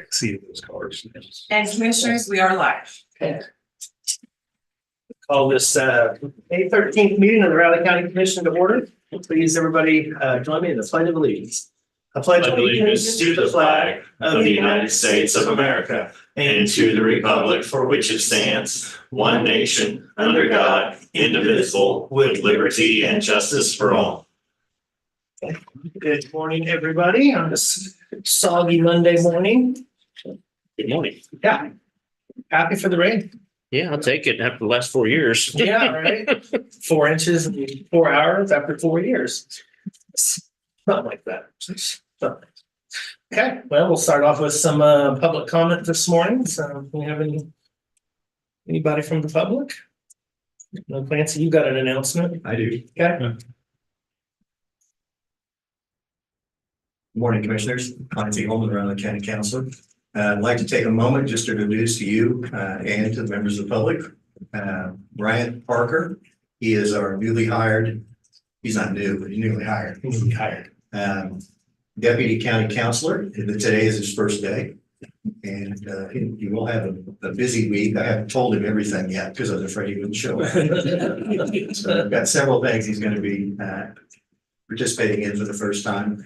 See those cars. And commissioners, we are live. Call this May 13th meeting of the Riley County Commission to order. Please, everybody, join me in the pledge of allegiance. I pledge allegiance to the flag of the United States of America and to the republic for which it stands, one nation, under God, indivisible, with liberty and justice for all. Good morning, everybody, on this soggy Monday morning. Good morning. Yeah. Happy for the rain. Yeah, I'll take it after the last 4 years. Yeah, right. 4 inches in 4 hours after 4 years. Something like that. Okay, well, we'll start off with some public comment this morning. So do we have anybody from the public? No, Clancy, you got an announcement? I do. Okay. Good morning, Commissioners. Clancy Holman, Riley County Councilor. I'd like to take a moment just to introduce to you and to the members of the public, Bryant Parker. He is our newly hired, he's not new, but he's newly hired. Deputy County Councilor. Today is his first day. And he will have a busy week. I haven't told him everything yet because I was afraid he wouldn't show up. So I've got several things he's going to be participating in for the first time,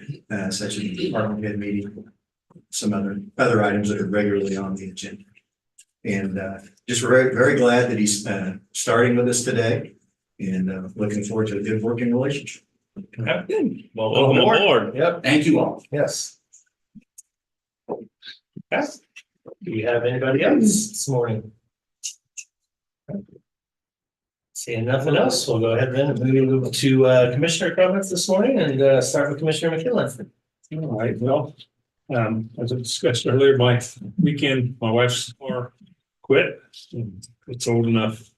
such as the department head meeting, some other items that are regularly on the agenda. And just very, very glad that he's starting with us today and looking forward to a good working relationship. Okay. Welcome aboard. Yep. Thank you all. Yes. Okay. Do we have anybody else this morning? Seeing nothing else, we'll go ahead then and move to commissioner comments this morning and start with Commissioner McKinley. All right, well, as I discussed earlier, my weekend, my wife's car quit. It's old enough,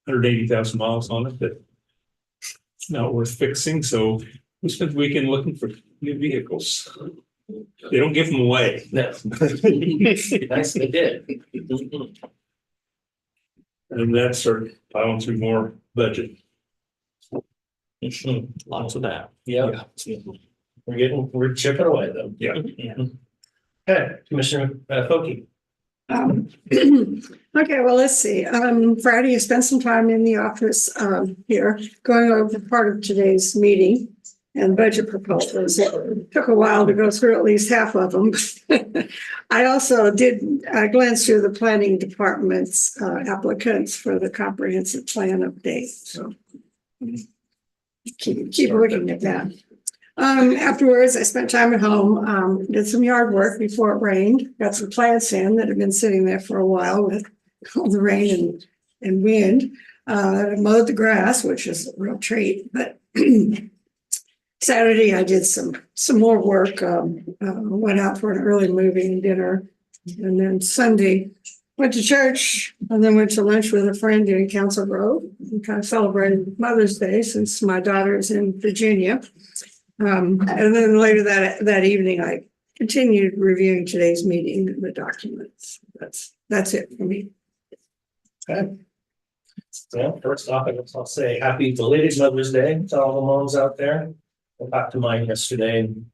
180,000 miles on it, but it's not worth fixing. So we spent the weekend looking for new vehicles. They don't give them away. No. Nice, they did. And that started piling through more budget. Lots of that. Yeah. We're chipping away though. Yeah. Okay, Commissioner Foki. Okay, well, let's see. Friday, I spent some time in the office here going over part of today's meeting and budget proposals. It took a while to go through at least half of them. I also did glance through the planning department's applicants for the comprehensive plan update. So keep looking at that. Afterwards, I spent time at home, did some yard work before it rained, got some plants in that have been sitting there for a while with all the rain and wind. Mowed the grass, which is a real treat, but Saturday I did some more work, went out for an early movie and dinner. And then Sunday went to church and then went to lunch with a friend in Council Grove and kind of celebrated Mother's Day since my daughter is in Virginia. And then later that evening, I continued reviewing today's meeting and the documents. That's it for me. Okay. Well, first off, I guess I'll say happy belated Mother's Day to all the moms out there. I talked to mine yesterday and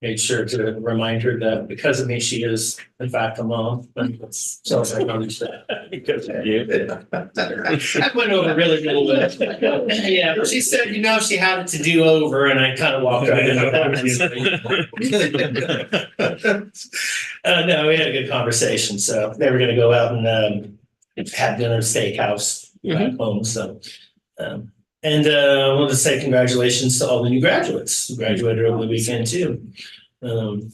made sure to remind her that because of me, she is in fact a mom. So I understand because of you. I went over really bit. Yeah, but she said, she had it to do over, and I kind of walked right into that. No, we had a good conversation. So they were going to go out and have dinner at Steakhouse back home. So. And we'll just say congratulations to all the new graduates who graduated over the weekend too.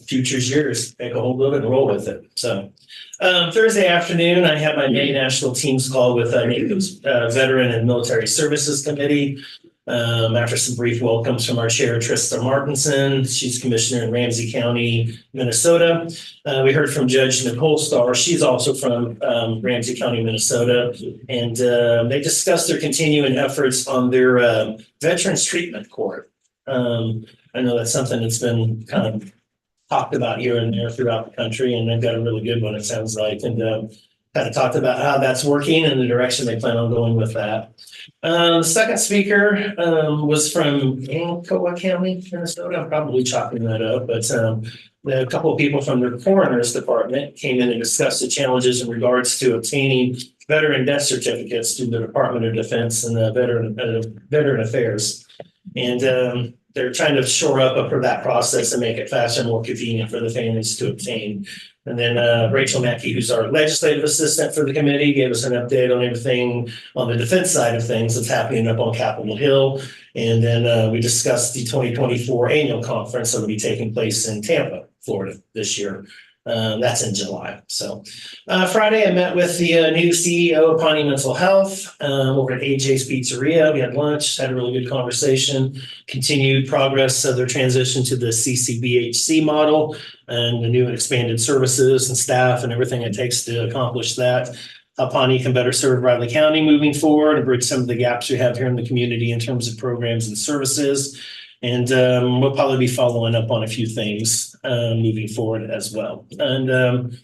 Future's yours. Take a hold of it and roll with it. So Thursday afternoon, I had my May National Teams call with NACO's Veteran and Military Services Committee. After some brief welcomes from our chair, Trista Martinson. She's commissioner in Ramsey County, Minnesota. We heard from Judge Nicole Starr. She's also from Ramsey County, Minnesota. And they discussed their continuing efforts on their Veterans Treatment Court. I know that's something that's been kind of talked about here and there throughout the country, and they've got a really good one, it sounds like. And kind of talked about how that's working and the direction they plan on going with that. The second speaker was from Ankova County, Minnesota. I'm probably chopping that up, but A couple of people from the coroner's department came in and discussed the challenges in regards to obtaining veteran death certificates through the Department of Defense and the Veteran Affairs. And they're trying to shore up that process and make it faster and more convenient for the families to obtain. And then Rachel Mackey, who's our legislative assistant for the committee, gave us an update on everything on the defense side of things that's happening up on Capitol Hill. And then we discussed the 2024 annual conference that will be taking place in Tampa, Florida this year. That's in July. So Friday, I met with the new CEO of Pawnee Mental Health over at AJ's Pizzeria. We had lunch, had a really good conversation, continued progress of their transition to the CCBHC model and the new and expanded services and staff and everything it takes to accomplish that. How Pawnee can better serve Riley County moving forward and bridge some of the gaps we have here in the community in terms of programs and services. And we'll probably be following up on a few things moving forward as well. And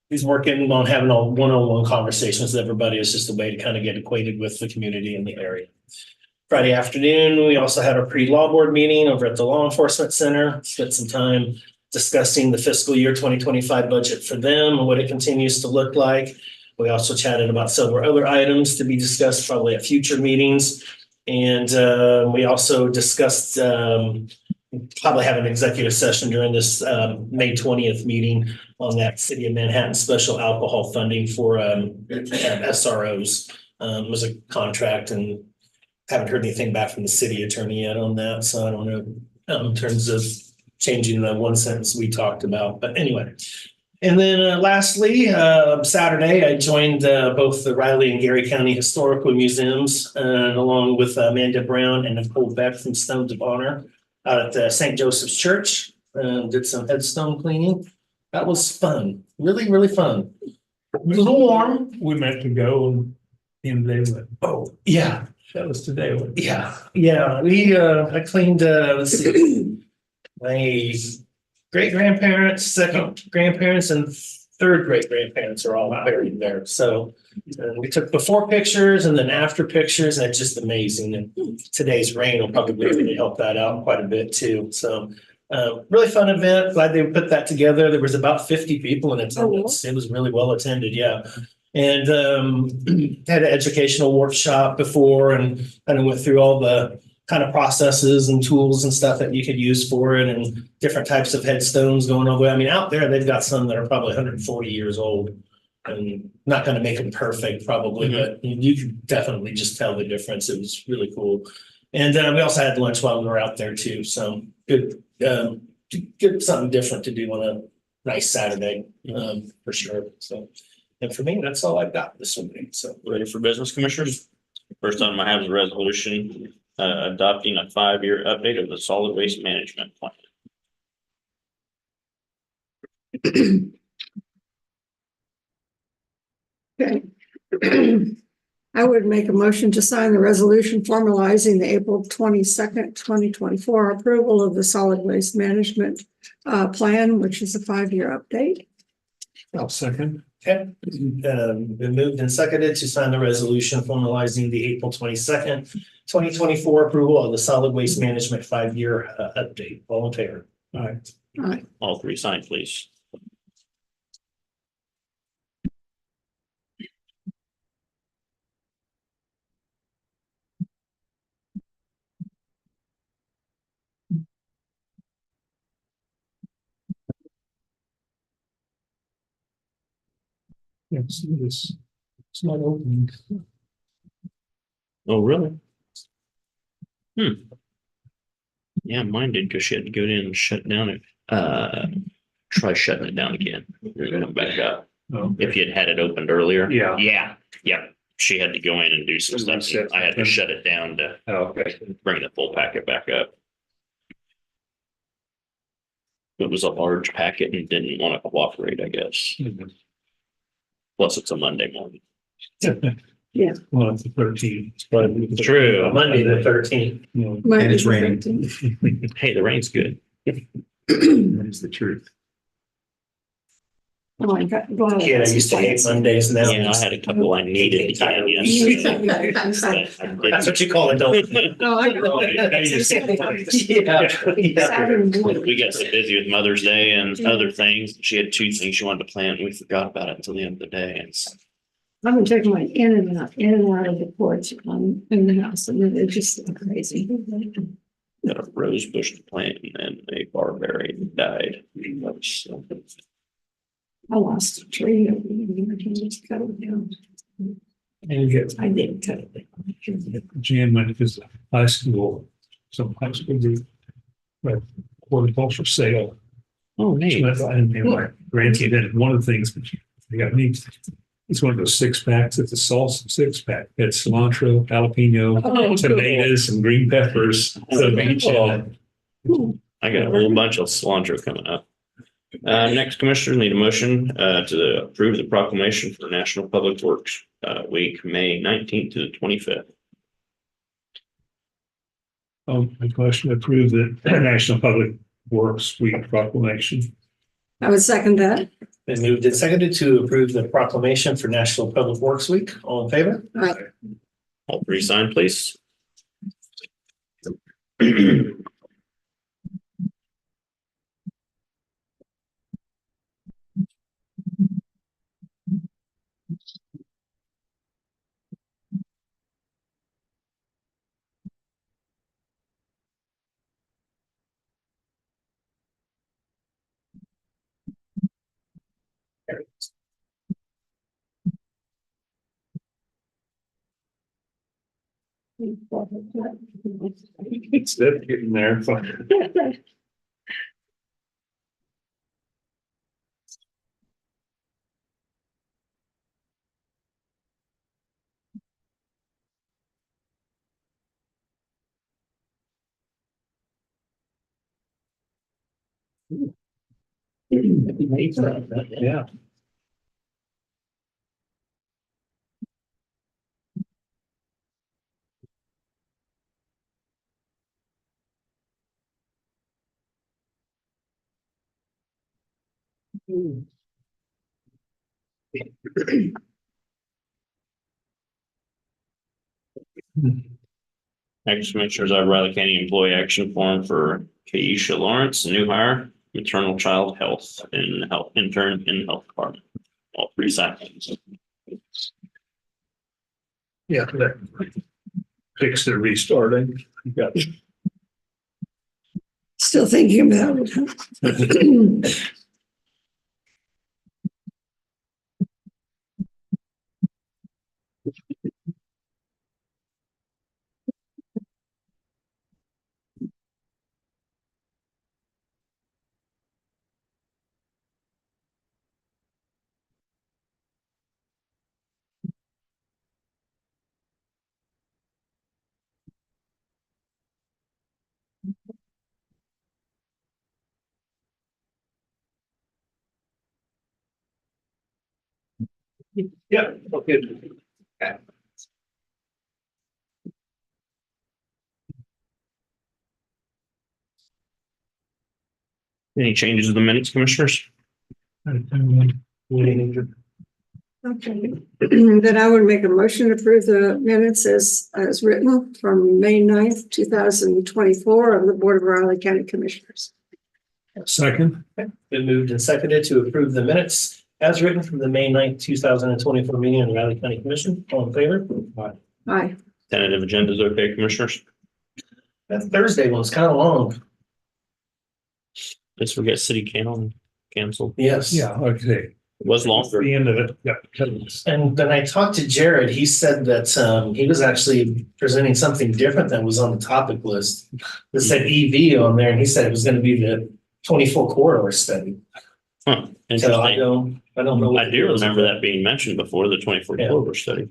he's working on having all one-on-one conversations with everybody. It's just a way to kind of get acquainted with the community in the area. Friday afternoon, we also had our pre-law board meeting over at the Law Enforcement Center. Spent some time discussing the fiscal year 2025 budget for them and what it continues to look like. We also chatted about several other items to be discussed probably at future meetings. And we also discussed probably have an executive session during this May 20th meeting on that City of Manhattan special alcohol funding for SROs. It was a contract and haven't heard anything back from the city attorney yet on that. So I don't know in terms of changing the one sentence we talked about. But anyway. And then lastly, Saturday, I joined both the Riley and Gary County Historical Museums, along with Amanda Brown and Nicole Beck from Stones of Honor out at St. Joseph's Church. Did some headstone cleaning. That was fun. Really, really fun. It was a little warm. We meant to go and the end of the day, but Oh, yeah. that was today. Yeah. We I cleaned let's see, my great-grandparents, second grandparents, and third great-grandparents are all buried there. So we took before pictures and then after pictures, and it's just amazing. And today's rain will probably help that out quite a bit too. So really fun event. Glad they put that together. There was about 50 people in attendance. It was really well attended. Yeah. And had an educational workshop before and kind of went through all the kind of processes and tools and stuff that you could use for it and different types of headstones going all the way. I mean, out there, they've got some that are probably 140 years old and not going to make them perfect probably, but you can definitely just tell the difference. It was really cool. And we also had lunch while we were out there too. So good, something different to do on a nice Saturday for sure. So, and for me, that's all I've got this evening. So Ready for business, commissioners? First item I have is a resolution adopting a 5-year update of the solid waste management plan. Okay. I would make a motion to sign the resolution formalizing the April 22nd, 2024 approval of the solid waste management plan, which is a 5-year update. I'll second. okay, been moved and seconded to sign the resolution formalizing the April 22nd, 2024 approval of the solid waste management 5-year update. All in favor? All right. All three signed, please. Yeah, see this. It's not opening. Oh, really? Yeah, mine did because she had to go in and shut down it. Try shutting it down again. You're gonna come back up. Oh, If you had it opened earlier. Yeah. Yeah. She had to go in and do some stuff. I had to shut it down to okay. bring the full packet back up. It was a large packet and didn't want to cooperate, I guess. Plus, it's a Monday morning. Yeah. Well, it's the 13th. It's probably True. Monday, the 13th. You Might And be it's the raining. 13th. Hey, the rain's good. know, that is the truth. Oh, I got. well, Kid, I used to hate Mondays now. Yeah, I had a couple I needed to get in yesterday. That's what you call it, don't you? Oh, I got. Saturday morning. We got so busy with Mother's Day and other things. She had two things she wanted to plan, and we forgot about it until the end of the day. It's I've been taking mine in and out of the porch in the house, and it's just crazy. got a rose bush to plant and then a barberry that died. So, I lost a tree. I just cut it down. And get I didn't cut it down. Jan went to visit high school, some high school do like horticulture sale. oh, She neat. went by and my grandkid did one of the things, but they got me. It's one of those 6-packs. It's a salsa 6-pack. It's cilantro, jalapeno, Oh, tomatoes, and green peppers. So each, I got a whole bunch of cilantro coming up. Next, commissioners need a motion to approve the proclamation for National Public Works Week, May 19th to the 25th. my question to approve the National Public Works Week proclamation. I would second that. Been moved and seconded to approve the proclamation for National Public Works Week. All in favor? All three sign, please. It's that getting there. Yeah. Next, commissioners, I have Riley County Employee Action Form for Keisha Lawrence, a new hire, maternal child health and health intern in the health department. All three signs. Yeah, that fixed the restarting. You got Still thinking about it. Yeah, okay. Any changes to the minutes, commissioners? Okay, then I would make a motion to approve the minutes as written from May 9th, 2024 of the Board of Riley County Commissioners. Second, Been moved and seconded to approve the minutes as written from the May 9th, 2024 meeting in the Riley County Commission. All in favor? Aye. Tentative agendas, okay, commissioners? That Thursday one's kind of long. Let's forget city canceled. Yes. yeah, okay. It was longer. The end of it, yeah. And then I talked to Jared. He said that he was actually presenting something different that was on the topic list. That said EV on there, and he said it was going to be the 24 corridor study. Huh, So I interesting. don't know. I do remember that being mentioned before, the 24 Yeah. corridor study.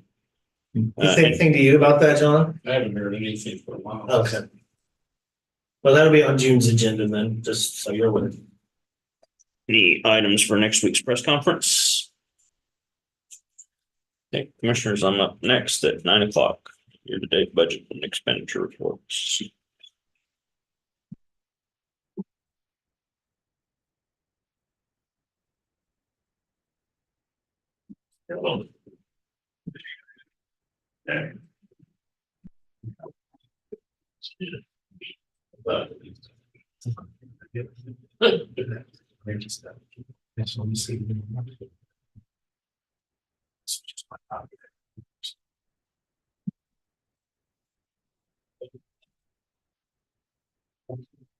Anything to you about that, John? I haven't heard anything for a while. Okay. Well, that'll be on June's agenda then, just so you're aware. Any items for next week's press conference? Okay, commissioners, I'm up next at 9:00. Year-to-date budget and expenditure reports. Okay.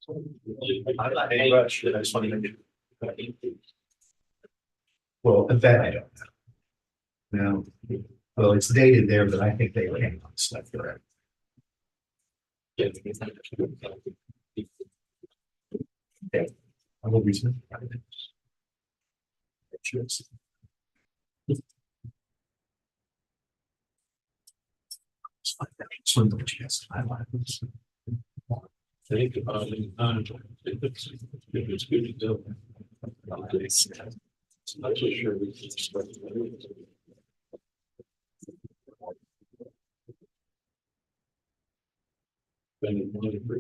I'm not in any rush, I just want to make it. Well, that I don't know. No, well, it's dated there, but I think they hang on stuff there. Okay. I will reason. Think about it. It's good to go. I'm not so sure we can expect it. Spending money for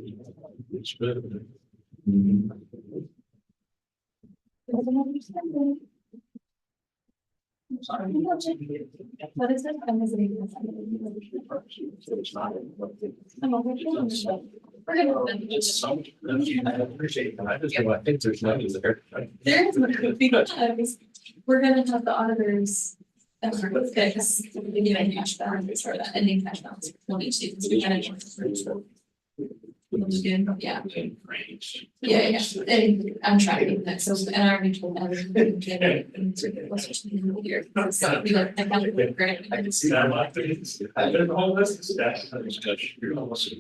it's better. What is it? I'm visiting. I'm over here. We're gonna. I appreciate that. I just don't, I think there's money there. There is because we're gonna have the auditors. Fix the beginning cash balance or the ending cash balance for 22, because we kind of. Yeah. Yeah, and I'm tracking that, so, and I already told everyone. So we like, I found it great. I can see that. I've been all this. You're almost.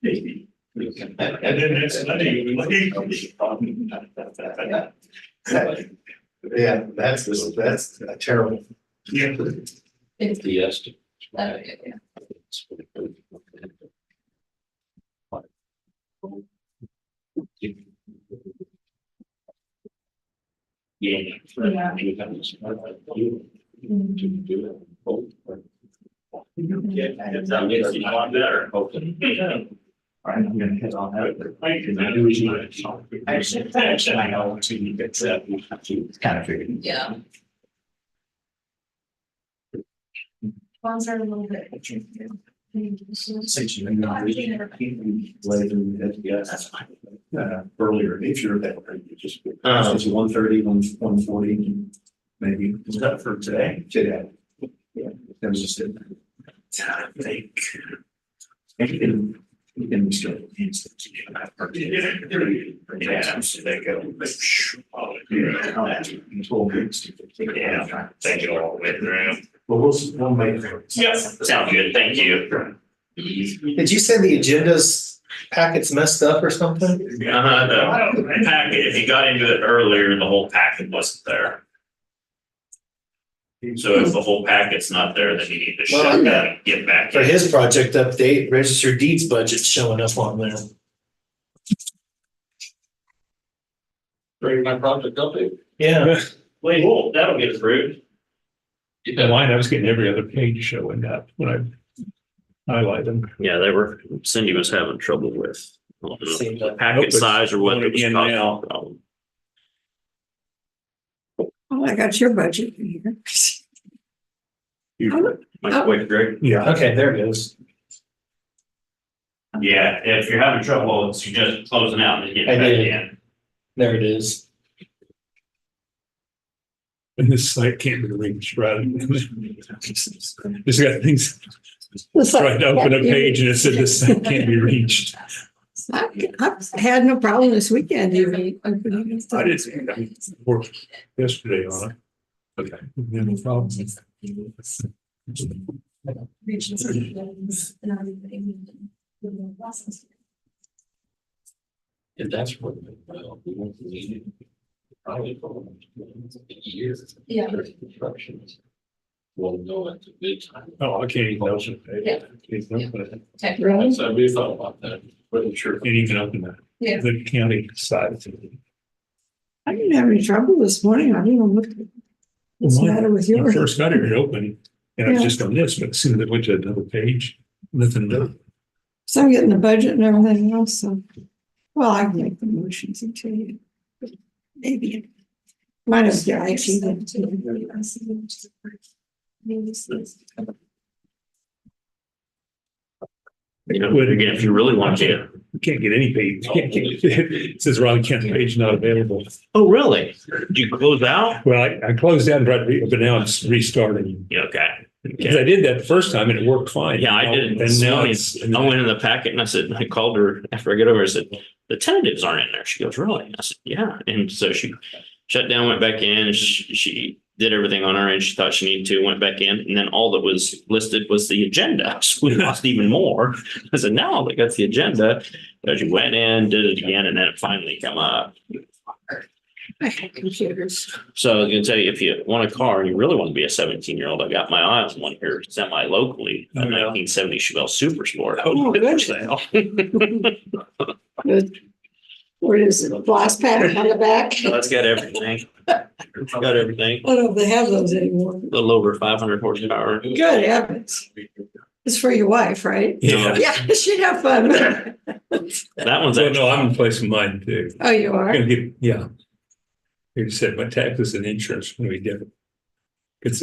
Maybe. And then next Monday, Yeah, that's terrible. yeah. It's, The estimate. yeah. Yeah. Yeah. Yeah, I'm getting a lot better, hopefully. All right, I'm gonna hit on that. Actually, I know to get that, it's kind of figured. Yeah. Bonds are a little bit. Since you earlier, if you're that, you just. It's 1:30, 1:40, maybe. Is that for today? Today. Yeah, that was just it. I think. You can still. Yeah, so they go. Yeah, take it all the way through. Well, we'll make it. Yes, sounds good, thank you. Did you say the agendas packets messed up or something? The packet, if you got into it earlier, the whole packet wasn't there. So if the whole packet's not there, then you need to Well, shut that and get back. For in. his project update, registered deeds budget's showing up on there. Bring my project update. Yeah, Wait, well, that'll get approved. Mine, I was getting every other page showing up when I highlight them. Yeah, Cindy was having trouble with I don't know, Same, the packet size or what it was In causing now. the problem. Oh, I got your budget in here. Mike Quick, Greg? Yeah, okay, there it goes. Yeah, if you're having trouble, suggest closing out and then I getting back did. in. There it is. and this site can't be reached, right? It's got things, tried to open a page and it said this site can't be reached. I've had no problem this weekend even opening. I did work yesterday on it. Okay. No problem. Regions and everything. And that's what, well, we won't need it. Probably for years. Yeah. Construction. We'll know at the bid time. Oh, I can't even open it. Yeah. Can't Really? So we thought about that, wasn't sure. even open that. Yeah. The county side of it. I didn't have any trouble this morning. I didn't even look. What's the matter with When I yours? first got it open, and I was Yeah. just on this, but as soon as I went to another page, nothing new. So I'm getting the budget and everything else, so. Well, I can make the motions until you. Maybe. Mine is the IT. You know, again, if you really want to. You can't get any page. It says Raleigh County page not available. Oh, really? Do you close out? Well, I closed out and tried to, but now it's restarting. Yeah, okay. Because I did that the first time and it worked fine. Yeah, I did it And this now morning. it's. I went in the packet and I said, I called her after I get over, I said, the tentatives aren't in there. She goes, really? I said, yeah. And so she shut down, went back in, and she did everything on her end. She thought she needed to, went back in, and then all that was listed was the agenda. So we lost even more. I said, no, I got the agenda. So she went in, did it again, and then it finally come up. I hate computers. So I was gonna tell you, if you want a car and you really want to be a 17-year-old, I got my eye on one here semi-locally, a Oh, yeah. 1970 Chevelle Super Sport. Oh, It's for good. sale. Good. What is it, a blast pack on the back? So it's got everything. It's got everything. I don't know if they have those anymore. A little over 500 horsepower. Good heavens. It's for your wife, right? Yeah. Yeah, she'd have fun. That one's Well, actually, no, I'm replacing mine too. Oh, you I'm are? gonna get, yeah. You said my taxes and insurance when we did it. It's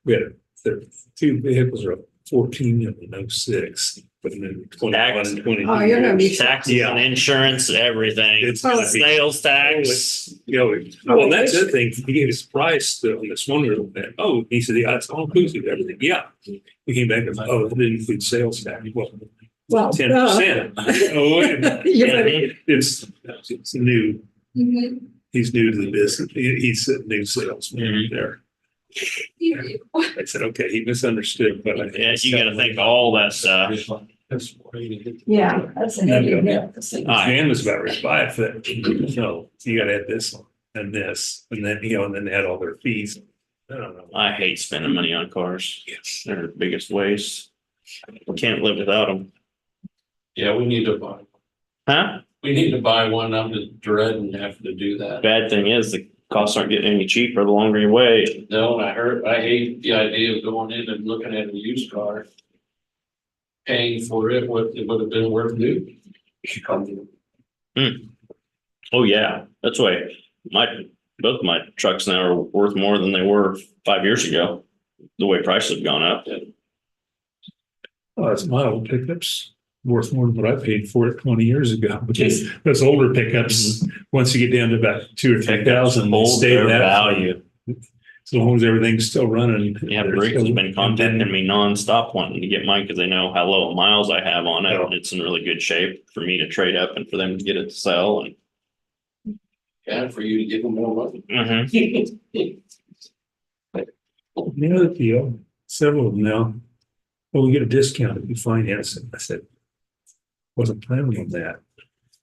we had the two vehicles are 14 and 06, but then 21 and 22. Oh, you're gonna be. taxes Yeah. and insurance, everything. It's gonna be. Sales tax. You know, well, that's the thing. He gave us a price on this one room. Oh, he said, yeah, it's all inclusive, everything. Yeah. He came back and, oh, it didn't include sales tax. Well, Well, 10%. Oh, wait a minute. you better- It's new. Mhm. He's new to the business. He's a new salesman there. I said, okay, he misunderstood, but I. Yeah, you gotta think all that stuff. Yeah, that's a heavy hit. All right. Dan was about ready to buy it, but no, you gotta add this and this, and then, and then they had all their fees. I don't know. I hate spending money on cars. They're the biggest waste. Can't live without them. Yeah, we need to buy, Huh? we need to buy one. I'm just dreading having to do that. Bad thing is the costs aren't getting any cheaper the longer you wait. No, and I hate the idea of going in and looking at a used car. Paying for it, what it would have been worth new. Oh, yeah. That's why both my trucks now are worth more than they were 5 years ago. The way prices have gone up. Oh, that's my old pickups, worth more than what I paid for it 20 years ago. Because those older pickups, once you get down to about 2,000 or 3,000, they Hold stay their that. value. As long as everything's still running. Yeah, Briggs has been contacting me nonstop wanting to get mine because they know how low miles I have on it. Oh. And it's in really good shape for me to trade up and for them to get it to sell. And And for you to give them more money. The other deal, several of them now, well, we get a discount if you finance it. I said, wasn't planning on that.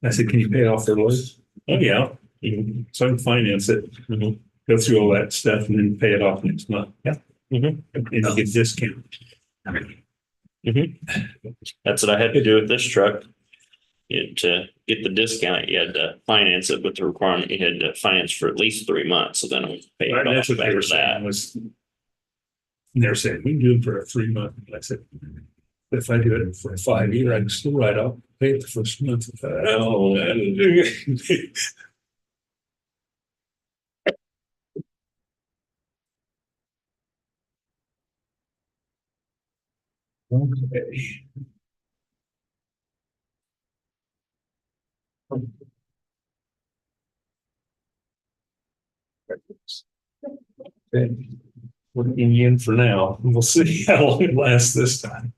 I said, can you pay off the loan? Oh, yeah. So I can finance it, go through all that stuff and then pay it off next month. Yeah. And you get a discount. that's what I had to do with this truck. To get the discount, you had to finance it with the requirement you had to finance for at least 3 months. So then I paid it Right, off that's what they were after that. saying was. And they're saying, we can do it for a 3 month. I said, if I do it for a 5 year, I can still write off, pay it the first month. Oh, okay. Okay. We're getting you in for now. We'll see how long it lasts this time.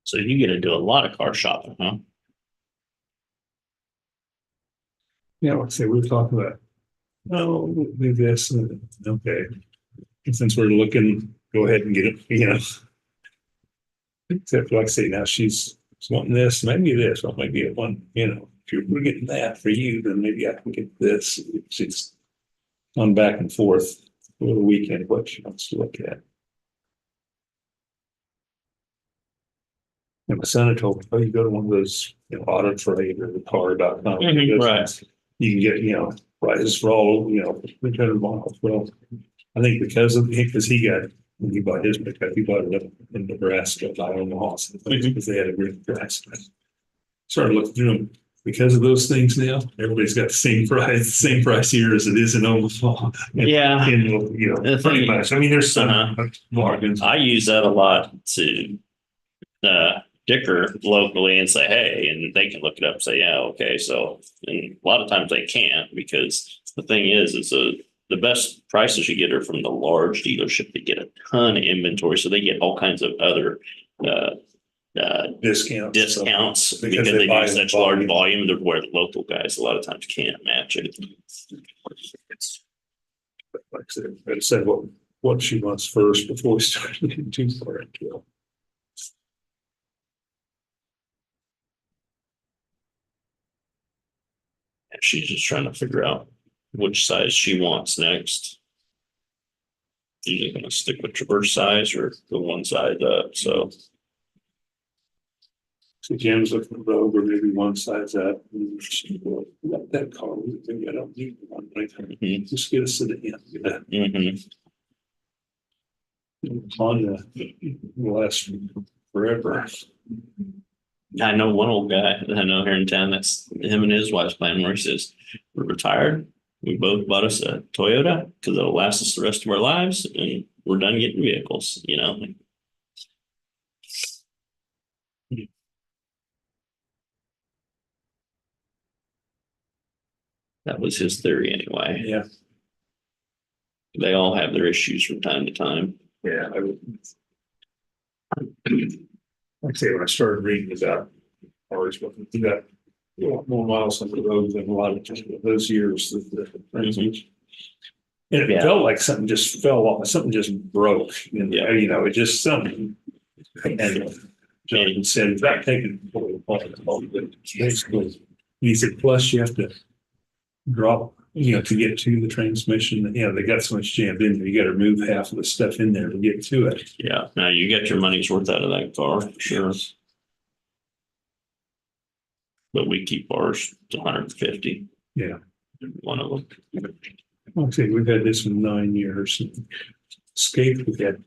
So you get to do a lot of car shopping, huh? Yeah, like I say, we were talking about, oh, we'll do this, and okay. And since we're looking, go ahead and get it, Except like I say, now she's wanting this, maybe this, or maybe it one, if we're getting that for you, then maybe I can get this. She's on back and forth over the weekend, what she wants to look at. And my son had told me, oh, you go to one of those, auto trade or the car.com. Right. You can get, prices for all, 300 miles. Well, I think because when he bought his pickup, he bought it up in Nebraska by Omaha, because they had a great price. Started looking through them. Because of those things now, everybody's got the same price here as it is in Omaha. Yeah. And, you know, pretty much. I mean, there's some Uh-huh. bargains. I use that a lot to dicker locally and say, hey, and they can look it up and say, yeah, okay. So, and a lot of times they can't, because the thing is the best prices you get are from the large dealership. They get a ton of inventory, so they get all kinds of other discounts because they buy do in such large volume, where the local guys a lot of times can't match it. Like I said, what she wants first before we start getting too far into it. And she's just trying to figure out which size she wants next. She's either going to stick with Traverse size or the one size up. So Jim's looking at Rogue, or maybe one size up. Let that car, maybe I don't need one. Just get us to the end. Honda will last forever. I know one old guy that I know here in town, that's him and his wife's plan, where he says, we're retired. We both bought us a Toyota because it'll last us the rest of our lives, and we're done getting vehicles, you know. That was his theory anyway. Yeah. They all have their issues from time to time. Yeah. I would. Like I say, when I started reading about cars, we got a lot more miles on the road than a lot of those years. And it felt like something just fell off, something just broke. And, you know, it just something. And John said, without taking it apart, but basically, he said, plus you have to drop, you know, to get to the transmission. You know, they got so much jammed in there. You got to remove half of the stuff in there to get to it. Yeah. Now you get your money's worth out of that car, for sure. But we keep ours to 150. Yeah. One of them. Like I say, we've had this for 9 years. Escape, we had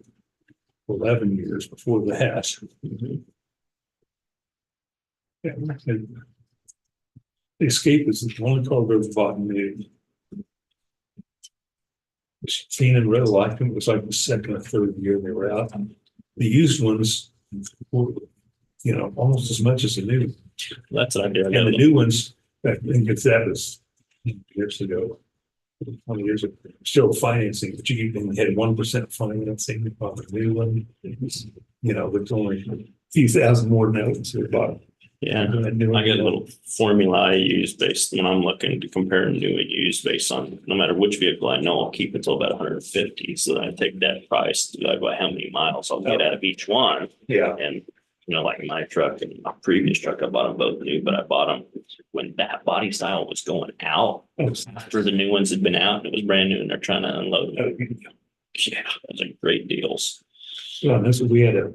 11 years before that. Yeah, and the Escape is the only car we've ever bought new. Seen and really liked them. It was like the second or third year they were out. The used ones were, you know, almost as much as the new. That's what I do. And the new ones, I think that was years ago. 20 years ago, still financing, but you even had 1% financing on the new one. It was, you know, there's only a few thousand more notes we bought. Yeah, I got a little formula I use based when I'm looking to compare new and used based on no matter which vehicle I know I'll keep until about 150. So then I take that price divided by how many miles I'll get out of each one. Yeah. And you know, like my truck and my previous truck, I bought them both new, but I bought them when that body style was going out. After the new ones had been out and it was brand new and they're trying to unload them. Yeah, those are great deals. Well, this we had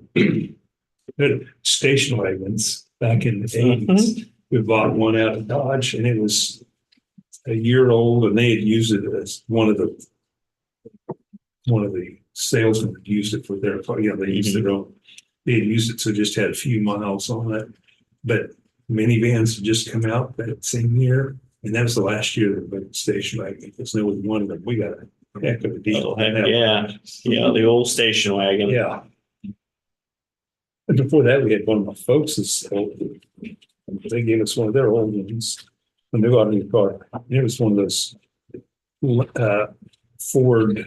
station wagons back in the 80s. We bought one out of Dodge and it was a year old, and they had used it as one of the salesmen had used it for their, you know, they used their own. They had used it, so just had a few miles on it. But minivans had just come out that same year, and that was the last year that the station wagon, because there was one of them. We got a heck of a deal. Oh, heck, yeah, the old station wagon. Yeah. And before that, we had one of my folks' they gave us one of their old ones when they got a new car. And it was one of those Ford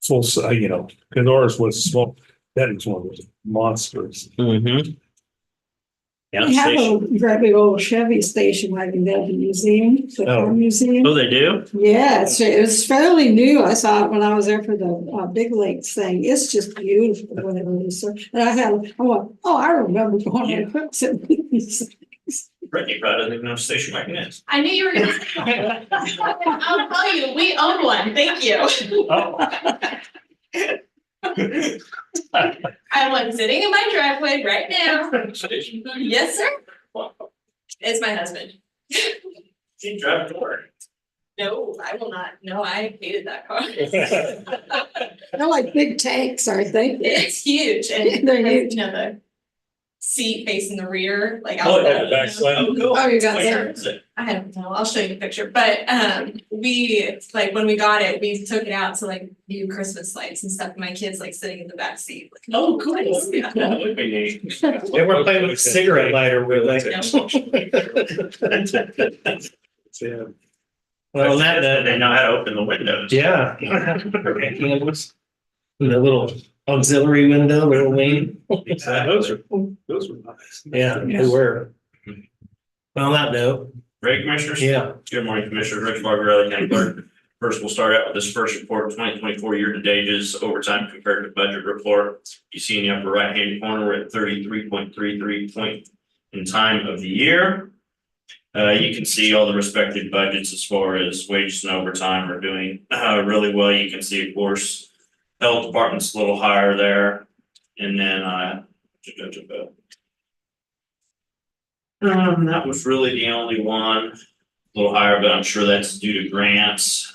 full size, you know, because ours was small. That was one of those monsters. Yeah, We have station. a very big old Chevy station wagon there at the museum, the car museum. Oh, they do? Yeah, it was fairly new. I saw it when I was there for the Big Lakes thing. It's just beautiful when it was. And I went, oh, I remember going on trips at these. Brittany probably doesn't even know what a station wagon is. I knew you were gonna say that. I'll tell you, we own one. Thank you. I am sitting in my driveway right now. Yes, sir. It's my husband. She drive to work. No, I will not. No, I hated that car. They're like big tanks, aren't they? It's huge and They're huge. you know, the seat facing the rear, like. Oh, yeah, outside, the back slide. Oh, cool. Oh, you got What that. year is it? I don't know, I'll show you a picture, but we, like, when we got it, we took it out to like do Christmas lights and stuff, my kids like sitting in the back seat. Like, Oh, cool. Yeah. That would be neat. They weren't playing with a cigarette lighter, were they? Yeah. Well, on that note, They know how to open the windows. yeah. Candles. And a little auxiliary window, little wing. Those were nice. Yeah, they were. Well, on that note, Ready, commissioners? yeah. Good morning, Commissioner Rich Barbarella, County Clerk. First, we'll start out with this first report, 2024 year-to-date is overtime compared to budget report. You see in the upper right-hand corner, we're at 33.33 point in time of the year. You can see all the respective budgets as far as wages and overtime are doing really well. You can see, of course, health department's a little higher there. And then that was really the only one, a little higher, but I'm sure that's due to grants.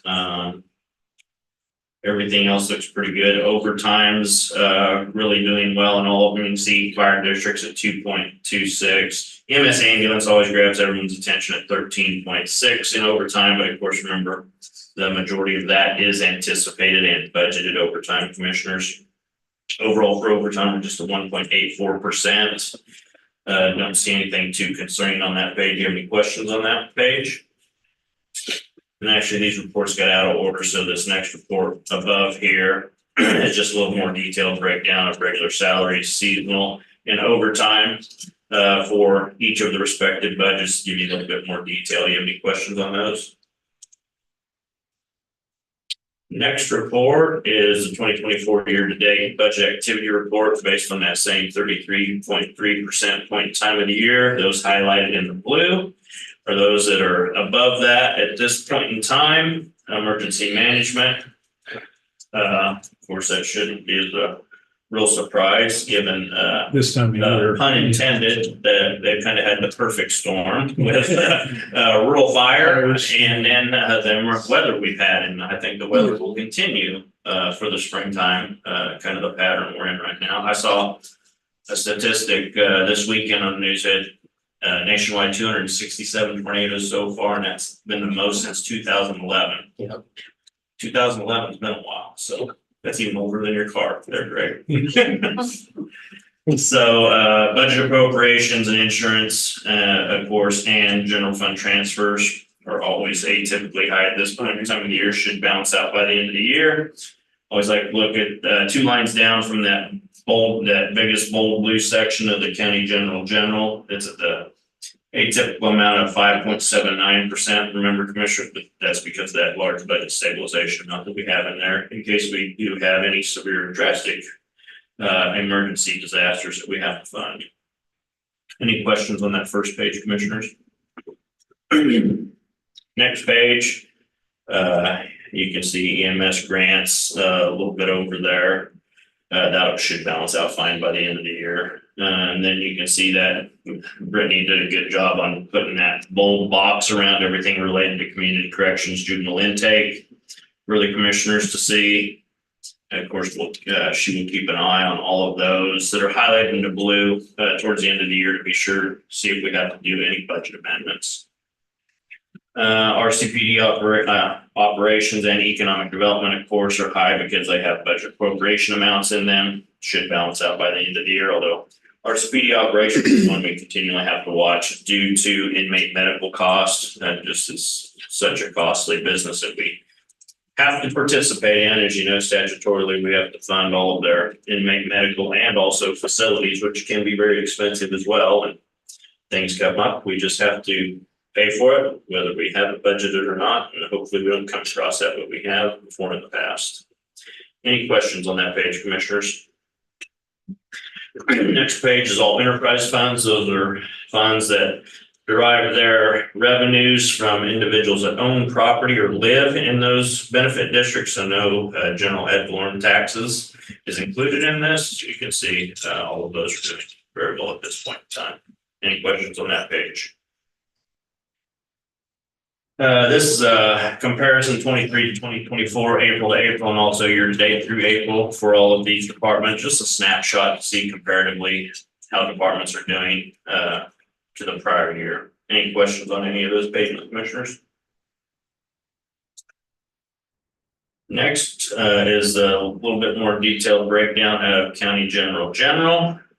Everything else looks pretty good. Overtime's really doing well in all of them. You can see fire districts at 2.26. EMS ambulance always grabs everyone's attention at 13.6 in overtime, but of course, remember, the majority of that is anticipated and budgeted overtime, commissioners. Overall for overtime, we're just at 1.84%. Don't see anything too concerning on that page. Do you have any questions on that page? And actually, these reports got out of order, so this next report above here is just a little more detailed breakdown of regular salaries, seasonal, and overtime for each of the respective budgets. To give you a little bit more detail. You have any questions on those? Next report is the 2024 year-to-date budget activity report based on that same 33.3% point in time of the year. Those highlighted in the blue are those that are above that at this point in time. Emergency management. Of course, that shouldn't be a real surprise given This time of year. pun intended, that they've kind of had the perfect storm with rural fire and then the weather we've had. And I think the weather will continue for the springtime, kind of the pattern we're in right now. I saw a statistic this weekend on the news that nationwide 267 tornadoes so far, and that's been the most since 2011. Yeah. 2011 has been a while, so that's even older than your car. They're great. So budget appropriations and insurance, of course, and general fund transfers are always atypically high at this point in time of the year, should balance out by the end of the year. Always like to look at 2 lines down from that biggest bold blue section of the county general. It's at the atypical amount of 5.79%. Remember, Commissioner, that's because of that large budget stabilization amount that we have in there in case we do have any severe drastic emergency disasters that we have to fund. Any questions on that first page, Commissioners? Next page, you can see EMS grants a little bit over there. That should balance out fine by the end of the year. And then you can see that Brittany did a good job on putting that bold box around everything related to community corrections, juvenile intake for the commissioners to see. And of course, she will keep an eye on all of those that are highlighted in the blue towards the end of the year to be sure to see if we have to do any budget amendments. RCPD operations and economic development, of course, are high because they have budget appropriation amounts in them. Should balance out by the end of the year, although RCPD operations is one we continually have to watch due to inmate medical costs. That just is such a costly business that we have to participate in. As you know, statutorily, we have to fund all of their inmate medical and also facilities, which can be very expensive as well. And things come up, we just have to pay for it, whether we have it budgeted or not. And hopefully we don't come across that, but we have before in the past. Any questions on that page, Commissioners? Next page is all enterprise funds. Those are funds that derive their revenues from individuals that own property or live in those benefit districts. So no general ad valorem taxes is included in this. You can see all of those are doing very well at this point in time. Any questions on that page? This is a comparison 23 to 2024, April to April, and also year to date through April for all of these departments. Just a snapshot to see comparatively how departments are doing to the prior year. Any questions on any of those pages, commissioners? Next is a little bit more detailed breakdown of county general.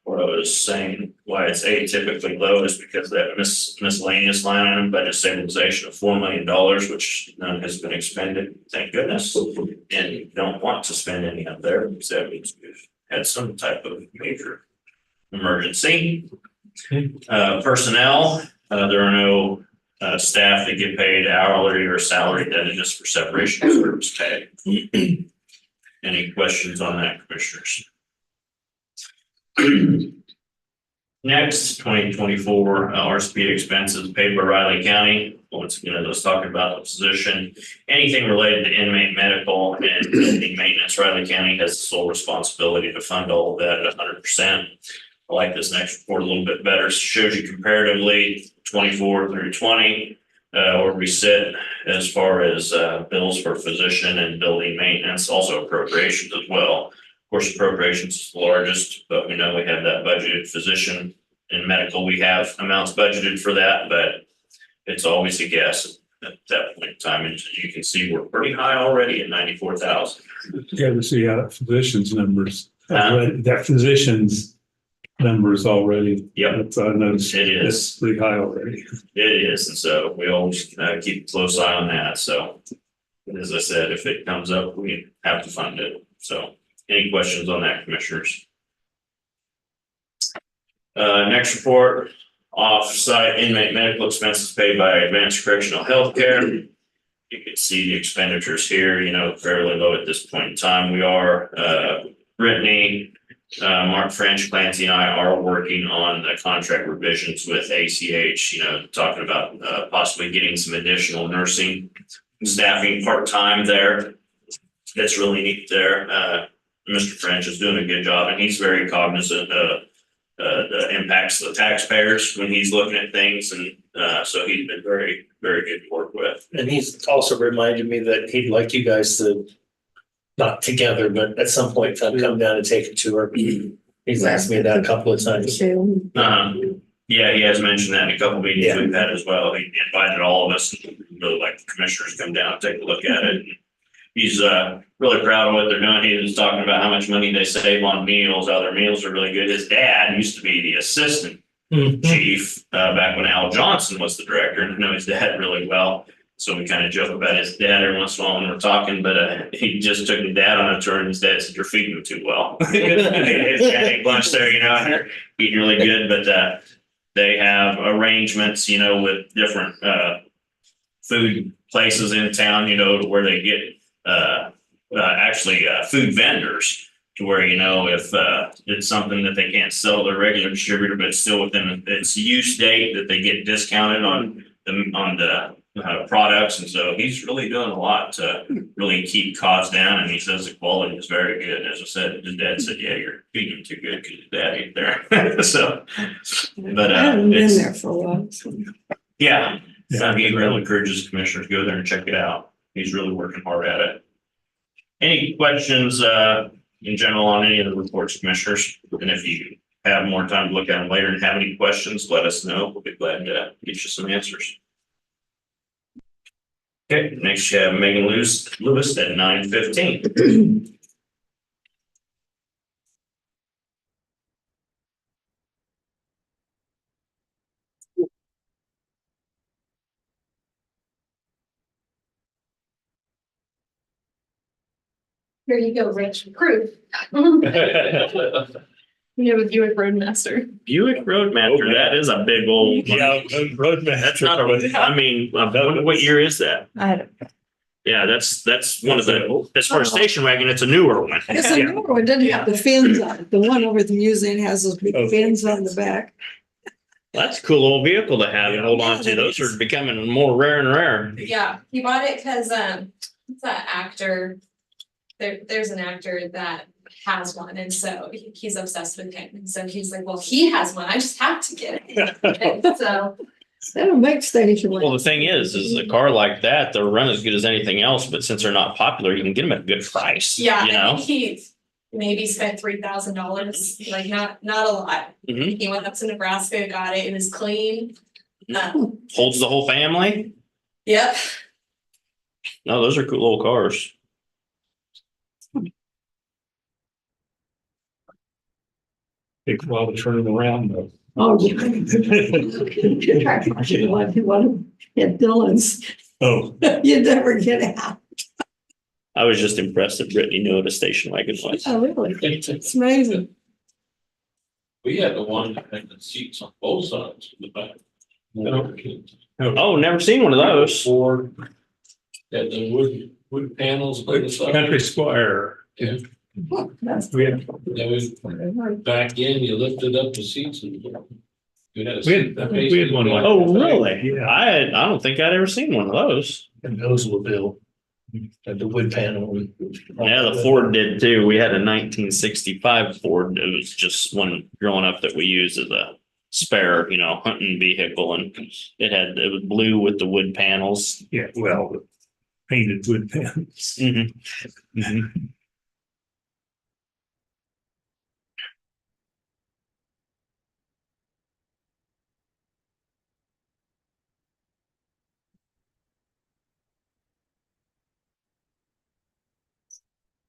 What I was saying, why it's atypically low is because that miscellaneous line item, budget stabilization of $4 million, which none has been expended, thank goodness. And don't want to spend any up there because that means we've had some type of major emergency. Personnel, there are no staff that get paid hourly or salary, that is just for separation of service pay. Any questions on that, commissioners? Next, 2024 RSP expenses paid by Riley County. Once again, I was talking about the position. Anything related to inmate medical and building maintenance, Riley County has the sole responsibility to fund all of that at 100%. I like this next report a little bit better. Shows you comparatively 24 through 20, where we sit as far as bills for physician and building maintenance, also appropriations as well. Of course, appropriations is the largest, but we know we have that budgeted. Physician and medical, we have amounts budgeted for that, but it's always a guess at that point in time. And you can see we're pretty high already at 94,000. Yeah, to see how physicians numbers, that physicians numbers already. Yep. I noticed It is. it's pretty high already. It is, and so we always keep a close eye on that. So, as I said, if it comes up, we have to fund it. So, any questions on that, commissioners? Next report, off-site inmate medical expenses paid by Advanced Correctional Healthcare. You can see the expenditures here, fairly low at this point in time. We are, Brittany, Mark French, Clancy, and I are working on the contract revisions with ACH, talking about possibly getting some additional nursing staffing part-time there. That's really neat there. Mr. French is doing a good job, and he's very cognizant of the impacts of the taxpayers when he's looking at things. And so he's been very, very good to work with. And he's also reminded me that he'd like you guys to, not together, but at some point come down and take a tour. He's asked me that a couple of times. Yeah, he has mentioned that in a couple of meetings we've had as well. He invited all of us, really like the commissioners, come down and take a look at it. He's really proud of what they're doing. He was talking about how much money they save on meals, how their meals are really good. His dad used to be the assistant chief back when Al Johnson was the director, and I know his dad really well. So we kind of joke about his dad every once in a while when we're talking, but he just took his dad on a tour, and his dad said, "You're feeding him too well." His dad ate lunch there, eating really good, but they have arrangements, with different food places in town, to where they get food vendors, to where, if it's something that they can't sell to their regular distributor, but it's still within its use date, that they get discounted on the products. And so he's really doing a lot to really keep costs down, and he says the quality is very good. As I said, his dad said, "Yeah, you're feeding him too good because his dad ate there." So, but I haven't been there for a while. So. Yeah, he really encourages commissioners to go there and check it out. He's really working hard at it. Any questions in general on any of the reports, commissioners? And if you have more time to look at them later and have any questions, let us know. We'll be glad to get you some answers. Okay, next you have Megan Lewis at 9:15. Here you go, Rich, proof. You have a Buick Roadmaster. Buick Roadmaster, that is a big old. Roadmaster. That's not what year is that? I don't. Yeah, that's one of the, as far as station wagon, it's a newer one. It's a newer one, doesn't have the fins on it. The one over at the museum has those big fins on the back. That's a cool old vehicle to have and hold on to. Those are becoming more rare and rare. Yeah, he bought it because it's that actor. There's an actor that has one, and so he's obsessed with him. And so he's like, "Well, he has one. I just have to get it." And so That'll make station. Well, the thing is a car like that, they'll run as good as anything else, but since they're not popular, you can get them at a good price. Yeah, You I know? think he maybe spent $3,000, like not a lot. Mhm. He went up to Nebraska, got it, it was clean. Holds the whole family. Yep. No, those are cool little cars. Take a while to turn them around though. Oh, yeah. Like you want to hit Dylan's, Oh, you'd never get out. I was just impressed that Brittany knew what a station wagon was. Oh, really? It's amazing. We had the one that had the seats on both sides of the back. Oh, never seen one of those. Ford. Had the wood panels on the side. Country Squire. Yeah. That's We had, Then we back in, you lifted up the seats and. We had we had one like. Oh, really? Yeah. I don't think I'd ever seen one of those. And those will build. And the wood panel. Yeah, the Ford did too. We had a 1965 Ford. It was just one growing up that we used as a spare, hunting vehicle, and it was blue with the wood panels. Yeah, well, painted wood panels.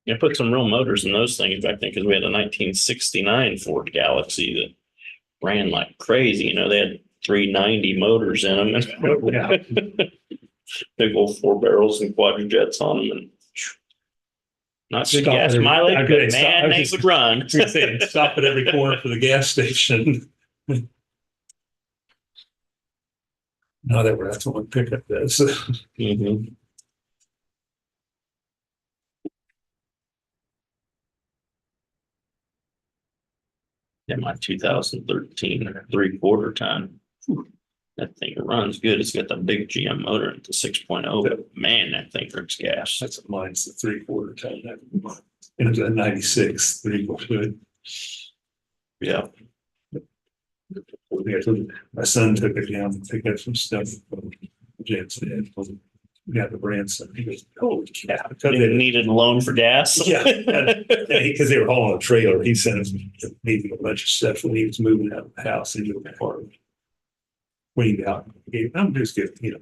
Yeah, put some real motors in those things back then because we had a 1969 Ford Galaxy that ran like crazy. They had 390 motors in them and Yeah. big old 4 barrels and quadrojets on them, and not good Stop gas at every- mileage, I but could- I man, was they just- would run. I was gonna say, stop at every corner for the gas station. No, that's what one pickup does. Mhm. Yeah, my 2013 3/4 ton. That thing runs good. It's got the big GM motor at the 6.0. But man, that thing drinks gas. That's what mine's the 3/4 ton. And it's a 96 3/4. Yeah. My son took it down to pick up some stuff. Jensen, we got the grandson. He goes, holy cow. It needed a loan for gas. Yeah, because they were hauling a trailer. He sent us maybe a bunch of stuff when he was moving out of the house into the apartment. Cleaned out. I'm just getting,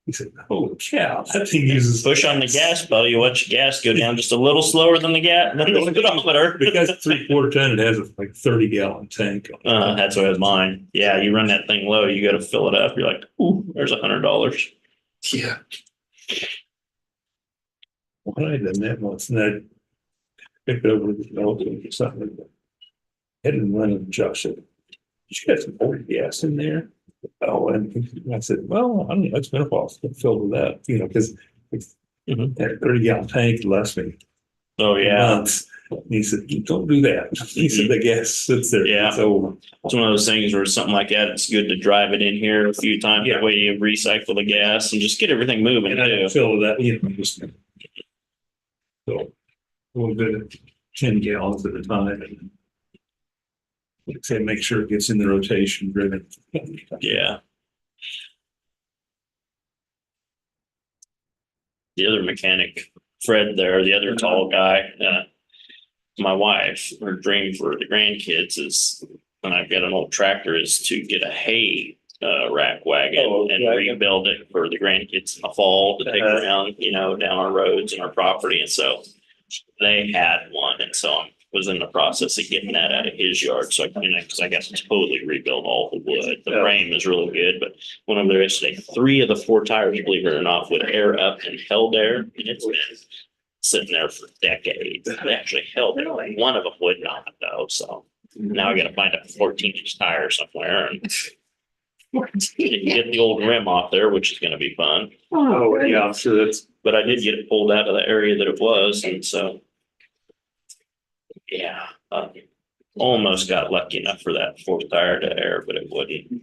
he said, holy cow, that thing uses. Push on the gas pedal, you watch your gas go down just a little slower than the speedometer. Because it's 3/4 ton, it has a like 30-gallon tank. on it. That's what it was mine. Yeah, you run that thing low, you got to fill it up. You're like, ooh, there's $100. Yeah. Well, I done that once and I picked it over to the old or something. I didn't run it, Josh said, you got some oil gas in there? Oh, and I said, well, I don't know, it's been a while since I filled it up, because Mhm. that 30-gallon tank lasts me Oh yeah, months. And he said, don't do that. He said, the gas sits there. Yeah. So, it's one of those things where something like that, it's good to drive it in here a few times. Yeah. That way you recycle the gas and just get everything moving and I too. don't fill it up, just. So, a little bit of 10 gallons at a time. And like I said, make sure it gets in the rotation driven. Yeah. The other mechanic, Fred there, the other tall guy, my wife, her dream for the grandkids is, and I've got an old tractor, is to get a hay rack wagon and rebuild it for the grandkids in the fall to take around, down our roads and our property. And so they had one. And so I was in the process of getting that out of his yard. So because I got to totally rebuild all the wood. The frame is really good, but went over there yesterday, 3 of the 4 tires, believe it or not, would air up and held there. And it's been sitting there for decades. They actually held there. One of them would not though. So now I got to find a 14-inch tire somewhere and get the old rim off there, which is going to be fun. Oh, yeah, sure. But I did get it pulled out of the area that it was. And so, yeah, almost got lucky enough for that 4th tire to air, but it wouldn't.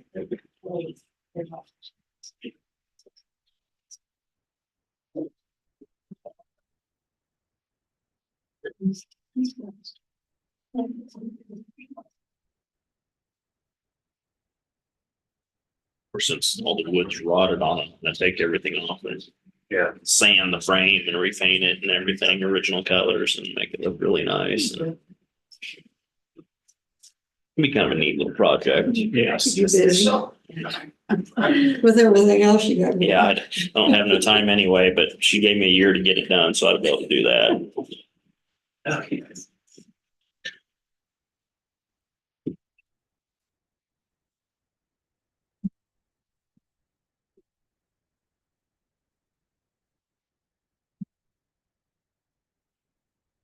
Or since all the wood's rotted on it, I take everything off and sand the frame and repaint it and everything, original colors and make it look really nice. It'd be kind of a neat little project. Yes. You busy with everything else you got. Yeah, I don't have no time anyway, but she gave me a year to get it done, so I'd be able to do that. Okay.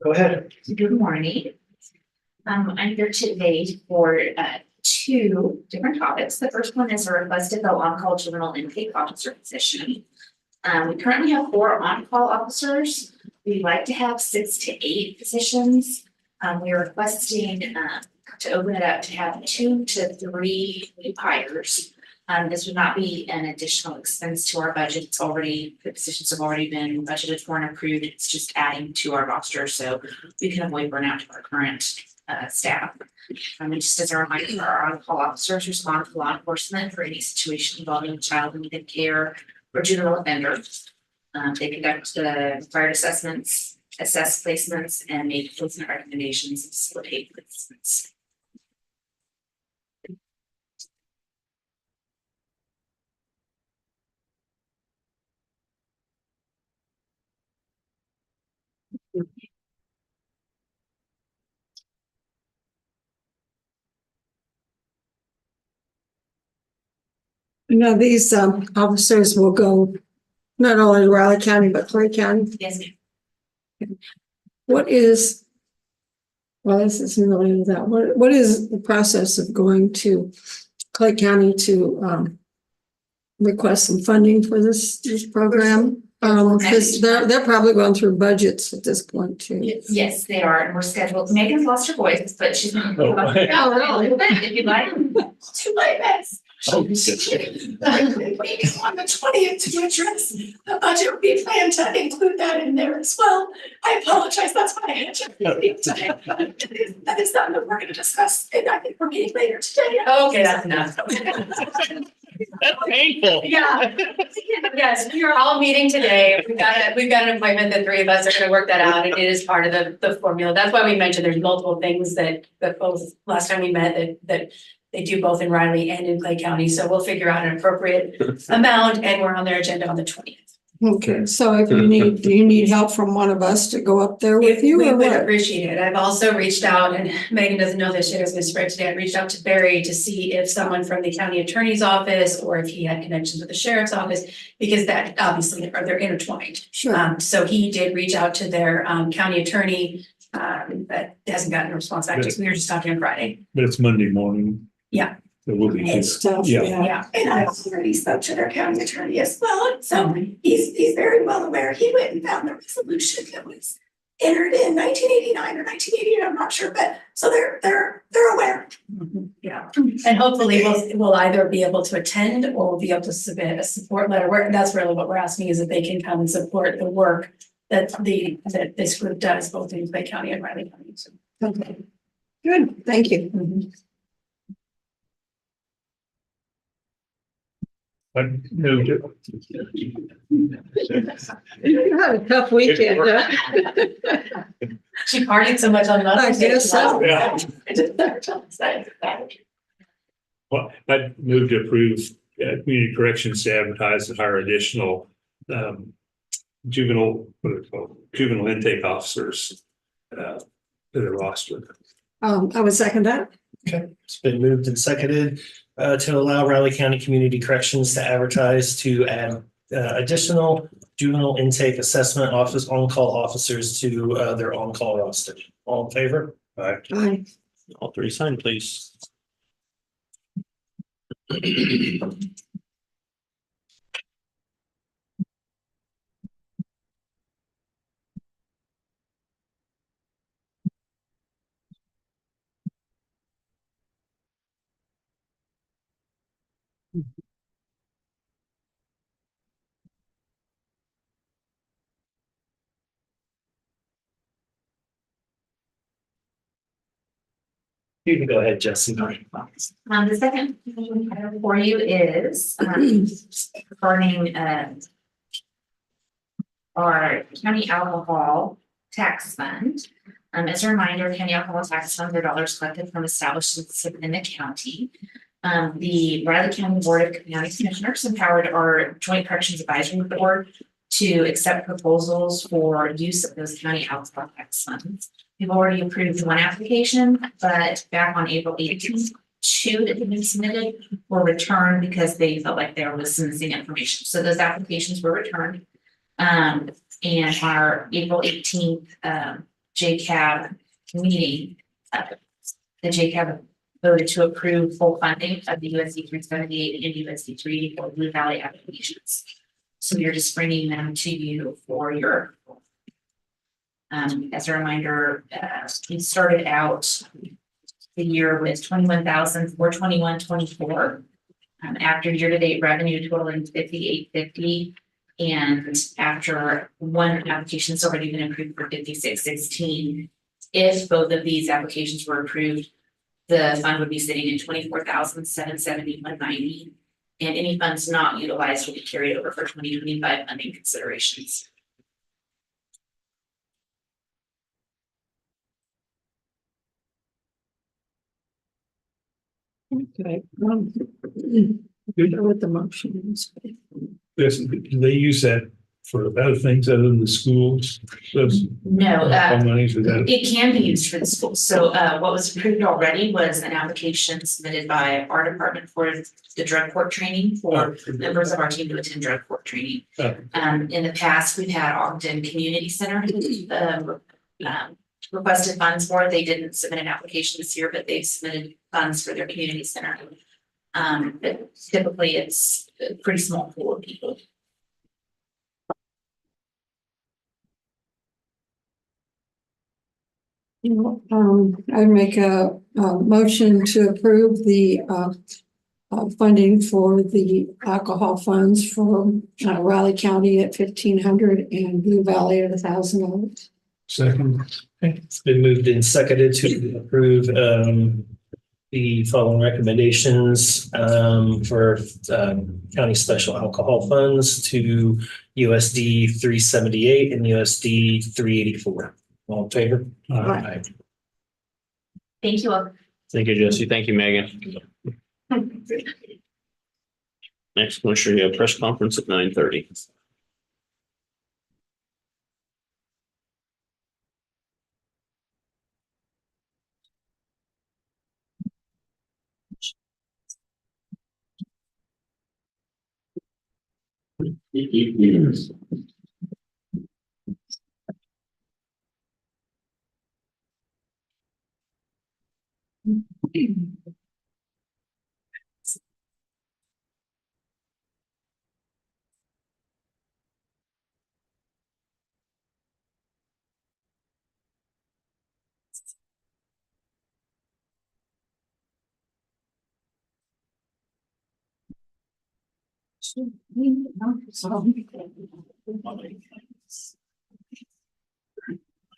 Go ahead. Good morning. I'm here today for two different topics. The first one is a request to fill on-call juvenile intake officer position. We currently have 4 on-call officers. We'd like to have 6 to 8 positions. We are requesting to open it up to have 2 to 3 new hires. This would not be an additional expense to our budget. It's already, the positions have already been budgeted for and approved. It's just adding to our roster, so we can avoid burnout to our current staff. And just as a reminder, our on-call officers respond to law enforcement for any situation involving a child in need of care or juvenile offenders. They conduct the required assessments, assess placements, and make placement recommendations and facilitate placements. Now, these officers will go not only to Riley County, but Clay County. Yes, ma'am. What is, well, this isn't really that, what is the process of going to Clay County to request some funding for this program? Because they're probably going through budgets at this point too. Yes, they are, and we're scheduled. Megan's lost her voice, but she's gonna Oh, a little bit if you'd like. To my best. Oh, good. Meeting on the 20th to address the budget. We plan to include that in there as well. I apologize, that's why I had to speak today. That is something that we're gonna discuss, and I think we're meeting later today. Okay, that's enough. That's painful. Yeah. Yes, we are all meeting today. We've got an appointment. The 3 of us are gonna work that out, and it is part of the formula. That's why we mentioned there's multiple things that both last time we met that they do both in Riley and in Clay County. So we'll figure out an appropriate amount, and we're on their agenda on the 20th. Okay, so if you need, do you need help from one of us to go up there with you We or would what? appreciate it. I've also reached out, and Megan doesn't know this, she was gonna spread today. I reached out to Barry to see if someone from the county attorney's office or if he had connections with the sheriff's office, because that obviously they're intertwined. Sure. So he did reach out to their county attorney, but hasn't gotten a response back. We were just talking on Friday. But it's Monday morning. Yeah. So we'll be. It's tough, Yeah. yeah. Yeah. And I already spoke to their county attorney as well, and so he's very well aware. He went and found the resolution that was entered in 1989 or 1988, I'm not sure, but so they're aware. Yeah, and hopefully we'll either be able to attend or we'll be able to submit a support letter. That's really what we're asking, is that they can come and support the work that this group does both in Clay County and Riley County. So. Okay. Good, thank you. I moved it. You had a tough weekend, huh? She partied so much on Mother's Day. I guess so. Yeah. I just never tell that. Well, I moved to approve community corrections to advertise and hire additional juvenile, what are they called? Juvenile intake officers to the roster. I would second that. Okay, it's been moved and seconded to allow Riley County Community Corrections to advertise to add additional juvenile intake assessment office on-call officers to their on-call roster. All in favor? Aye. All 3 sign, please. You can go ahead, Jesse. The second item for you is, regarding, our county alcohol tax fund. As a reminder, county alcohol tax funds are dollars collected from establishments in the county. The Riley County Board of County Commissioners empowered our Joint Corrections Advisory Board to accept proposals for use of those county alcohol tax funds. We've already approved one application, but back on April 18th, two that had been submitted were returned because they felt like there was some missing information. So those applications were returned. And our April 18th JCAB meeting, the JCAB voted to approve full funding of the USD 378 and USD 384 Blue Valley applications. So we are just bringing them to you for your approval. As a reminder, we started out the year with 21,421.24. After year-to-date revenue totaling 5850, and after one application's already been approved for 5616, if both of these applications were approved, the fund would be sitting at 24,771.90, and any funds not utilized will be carried over for 2025 funding considerations. Okay. With the motions. Yes, do they use that for other things other than the schools? Those No, monies, is that? it can be used for the school. So what was approved already was an application submitted by our department for the drug court training for members of our team to attend drug court training. Oh. In the past, we've had Ogden Community Center requested funds for it. They didn't submit an application this year, but they've submitted funds for their community center. But typically it's a pretty small pool of people. I'd make a motion to approve the funding for the alcohol funds for Raleigh County at $1,500 and Blue Valley at $1,000. Second. It's been moved and seconded to approve the following recommendations for county special alcohol funds to USD 378 and USD 384. All in favor? Aye. Thank you all. Thank you, Jesse. Thank you, Megan. Next, Commissioner, you have press conference at 9:30.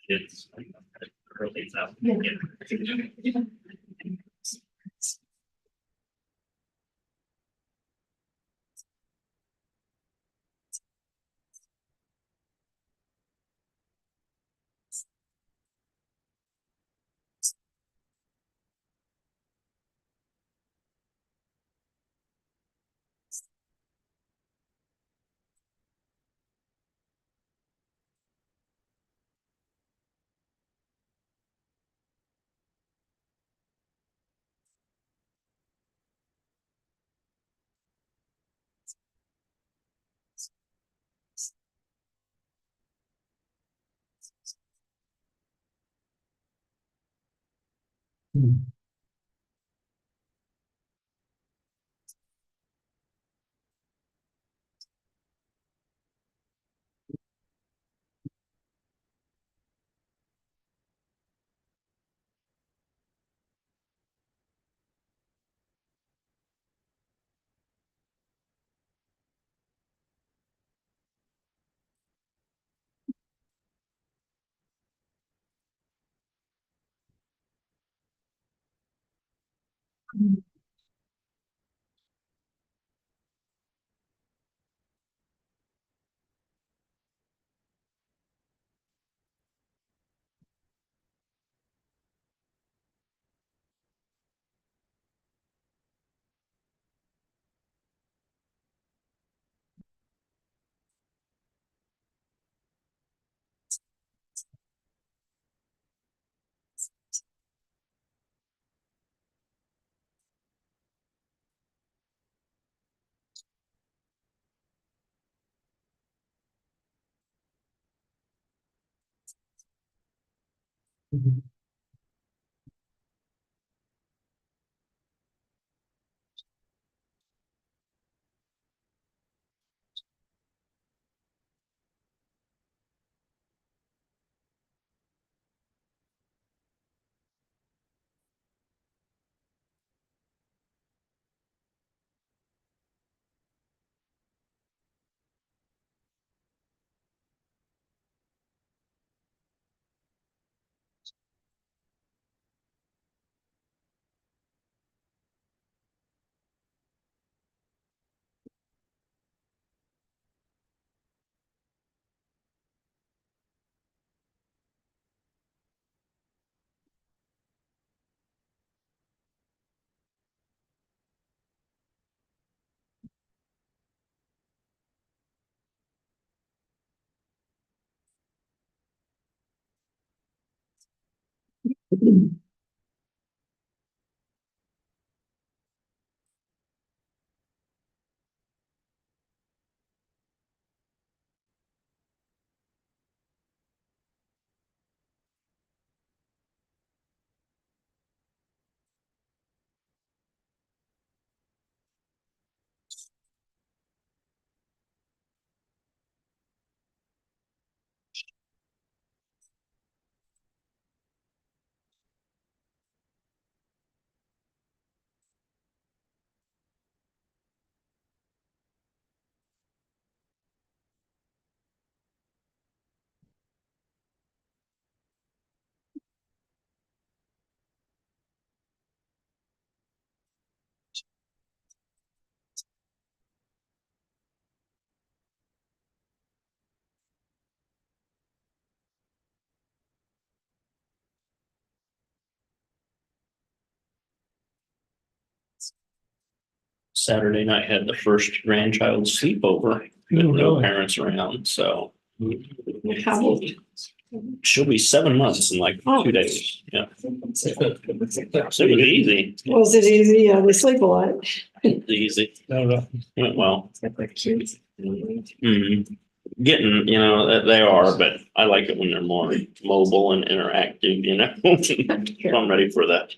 It's early enough. Saturday night had the first grandchild sleepover, with no parents around, so How old? she'll be 7 months in like 2 days. Yeah. So it was easy, Was it easy? Yeah, they sleep a lot. easy. Went well. They're cute. Mhm. Getting, they are, but I like it when they're more mobile and interactive, So I'm ready for that,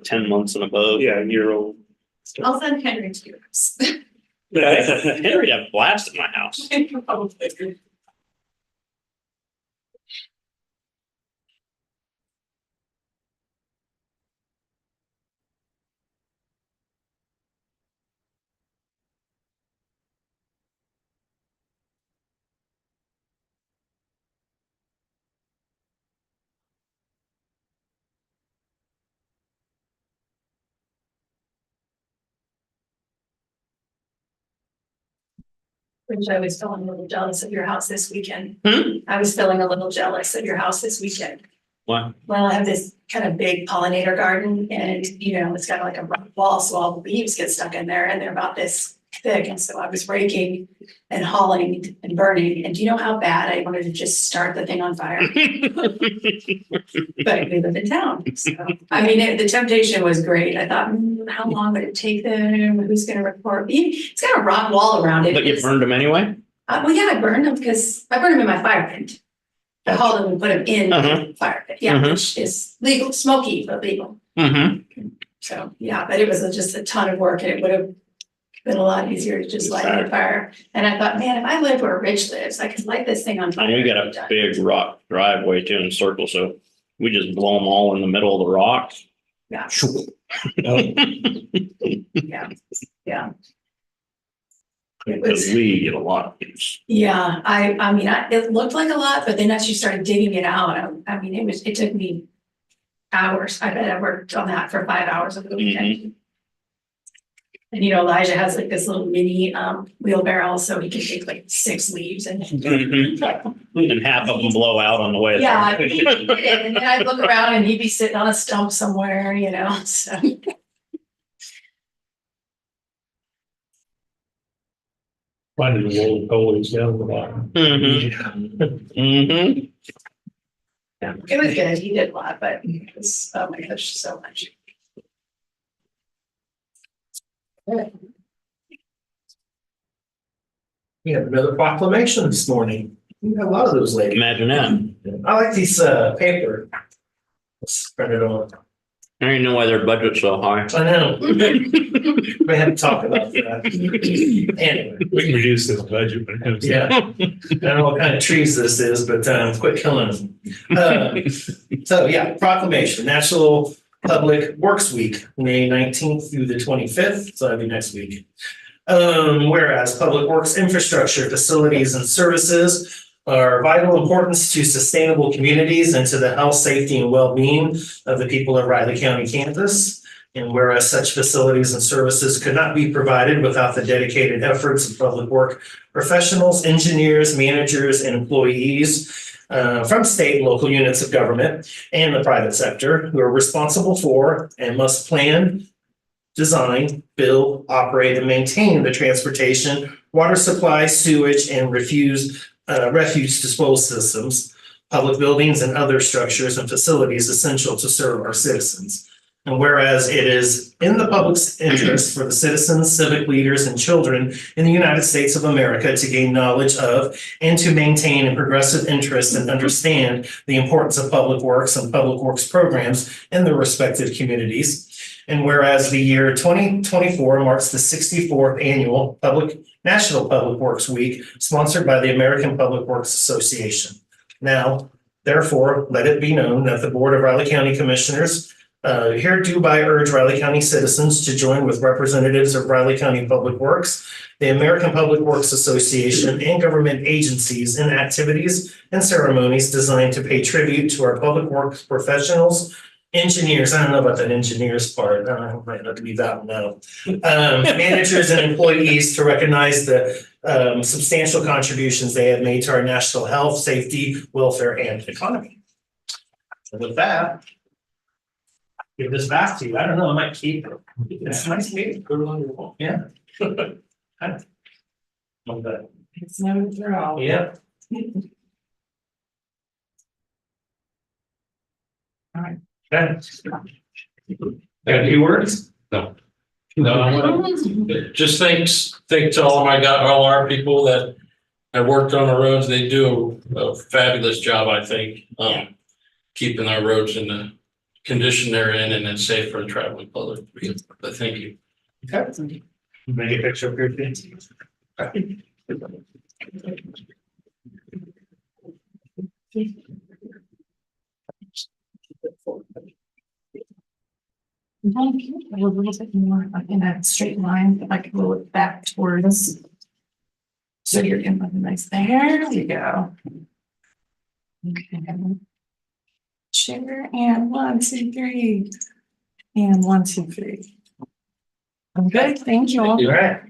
10 months and above. Yeah, a year old. I'll send Henry to yours. Henry had a blast at my house. Which I was feeling a little jealous of your house this weekend. Hmm? I was feeling a little jealous of your house this weekend. Why? Well, I have this kind of big pollinator garden and, it's got like a rock wall, so all the leaves get stuck in there and they're about this thick. And so I was raking and hauling and burning. And do you know how bad I wanted to just start the thing on fire? But we live in town. So, the temptation was great. I thought, how long would it take them? Who's going to report? It's got a rock wall around it. But you burned them anyway? Well, yeah, I burned them because I burned them in my fire pit. I hauled them and put them in the fire pit, which is legal, smoky, but legal. Mm-hmm. So, yeah, but it was just a ton of work and it would have been a lot easier to just light it on fire. And I thought, man, if I lived where Rich lives, I could light this thing on fire. I know you got a big rock driveway too in circle, so we just blow them all in the middle of the rock. Yeah. Yeah. It Because was, we get a lot of these. yeah, it looked like a lot, but then as you started digging it out, it took me hours. I bet I worked on that for 5 hours of the weekend. And Elijah has like this little mini wheelbarrow, so he can take like 6 leaves and. And half of them blow out on the way. Yeah, he did it, and then I'd look around and he'd be sitting on a stump somewhere, so. Finding the old always down the bottom. Mm-hmm. Yeah, it was good. He did a lot, but it was, oh my gosh, so much. We have another proclamation this morning. We have a lot of those lately. Imagine that. I like these paper. Let's print it on. I don't even know why their budget's so high. I know. We have to talk about that. Anyway, We can reduce this budget, but it comes. yeah. I don't know what kind of trees this is, but quit killing them. So yeah, proclamation, National Public Works Week, May 19th through the 25th, so that'll be next week. Whereas public works infrastructure, facilities and services are vital importance to sustainable communities and to the health, safety and well-being of the people of Riley County, Kansas. And whereas such facilities and services could not be provided without the dedicated efforts of public work professionals, engineers, managers, and employees from state and local units of government and the private sector who are responsible for and must plan, design, build, operate, and maintain the transportation, water supply, sewage, and refuse disposal systems, public buildings, and other structures and facilities essential to serve our citizens. And whereas it is in the public's interest for the citizens, civic leaders, and children in the United States of America to gain knowledge of and to maintain a progressive interest and understand the importance of public works and public works programs in their respective communities. And whereas the year 2024 marks the 64th annual National Public Works Week, sponsored by the American Public Works Association. Now, therefore, let it be known that the Board of Riley County Commissioners hereby urge Riley County citizens to join with representatives of Riley County Public Works, the American Public Works Association, and government agencies in activities and ceremonies designed to pay tribute to our public works professionals, engineers, I don't know about that engineers part, I might not leave that one out. Managers and employees to recognize the substantial contributions they have made to our national health, safety, welfare, and economy. And with that, give this back to you. I don't know, I might keep it. It's nice meeting. Put it on your wall. Yeah. It's no draw. Yeah. All right. Okay. Got a few words? No, I want to just thank to all all our people that have worked on the roads. They do a fabulous job, I think, keeping our roads in the condition they're in and it's safe for the traveling public. But thank you. Okay. Make a picture of your kids. A little bit more like in a straight line, like a little back towards. So you're in like a nice, there you go. Okay. Share and 1, 2, 3. And 1, 2, 3. Okay, thank you all. All right.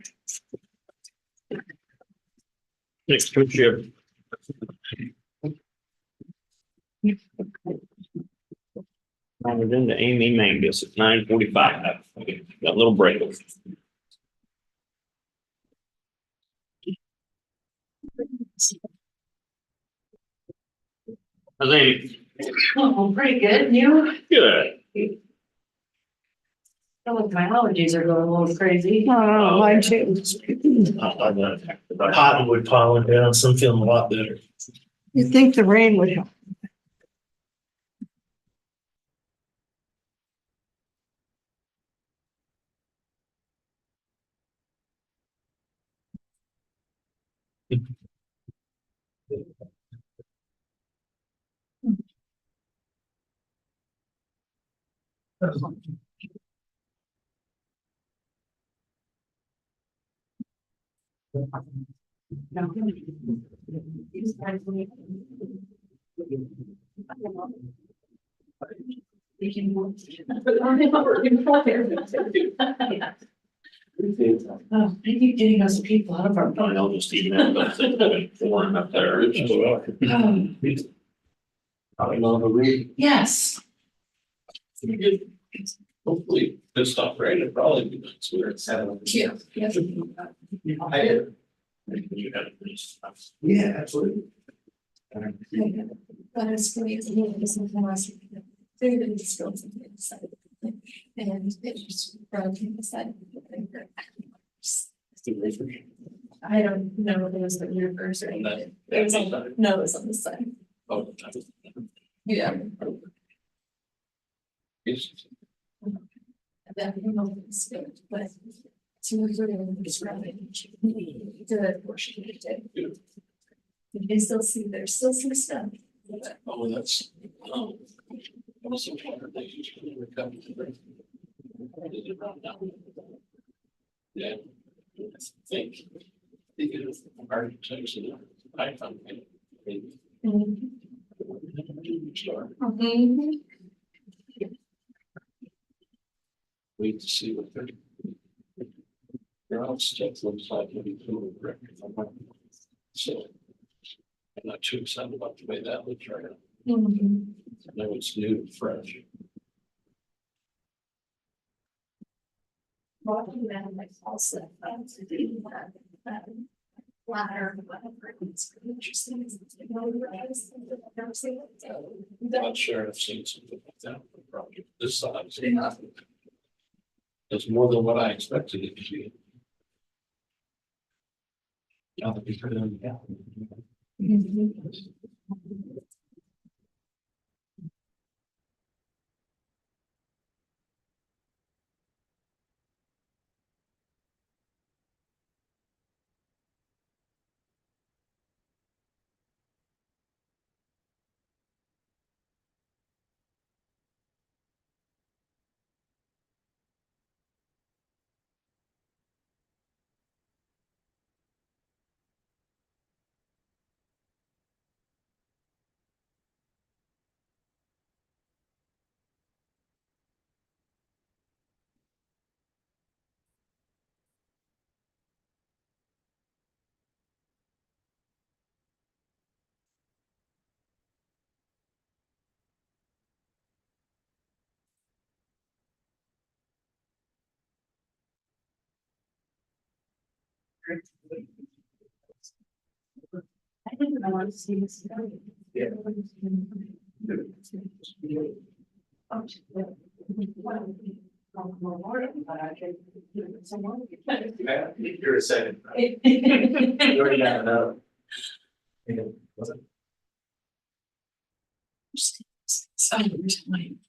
Next commissioner. On agenda, Amy Mangus at 9:45. Got a little break. How's Amy? Oh, pretty good. You? Good. Feel like my allergies are going a little crazy. Oh, mine too. Cottonwood pollen down, so I'm feeling a lot better. You'd think the rain would help. We can move. Oh, I keep getting us people out of our. Probably I'll just email them, foreign up there. Yes. Hopefully, good stuff, right? It'll probably be nice. We're at 7. Yeah. I did. Yeah, absolutely. But it's funny, it's really something else. They're gonna destroy something inside. And it just broke inside. I don't know if it was the reverse or anything. It was on the, no, it was on the side. Oh, Yeah. it's- That we know it's good, but. So we're going to describe it. The portion we did. You can still see, there's still some stuff. But Oh, that's. Also, they usually recover. Yeah. I think. It is architects and I found it. Sure. Mhm. Wait to see what their outsteps looks like when you do a record. So. I'm not too excited about the way that looks right now. Mhm. I know it's new and fresh. Walking around like also, to do that. Ladder, whatever, it's really interesting. It's like, no, I've never seen it, so. I'm not sure I've seen something like that, probably this size. Yeah. It's more than what I expected it to be. Now that we put it in, yeah. I didn't want to see this. Yeah. You're a second. You already got another. Was it? So, time.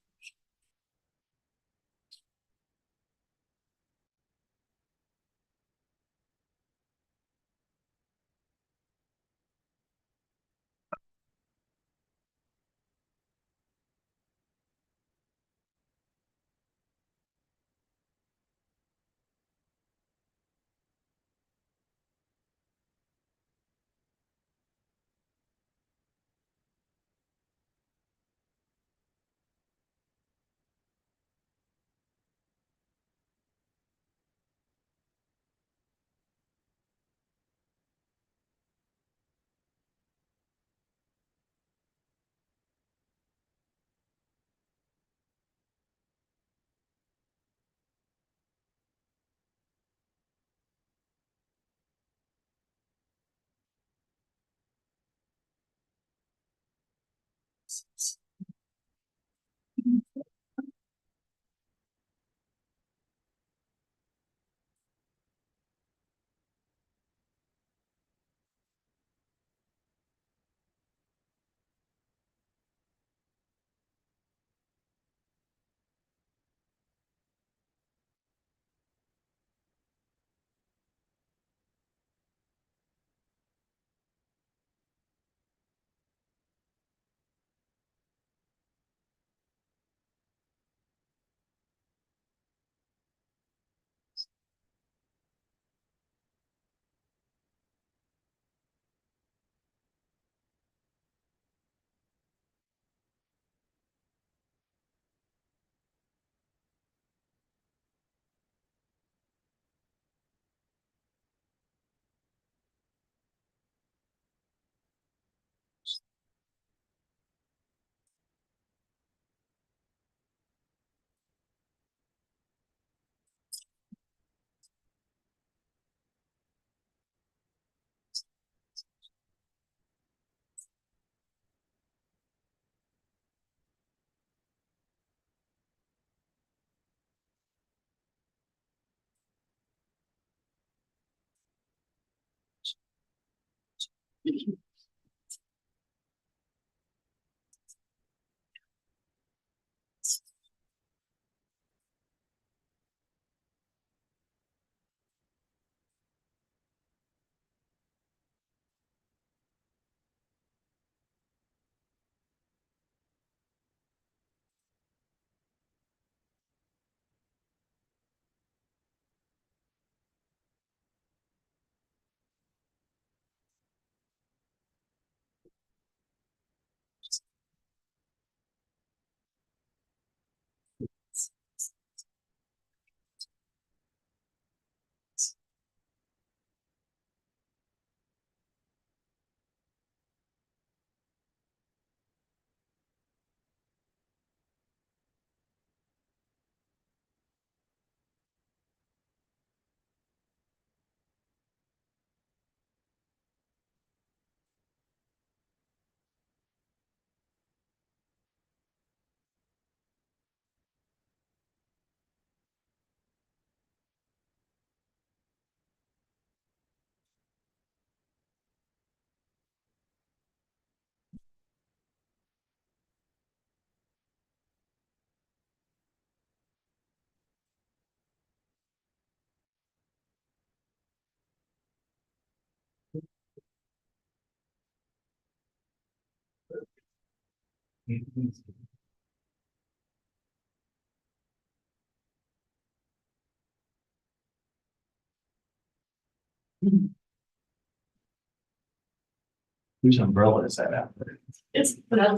Whose umbrella is that out there? That's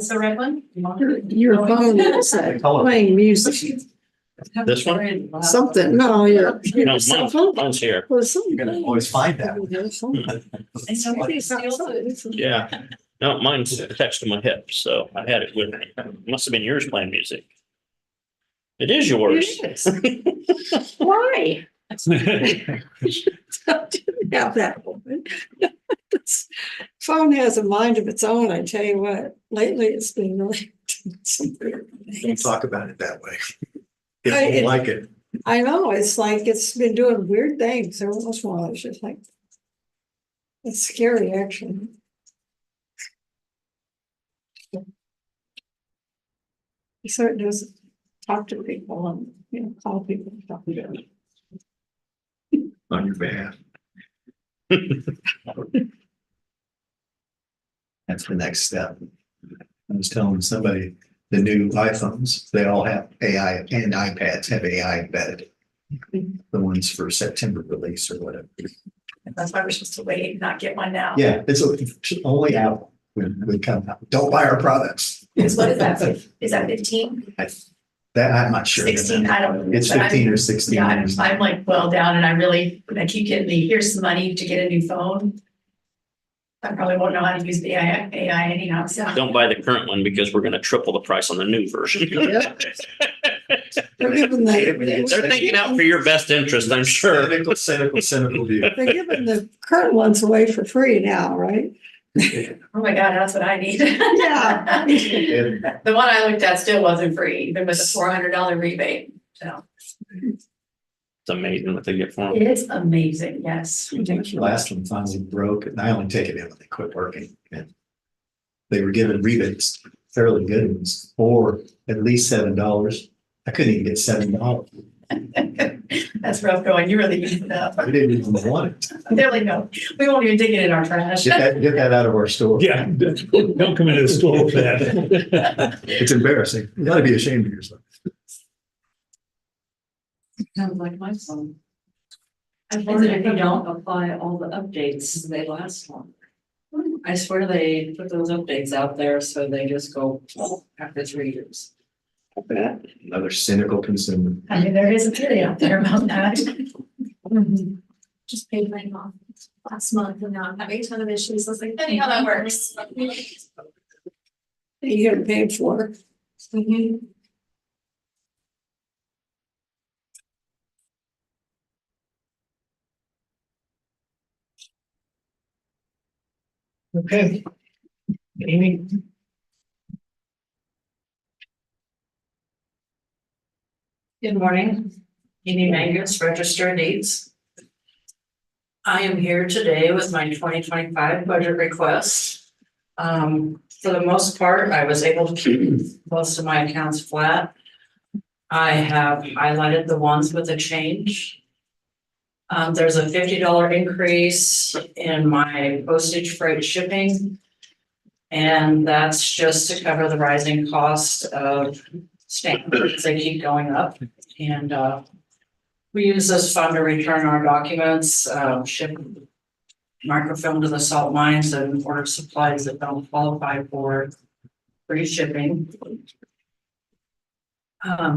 the red one? Your phone is playing music, This one? something, no, your No, cell phone. mine's here. Was something. You're gonna always find that. And somebody steals it. Yeah. No, mine's attached to my hip, so I had it with me. Must have been yours playing music. It is yours. It is. Why? I didn't have that one. This phone has a mind of its own, I tell you what. Lately, it's been really some weird Don't things. talk about it that way. I- If you it- like it. I know, it's like it's been doing weird things every once in a while. It's just like it's scary, actually. He certainly doesn't talk to people and, call people and talk to them. On your behalf. That's the next step. I was telling somebody, the new iPhones, they all have AI, and iPads have AI embedded. The ones for September release or whatever. That's why we're supposed to wait and not get one now. Yeah, it's only Apple would come out. Don't buy our products. Because what is that? Is that 15? That I'm not sure. 16? I don't know. It's But I'm- 15 or 16. Yeah, I'm like well down and I keep getting here's some money to get a new phone. I probably won't know how to use the AI anyhow, so. Don't buy the current one because we're gonna triple the price on the new version. They're giving They're thinking out for your best interest, I'm sure. Cynical view. they're giving the current ones away for free now, right? Oh my God, that's what I need. Yeah. And The one I looked at still wasn't free, even with a $400 rebate, so. It's amazing what they get for them. It's amazing, yes. the last one finally broke, and I only take it in when they quit working. And they were given rebates, fairly good ones, for at least $7. I couldn't even get $7. That's rough going, you really used it up. I didn't even want it. They're like, no, we won't even dig it in our trash. Get that out of our store. Yeah, don't come into the store with that. It's embarrassing. You gotta be ashamed of yourself. Kind of like my phone. I wonder if you don't apply all the updates, they last longer. I swear they put those updates out there, so they just go after 3 years. Another cynical consumer. I mean, there is a theory out there about that. Just paid mine off last month and now I'm having a ton of issues. I was like, funny how that works. You get paid for. Okay. Amy? Good morning. Amy Mangus, Register of Deeds. I am here today with my 2025 budget request. For the most part, I was able to keep most of my accounts flat. I have highlighted the ones with a change. There's a $50 increase in my postage, freight, shipping. And that's just to cover the rising cost of stamps. They keep going up. And we use this fund to return our documents, ship microfilm to the salt mines, and order supplies that don't qualify for free shipping.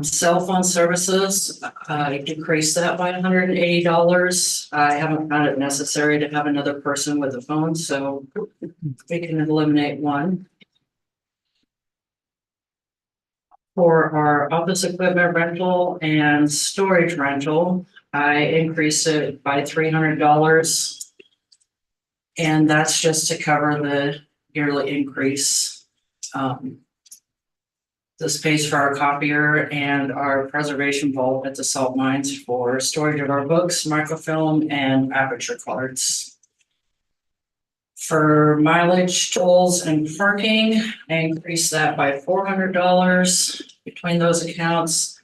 Cell phone services, I decreased that by $180. I haven't found it necessary to have another person with a phone, so we can eliminate one. For our office equipment rental and storage rental, I increased it by $300. And that's just to cover the yearly increase. This pays for our copier and our preservation vault at the salt mines for storage of our books, microfilm, and aperture cards. For mileage, tolls, and parking, I increased that by $400 between those accounts.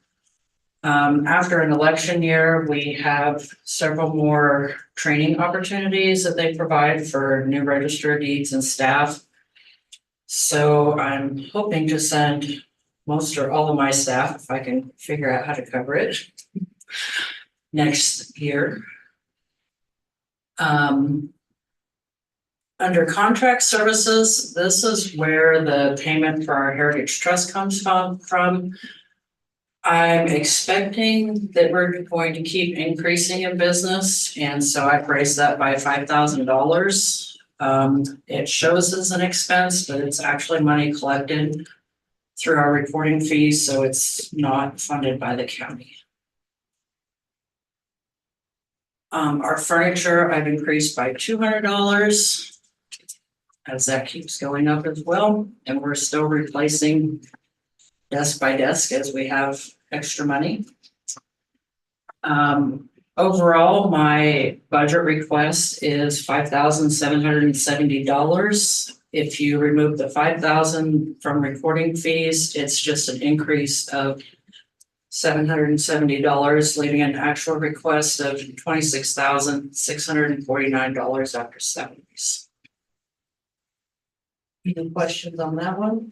After an election year, we have several more training opportunities that they provide for new register deeds and staff. So I'm hoping to send most or all of my staff, if I can figure out how to cover it, next year. Under contract services, this is where the payment for our Heritage Trust comes from. I'm expecting that we're going to keep increasing in business, and so I raised that by $5,000. It shows as an expense, but it's actually money collected through our reporting fees, so it's not funded by the county. Our furniture, I've increased by $200, as that keeps going up as well, and we're still replacing desk by desk as we have extra money. Overall, my budget request is $5,770. If you remove the $5,000 from reporting fees, it's just an increase of $770, leaving an actual request of $26,649 after salaries. Any questions on that one?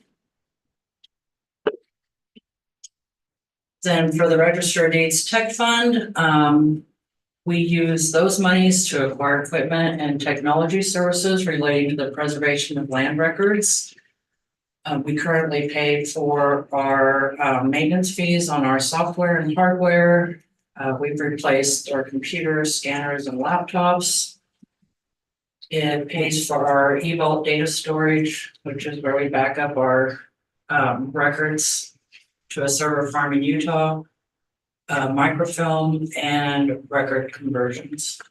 Then for the Register of Deeds Tech Fund, we use those monies to acquire equipment and technology services relating to the preservation of land records. We currently pay for our maintenance fees on our software and hardware. We've replaced our computers, scanners, and laptops. It pays for our eVault data storage, which is where we back up our records to a server farm in Utah, microfilm, and record conversions.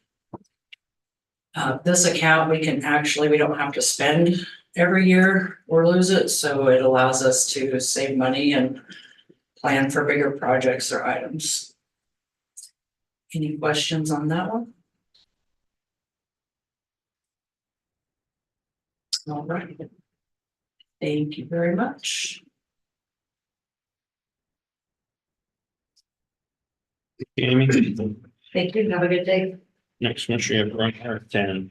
This account, we don't have to spend every year or lose it, so it allows us to save money and plan for bigger projects or items. Any questions on that one? All right. Thank you very much. Amy, Thank you. Have a good day. next Commissioner, you have Brian Harrington.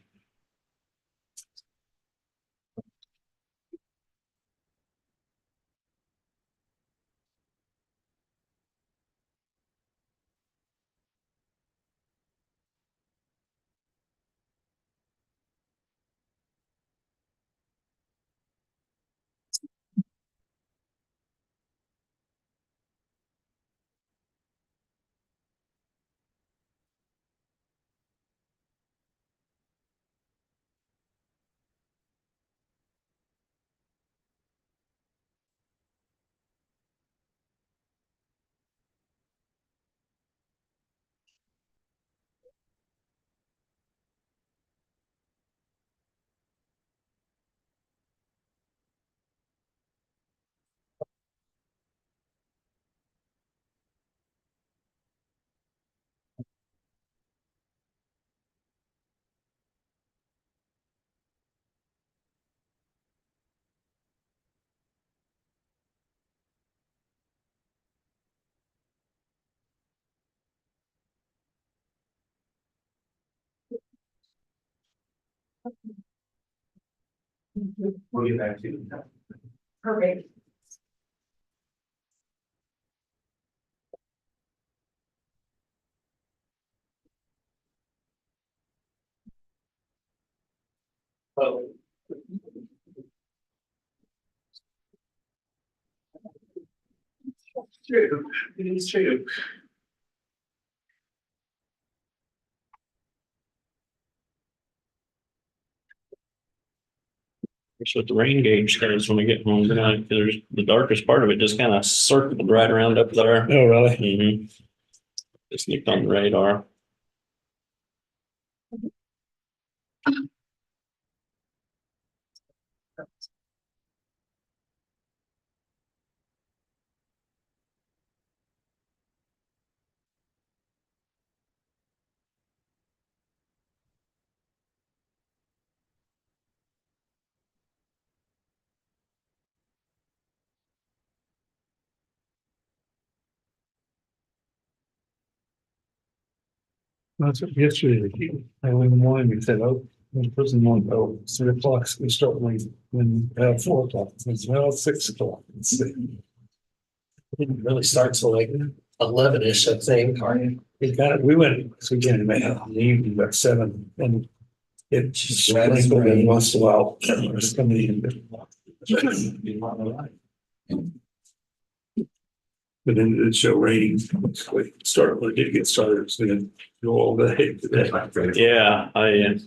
We'll get back to you. Perfect. True, it is true. So what the rain gauge says when we get home tonight, there's the darkest part of it just kind of circled right around up there. Oh, really? Just nicked on the radar. That's what yesterday, in the morning, we said, oh, the person wanted, oh, 3 o'clock, we start when, 4 o'clock, it's well, 6 o'clock. Didn't really start till like 11-ish, I think. We got it, we went, so again, man, in the evening, about 7, and it just sprinkled in once in a while. It's coming in. But then it showed raining, basically, start, when it did get started, it's gonna go all day today. Yeah, I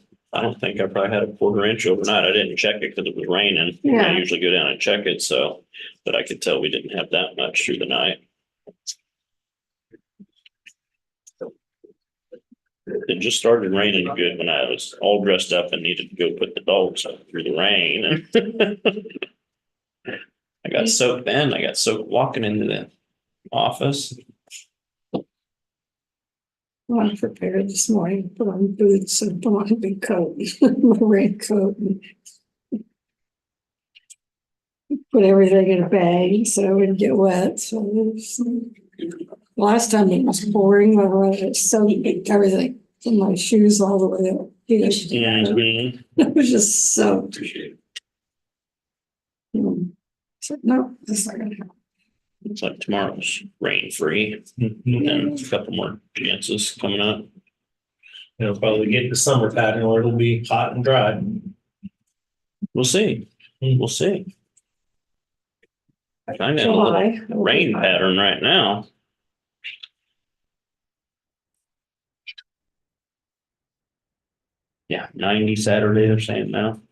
don't think I probably had a 1/4 inch overnight. I didn't check it because it was raining. I Yeah. usually go down and check it, so, but I could tell we didn't have that much through the night. It just started raining good when I was all dressed up and needed to go put the dogs out through the rain. I got soaked then. I got soaked walking into the office. Well, I prepared this morning, put on boots and put on a big coat, my raincoat. And put everything in a bag so it wouldn't get wet. So it was, last time it was pouring, my brother soaked everything from my shoes all the way up. Mhm. It was just soaked. So no, that's not gonna happen. Looks like tomorrow's rain free and a couple more chances coming up. It'll probably get the summer pattern or it'll be hot and dry. We'll see. We'll see. I got a little July. rain pattern right now. Yeah, 90 Saturday, they're saying now.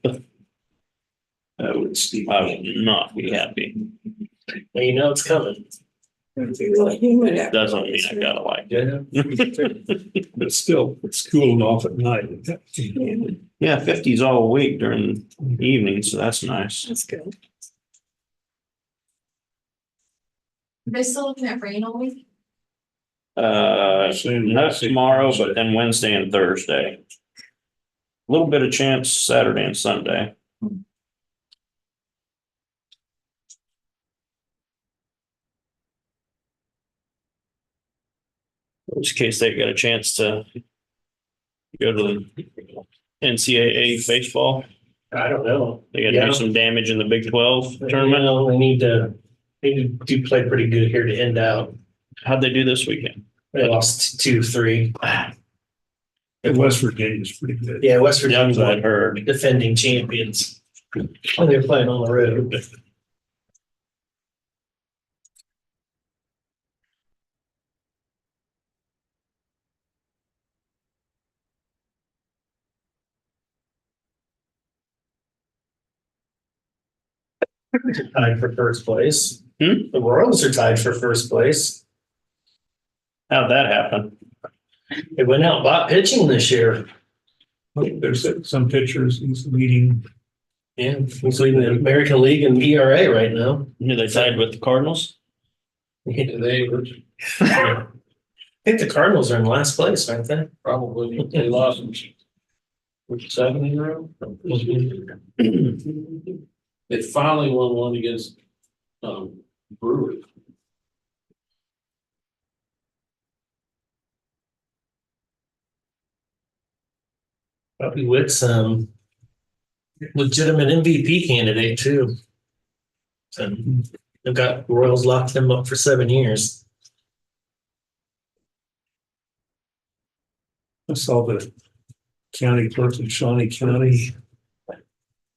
I would see. I would not be happy. Well, you know it's coming. It'd be really humid out there. Doesn't mean I gotta like it. But still, it's cooling off at night. Yeah, 50s all week during the evening, so that's nice. That's good. They're still looking at rain all week? Not tomorrow, but then Wednesday and Thursday. A little bit of chance Saturday and Sunday. In which case they got a chance to go to the NCAA baseball. I don't know. They got to do some damage in the Big 12 tournament. Tournament, they do play pretty good here to end out. How'd they do this weekend? They lost 2-3. And West Virginia's pretty good. Yeah, West Virginia's I'd heard. defending champions. When they're playing on the road. Tied for first place. Hmm? The Royals are tied for first place. How'd that happen? They went out and bought pitching this year. There's some pictures, he's leading. Yeah, he's leading the American League in ERA right now. Knew they tied with the Cardinals? They were I think the Cardinals are in last place, aren't they? probably, they lost 7 in a row. They finally won one against, Brewery. Bobby Witt's legitimate MVP candidate too. So they've got Royals locked him up for 7 years. I saw the county clerk in Shawnee County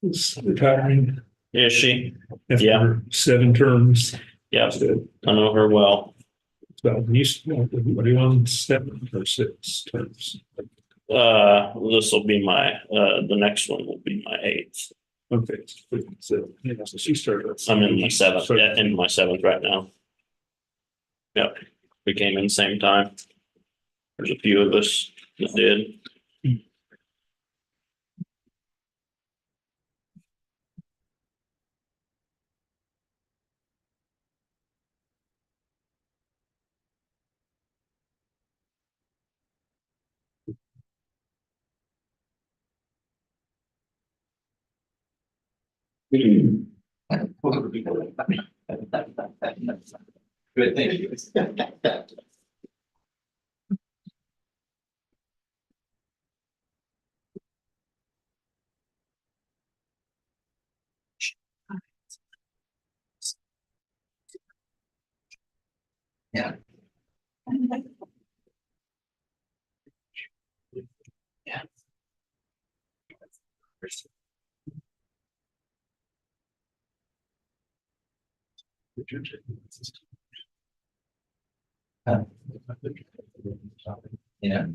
is retiring Is she? after Yeah. 7 terms. Yeah, So, I know her well. what are you on, 7 or 6 terms? This will be my, the next one will be my 8th. Okay. So, yeah, so she started. I'm in my 7th, yeah, in my 7th right now. Yep, we came in the same time. There's a few of us that did. Good, thank you. Yeah. Yeah. Yeah.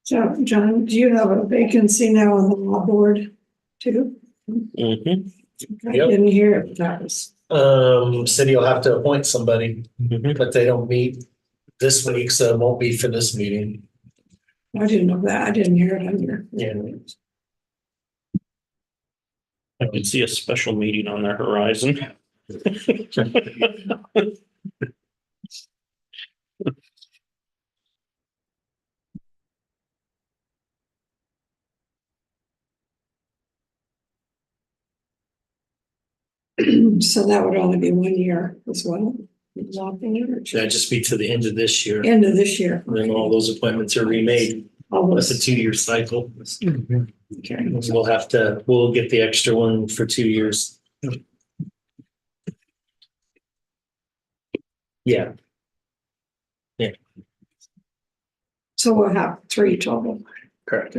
So, John, do you have a vacancy now on the law board too? Mhm. I Yep. didn't hear if that was. City will have to appoint somebody, Mhm. but they don't meet this week, so it won't be for this meeting. I didn't know that. I didn't hear it on your. Yeah. I could see a special meeting on their horizon. So that would only be 1 year as well. Locking it or That'd just be to the end of this year. end of this year. And then all those appointments are remade. All That's a those. 2-year cycle. Okay. We'll get the extra one for 2 years. Yeah. So we'll have 3 total. Correct.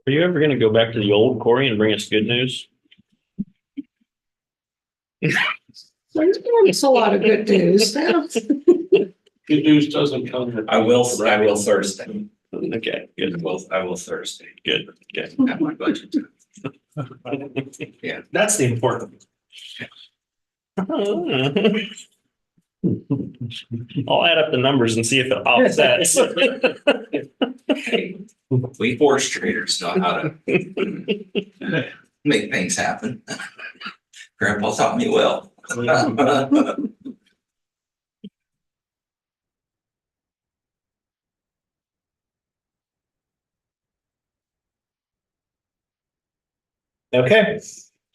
Are you ever gonna go back to the old Corey and bring us good news? It's a lot of good news. Good news doesn't come. I will Thursday. Okay, good. I will Thursday. Good, good. Have my budget. That's the important. I'll add up the numbers and see if it offsets. We force traders know how to make things happen. Grandpa taught me well. Okay.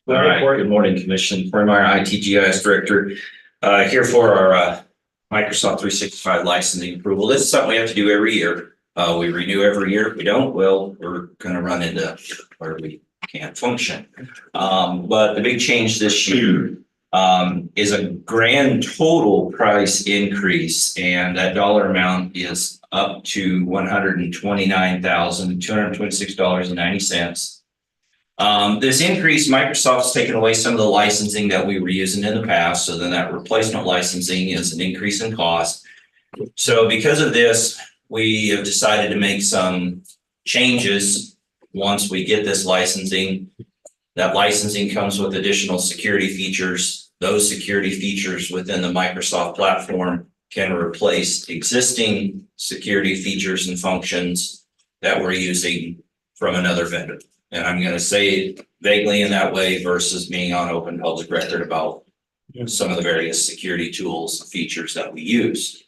All right, good morning, Commission. Corey Meyer, ITGIS Director, here for our Microsoft 365 licensing approval. This is something we have to do every year. We renew every year. If we don't, well, we're gonna run into where we can't function. But the big change this year is a grand total price increase, and that dollar amount is up to $129,226.90. This increase, Microsoft's taken away some of the licensing that we were using in the past, so then that replacement licensing is an increase in cost. So because of this, we have decided to make some changes once we get this licensing. That licensing comes with additional security features. Those security features within the Microsoft platform can replace existing security features and functions that we're using from another vendor. And I'm going to say it vaguely in that way versus being on open public record about some of the various security tools and features that we use.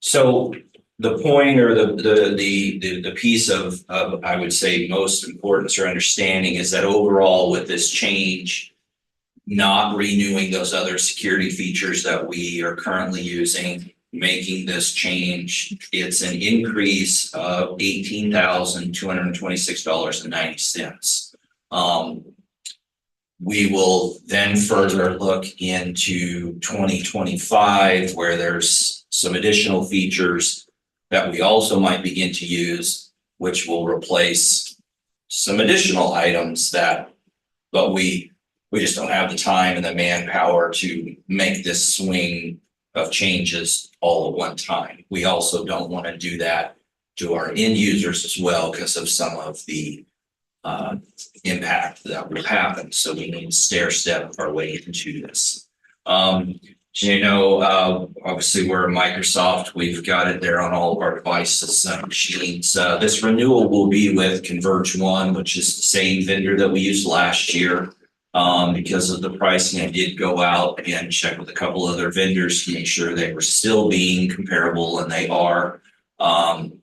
So the point or the piece of I would say most importance or understanding is that overall with this change, not renewing those other security features that we are currently using, making this change, it's an increase of $18,226.90. We will then further look into 2025, where there's some additional features that we also might begin to use, which will replace some additional items but we just don't have the time and the manpower to make this swing of changes all at one time. We also don't want to do that to our end users as well because of some of the impact that will happen. So we need to stair step our way into this. Obviously we're Microsoft. We've got it there on all of our devices and machines. This renewal will be with Converge One, which is the same vendor that we used last year. Because of the pricing, I did go out and check with a couple other vendors to make sure they were still being comparable, and they are.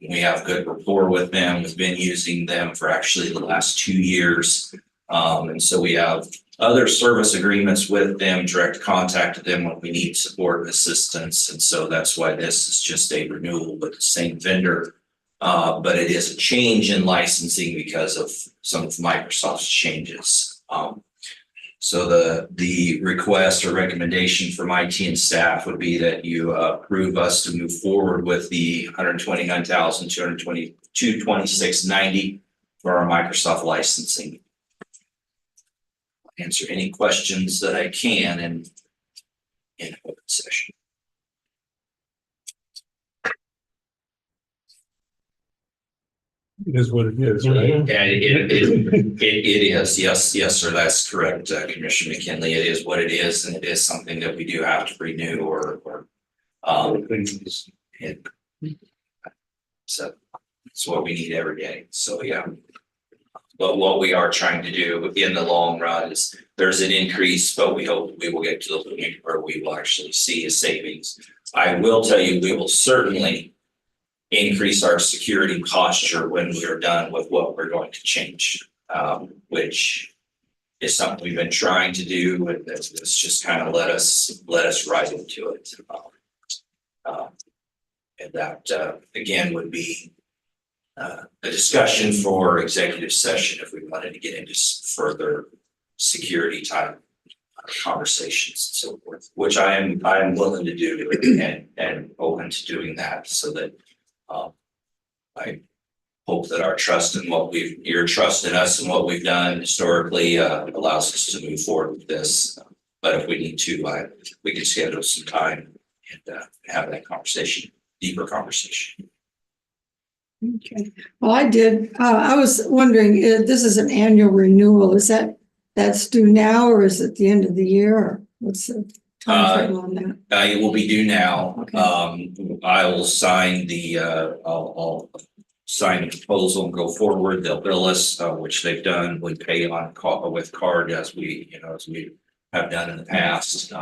We have good rapport with them. We've been using them for actually the last 2 years. And so we have other service agreements with them, direct contact with them when we need support and assistance. And so that's why this is just a renewal with the same vendor. But it is a change in licensing because of some of Microsoft's changes. So the request or recommendation from IT and staff would be that you approve us to move forward with the $129,226.90 for our Microsoft licensing. Answer any questions that I can in open session. It is what it is, right? Yeah, it is. Yes, sir. That's correct, Commissioner McKinley. It is what it is, and it is something that we do have to renew so it's what we need every day. So yeah. But what we are trying to do in the long run is there's an increase, but we hope we will get to the point where we will actually see a savings. I will tell you, we will certainly increase our security posture when we are done with what we're going to change, which is something we've been trying to do, and it's just kind of let us right into it. And that again would be a discussion for executive session if we wanted to get into further security type conversations and so forth, which I am willing to do and open to doing that, so that I hope that our trust in your trust in us and what we've done historically allows us to move forward with this. But if we need to, we can schedule some time and have that conversation, deeper conversation. Okay, well, I was wondering, this is an annual renewal, that's due now, or is it the end of the year, or what's the timeframe on that? It will be due now. Okay. I will sign I'll sign the proposal and go forward. They'll bill us, which they've done. We pay with card as we have done in the past.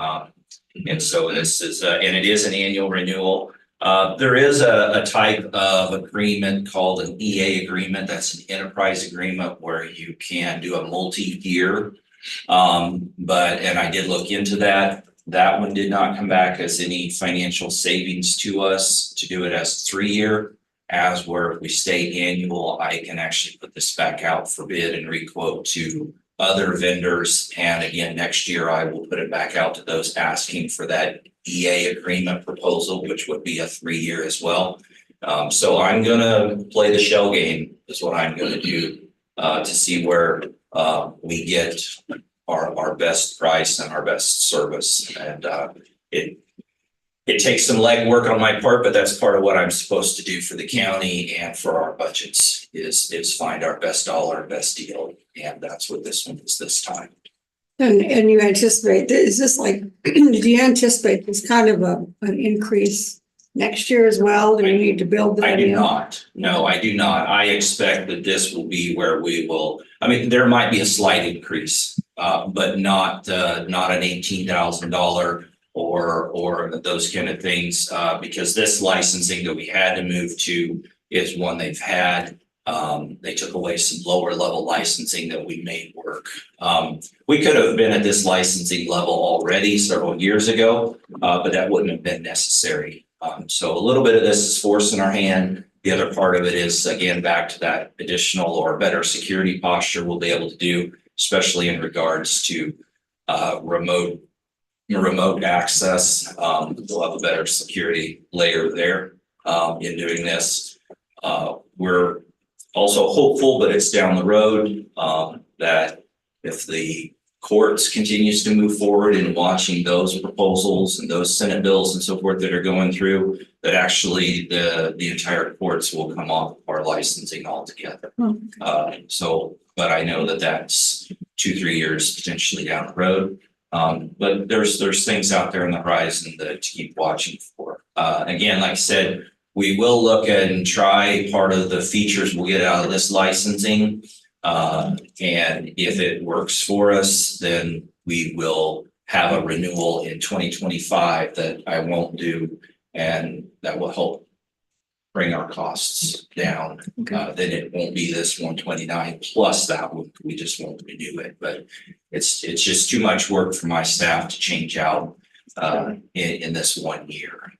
And so this is, and it is an annual renewal. There is a type of agreement called an EA agreement. That's an enterprise agreement where you can do a multi-year. And I did look into that. That one did not come back as any financial savings to us to do it as 3-year. As where if we stay annual, I can actually put this back out for bid and requote to other vendors. And again, next year I will put it back out to those asking for that EA agreement proposal, which would be a 3-year as well. So I'm gonna play the shell game is what I'm gonna do to see where we get our best price and our best service. And it takes some legwork on my part, but that's part of what I'm supposed to do for the county and for our budgets is find our best dollar, best deal. And that's what this one is this time. And you anticipate, is this like, do you anticipate this kind of an increase next year as well? Do you need to build I that do in? not. No, I do not. I expect that this will be where we will, I mean, there might be a slight increase, but not an $18,000 or those kind of things, because this licensing that we had to move to is one they've had. They took away some lower level licensing that we made work. We could have been at this licensing level already several years ago, but that wouldn't have been necessary. So a little bit of this is force in our hand. The other part of it is, again, back to that additional or better security posture we'll be able to do, especially in regards to remote access. We'll have a better security layer there in doing this. We're also hopeful, but it's down the road, that if the courts continues to move forward in watching those proposals and those Senate bills and so forth that are going through, that actually the entire courts will come off our licensing altogether. But I know that that's 2-3 years potentially down the road. But there's things out there on the horizon that to keep watching for. Again, like I said, we will look at and try part of the features we'll get out of this licensing. And if it works for us, then we will have a renewal in 2025 that I won't do, and that will help bring our costs down. Then it won't be this 129 plus that one. We just won't renew it, but it's just too much work for my staff to change out in this 1 year.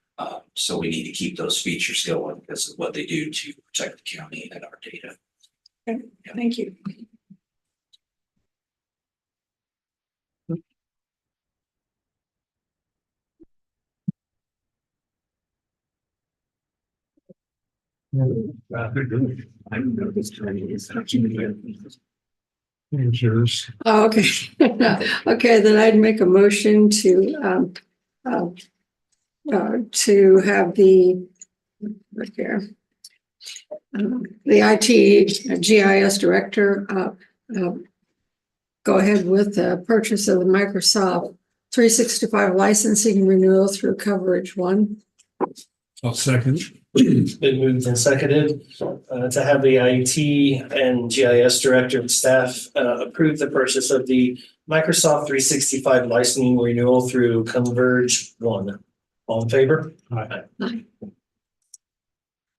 So we need to keep those features going because of what they do to protect the county and our data. Okay, thank you. Yours. Oh, okay. Okay, then I'd make a motion to have the, right here, the IT GIS director go ahead with the purchase of the Microsoft 365 licensing renewal through Coverage One. I'll second. It's been moved and seconded to have the IT and GIS director and staff approve the purchase of the Microsoft 365 licensing renewal through Converge One. All in favor? Aye.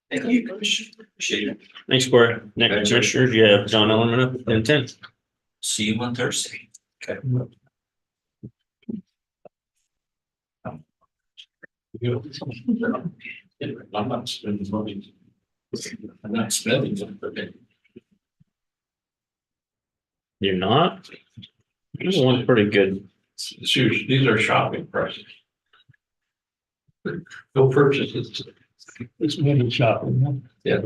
Thank you, Commissioner. Appreciate it. Thanks, Corey. Next commissioner, you have John Ellerman up at 10. See you on Thursday. Okay. I'm not spending money. I'm not spending it. You're not? This one's pretty good. Seriously, these are shopping prices. No purchases. It's window shopping. Yeah,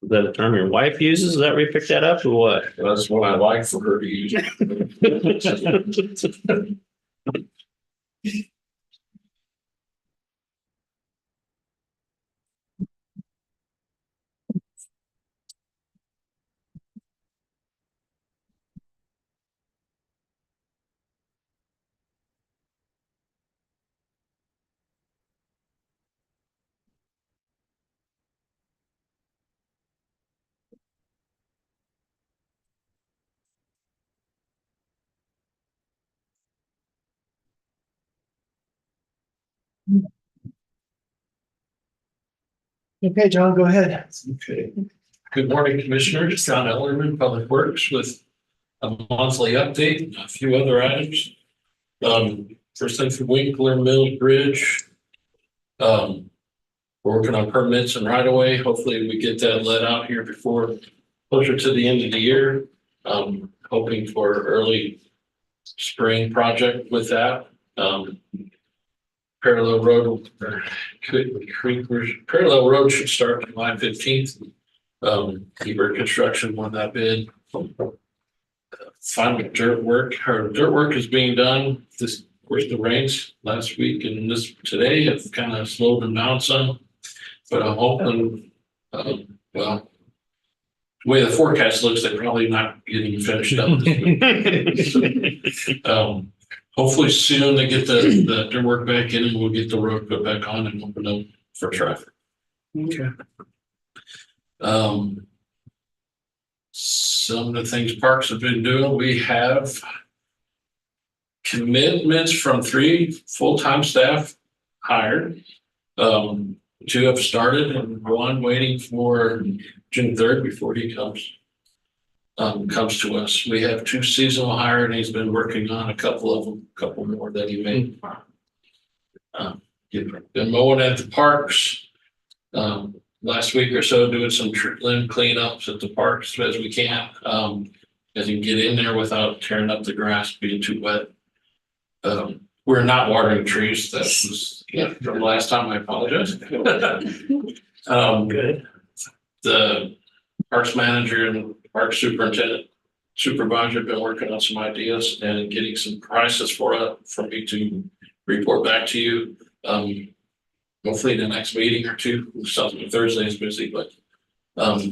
Is that a term your wife uses? Is that where you picked that up or what? that's what I like for her to use. Okay, John, go ahead. Okay. Good morning, Commissioners. John Ellerman, Public Works, with a monthly update, and a few other items. First thing from Winkler Mills Bridge. We're working on permits and right of way. Hopefully we get that let out here before closer to the end of the year. Hoping for early spring project with that. Parallel road, parallel road should start July 15th. Keeper construction won that bid. Final dirt work is being done. This, of course, the rains last week and this today have kind of slowed them down some. But I'm hoping, well, the way the forecast looks, they're probably not getting finished up this week. Hopefully soon they get the dirt work back in and we'll get the road put back on and open up for traffic. Okay. Some of the things parks have been doing, we have commitments from 3 full-time staff hired. 2 have started and 1 waiting for June 3rd before he comes to us. We have 2 seasonal hired and he's been working on a couple of them, a couple more that he made. Been mowing at the parks. Last week or so doing some limb cleanups at the parks as we can. As you can get in there without tearing up the grass, being too wet. We're not watering trees. That was from last time. I apologize. Good. The parks manager and park supervisor have been working on some ideas and getting some prices for me to report back to you. Hopefully the next meeting or 2, Thursday is busy, but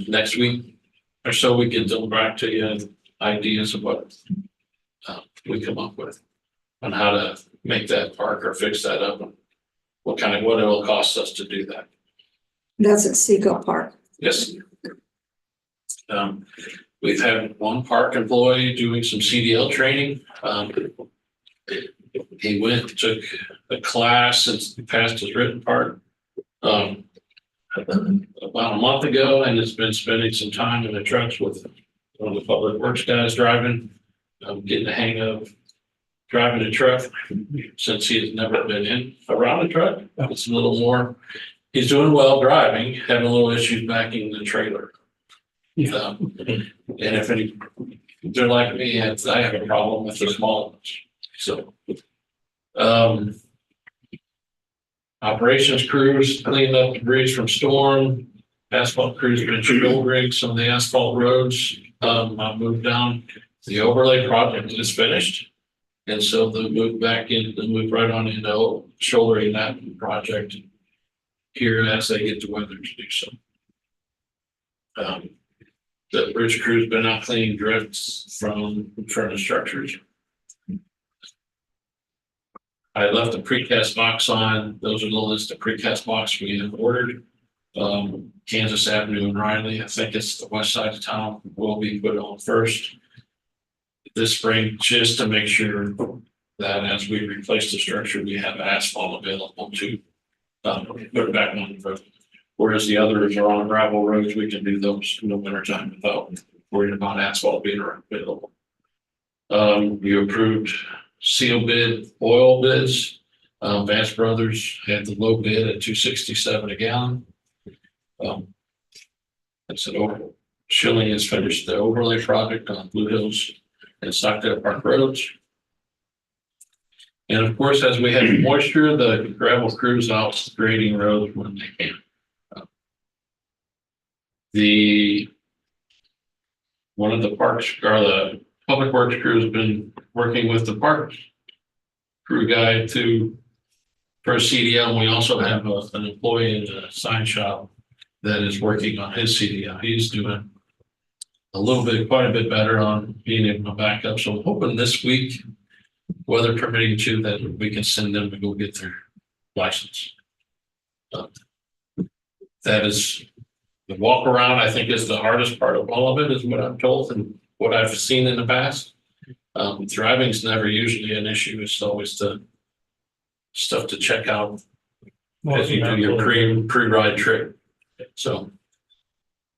next week or so we get them back to you and ideas of what we come up with on how to make that park or fix that up and what it will cost us to do that. That's at Seco Park. Yes. We've had 1 park employee doing some CDL training. He went and took a class and passed his written part about a month ago and has been spending some time in the trucks with one of the public works guys driving, getting the hang of driving a truck since he has never been around a truck. It's a little more, he's doing well driving, having a little issues backing the trailer. And if they're like me, I have a problem with the small ones. So, operations crews cleaned up debris from storm. Asphalt crews been shouldering some of the asphalt roads. I moved down. The overlay project is finished, and so they'll move back in. They'll move right on into shouldering that project here as they get the weather to do so. The bridge crew's been out cleaning drifts from furnace structures. I left a precast box on. Those are the list of precast box we have ordered. Kansas Avenue and Riley, I think it's the west side of town, will be put on first this spring, just to make sure that as we replace the structure, we have asphalt available to put it back on the road. Whereas the others are on gravel roads, we can do those in the winter time without worrying about asphalt being available. You approved seal bid oil bids. Vance Brothers had the low bid at $2.67 a gallon. That's an over. Schilling has finished the overlay project on Blue Hills and Stockdale Park roads. And of course, as we have moisture, the gravel crews out grading roads when they can. One of the parks or the public works crew has been working with the parks crew guy for a CDL. And we also have an employee in the sign shop that is working on his CDL. He's doing quite a bit better on being able to back up. So I'm hoping this week, weather permitting too, that we can send them to go get their license. That is the walk around, I think, is the hardest part of all of it, is what I'm told and what I've seen in the past. Driving's never usually an issue. It's always the stuff to check out as you do your pre-ride trip. So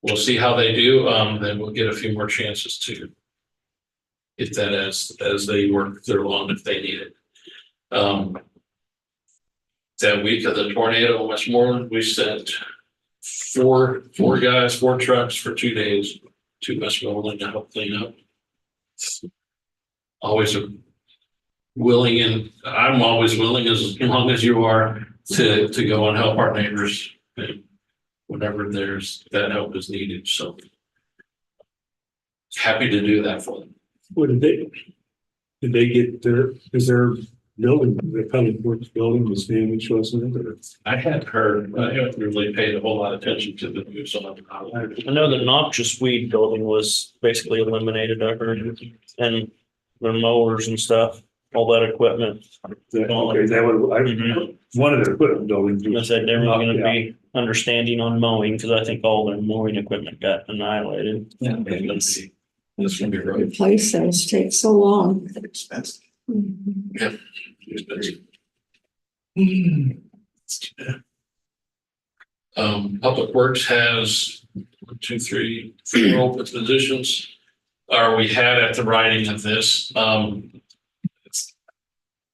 we'll see how they do. Then we'll get a few more chances to get that as they work their lawn if they need it. That week of the tornado in Westmoreland, we sent four guys, 4 trucks for 2 days to Westmoreland to help clean up. always willing, and I'm always willing, as long as you are, to go and help our neighbors. And whenever that help is needed, so. Happy to do that for them. What did they get is their building, the public works building was damaged, wasn't it? Or- I hadn't heard, I haven't really paid a whole lot of attention to the news on it. I know the noxious weed building was basically eliminated, I heard, and the mowers and stuff, all that equipment. Okay, that would, one of their equipment buildings. I was- said they were gonna Yeah. be understanding on mowing, because I think all their mowing equipment got annihilated. This can be really Replace those take so long. Expensive. expensive. Public Works has 1, 2, 3, 4 open positions. Or we had at the writing of this, it's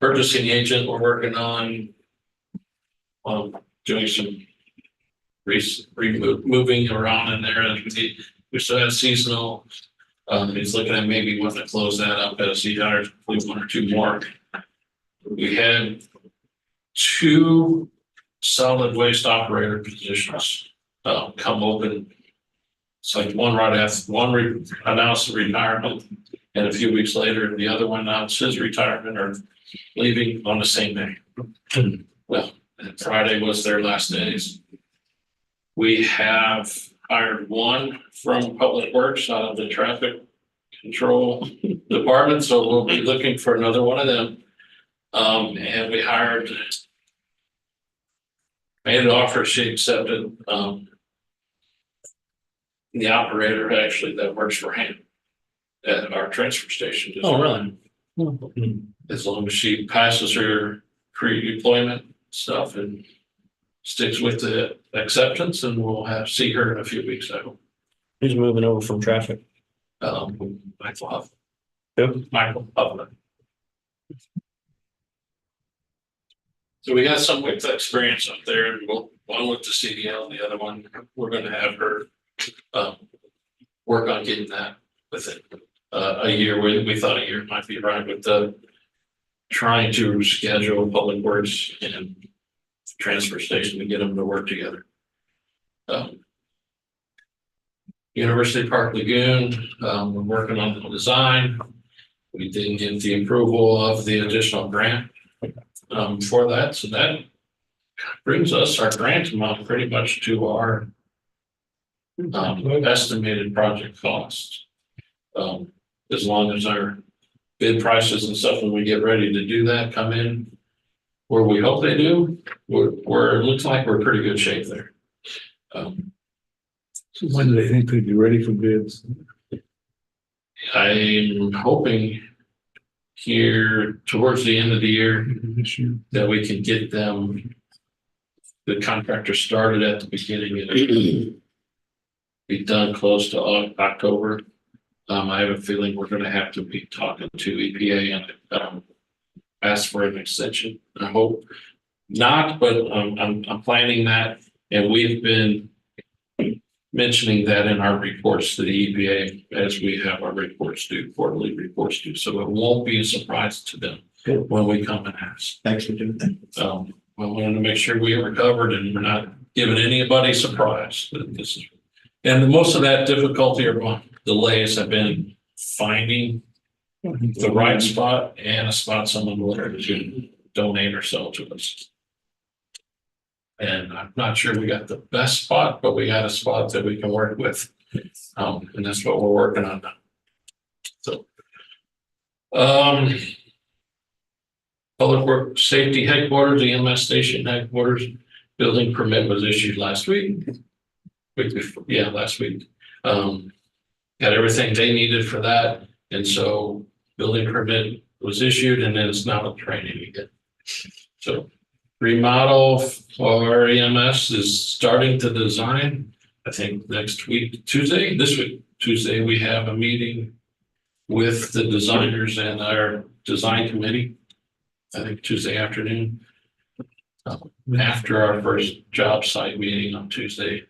purchasing agent, we're working on doing some moving around in there, and we still have seasonal. He's looking at maybe wanting to close that up as he hires 1 or 2 more. We had 2 solid waste operator positions come open. It's like one right after announced retirement, and a few weeks later, the other one announced his retirement or leaving on the same day. Well, and Friday was their last days. We have hired 1 from Public Works out of the traffic control department, so we'll be looking for another one of them. And we made an offer, she accepted, the operator actually that works for him at our transfer station. Oh, really? As long as she passes her pre-deployment stuff and sticks with the acceptance, and we'll see her in a few weeks, I hope. Who's moving over from traffic? Michael Huff. Who? Michael Huffman. So we got some with experience up there, and one with the CDL, and the other one, we're gonna have her work on getting that within a year. We thought a year might be right, with trying to schedule Public Works and transfer station to get them to work together. University Park Lagoon, we're working on the design. We didn't get the approval of the additional grant for that, so that brings us our grant amount pretty much to our estimated project cost. As long as our bid prices and stuff, when we get ready to do that, come in where we hope they do, it looks like we're in pretty good shape there. So when do they think they'd be ready for bids? I'm hoping here towards the end of the year This year? that we can get them, the contractor started at the beginning and be done close to October. I have a feeling we're gonna have to be talking to EPA and ask for an extension. I hope not, but I'm planning that, and we've been mentioning that in our reports to the EPA as we have our reports due, quarterly reports due, so it won't be a surprise to them when we come and ask. Thanks for doing that. We wanted to make sure we were covered and we're not giving anybody a surprise that this is. And most of that difficulty or delays have been finding the right spot and a spot someone will to donate or sell to us. And I'm not sure we got the best spot, but we got a spot that we can work with. And that's what we're working on now. So. Public Works Safety Headquarters, EMS Station Headquarters, building permit was issued last week. Last week. Got everything they needed for that, and so building permit was issued, and then it's now training again. So remodel for EMS is starting to design. I think next week, this week, Tuesday, we have a meeting with the designers and our design committee. I think Tuesday afternoon. After our first job site meeting on Tuesday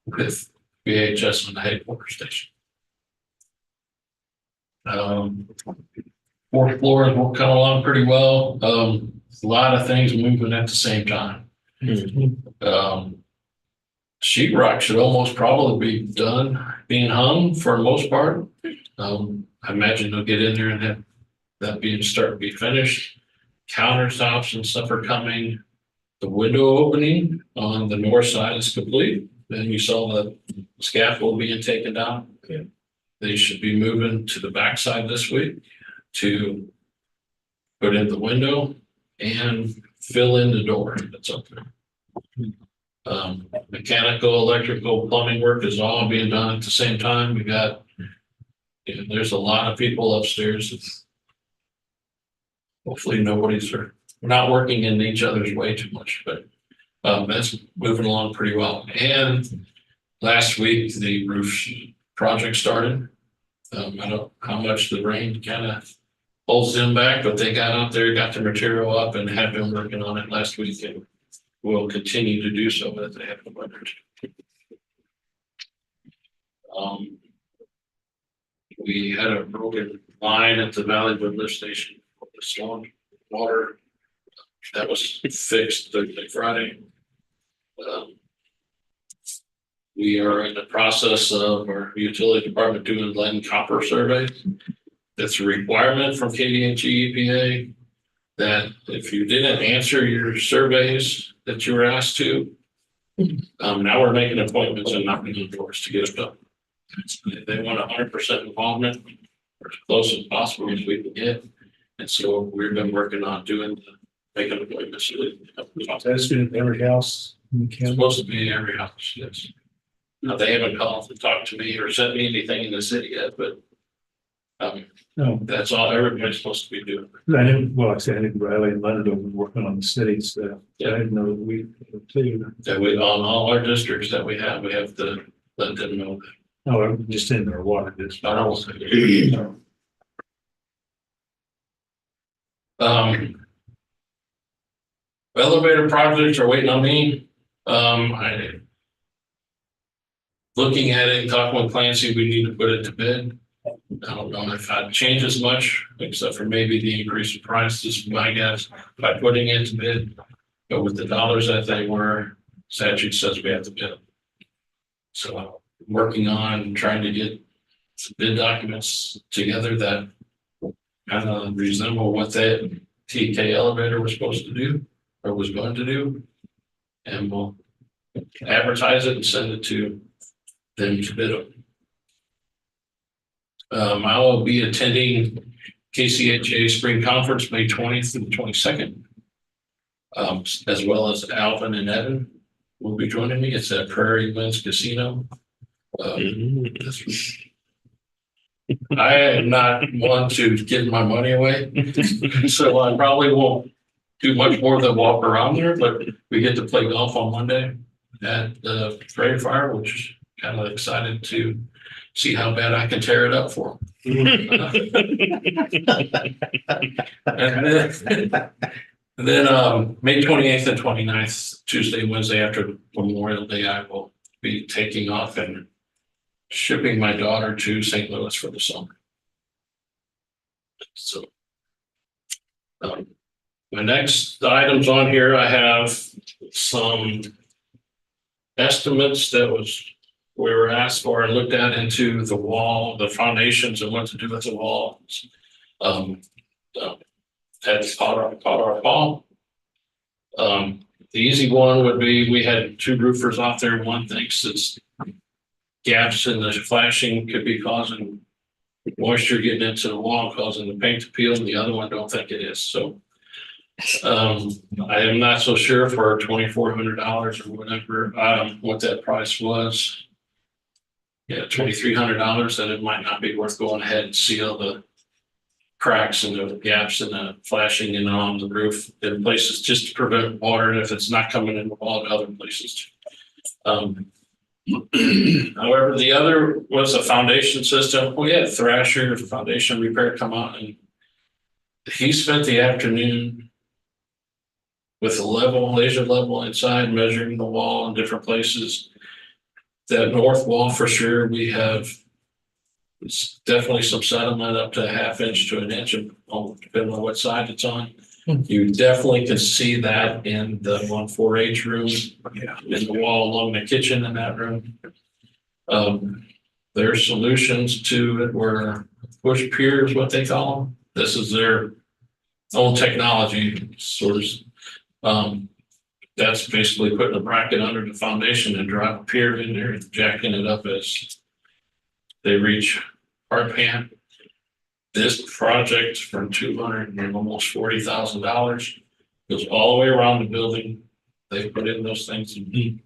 with VHS and the headquarters station. Fourth floor is coming along pretty well. A lot of things moving at the same time. Sheet rock should almost probably be done being hung for the most part. I imagine they'll get in there and have that start to be finished. Countertops and stuff are coming. The window opening on the north side is complete. Then you saw the scaffold being taken down. They should be moving to the backside this week to put in the window and fill in the door that's up there. Mechanical, electrical, plumbing work is all being done at the same time. We got, there's a lot of people upstairs. Hopefully nobody's not working in each other's way too much, but that's moving along pretty well. And last week, the roof project started. I don't know how much the rain kind of holds them back, but they got out there, got the material up and have been working on it last week and will continue to do so as they have the weather. We had a broken line at the Valleywood lift station for the storm water. That was fixed Thursday, Friday. We are in the process of our utility department doing lead and copper surveys. That's a requirement from KDNG EPA that if you didn't answer your surveys that you were asked to, now we're making appointments and knocking on doors to get it done. They want 100% involvement or as close as possible as we can get. And so we've been working on making appointments. That's in every house. It's supposed to be in every house, yes. Now, they haven't called and talked to me or sent me anything in the city yet, but No, that's all everybody's supposed to be doing. I knew, well, I said, I knew Riley and Leonard were working on the cities. I didn't know that we too. That we, on all our districts that we have to let them know that. Oh, I'm just in their water district. I don't elevator projects are waiting on me. Looking at it, talking with Clancy, we need to put it to bid. I don't know if I'd change as much, except for maybe the increase in price, this is my guess, by putting it to bid. But with the dollars that they were, statute says we have to bid them. So I'm working on trying to get some bid documents together that kind of resemble what that TK elevator was supposed to do or was going to do. And we'll advertise it and send it to them to bid them. I will be attending KCHA Spring Conference, May 20th and 22nd. As well as Alvin and Evan will be joining me. It's at Prairie Winds Casino. I am not one to give my money away, so I probably won't do much more than walk around there, but we get to play golf on Monday at the Prairie Fire, which kind of excited to see how bad I can tear it up for them. And then May 28th and 29th, Tuesday, Wednesday after Memorial Day, I will be taking off and shipping my daughter to St. Louis for the summer. So my next items on here, I have some estimates that we were asked for and looked at into the wall, the foundations and what to do with the walls. At Potter Hall. The easy one would be, we had two roofers out there. One thinks it's gaps in the flashing could be causing moisture getting into the wall, causing the paint to peel, and the other one don't think it is. So I am not so sure for $2,400 or whatever, what that price was. Yeah, $2,300, that it might not be worth going ahead and seal the cracks and the gaps and the flashing and on the roof in places just to prevent water if it's not coming in the wall to other places. However, the other was a foundation system. We had Thrasher foundation repair come out, and he spent the afternoon with a laser level inside, measuring the wall in different places. That north wall for sure, we have It's definitely some sediment up to a half inch to an inch, depending on what side it's on. You definitely can see that in the 1,4-H room, in the wall along the kitchen in that room. Their solutions to it were push pier is what they call them. This is their own technology source. That's basically putting a bracket under the foundation and drop a pier in there and jacking it up as they reach hard pan. This project for $200 and almost $40,000 goes all the way around the building. They put in those things and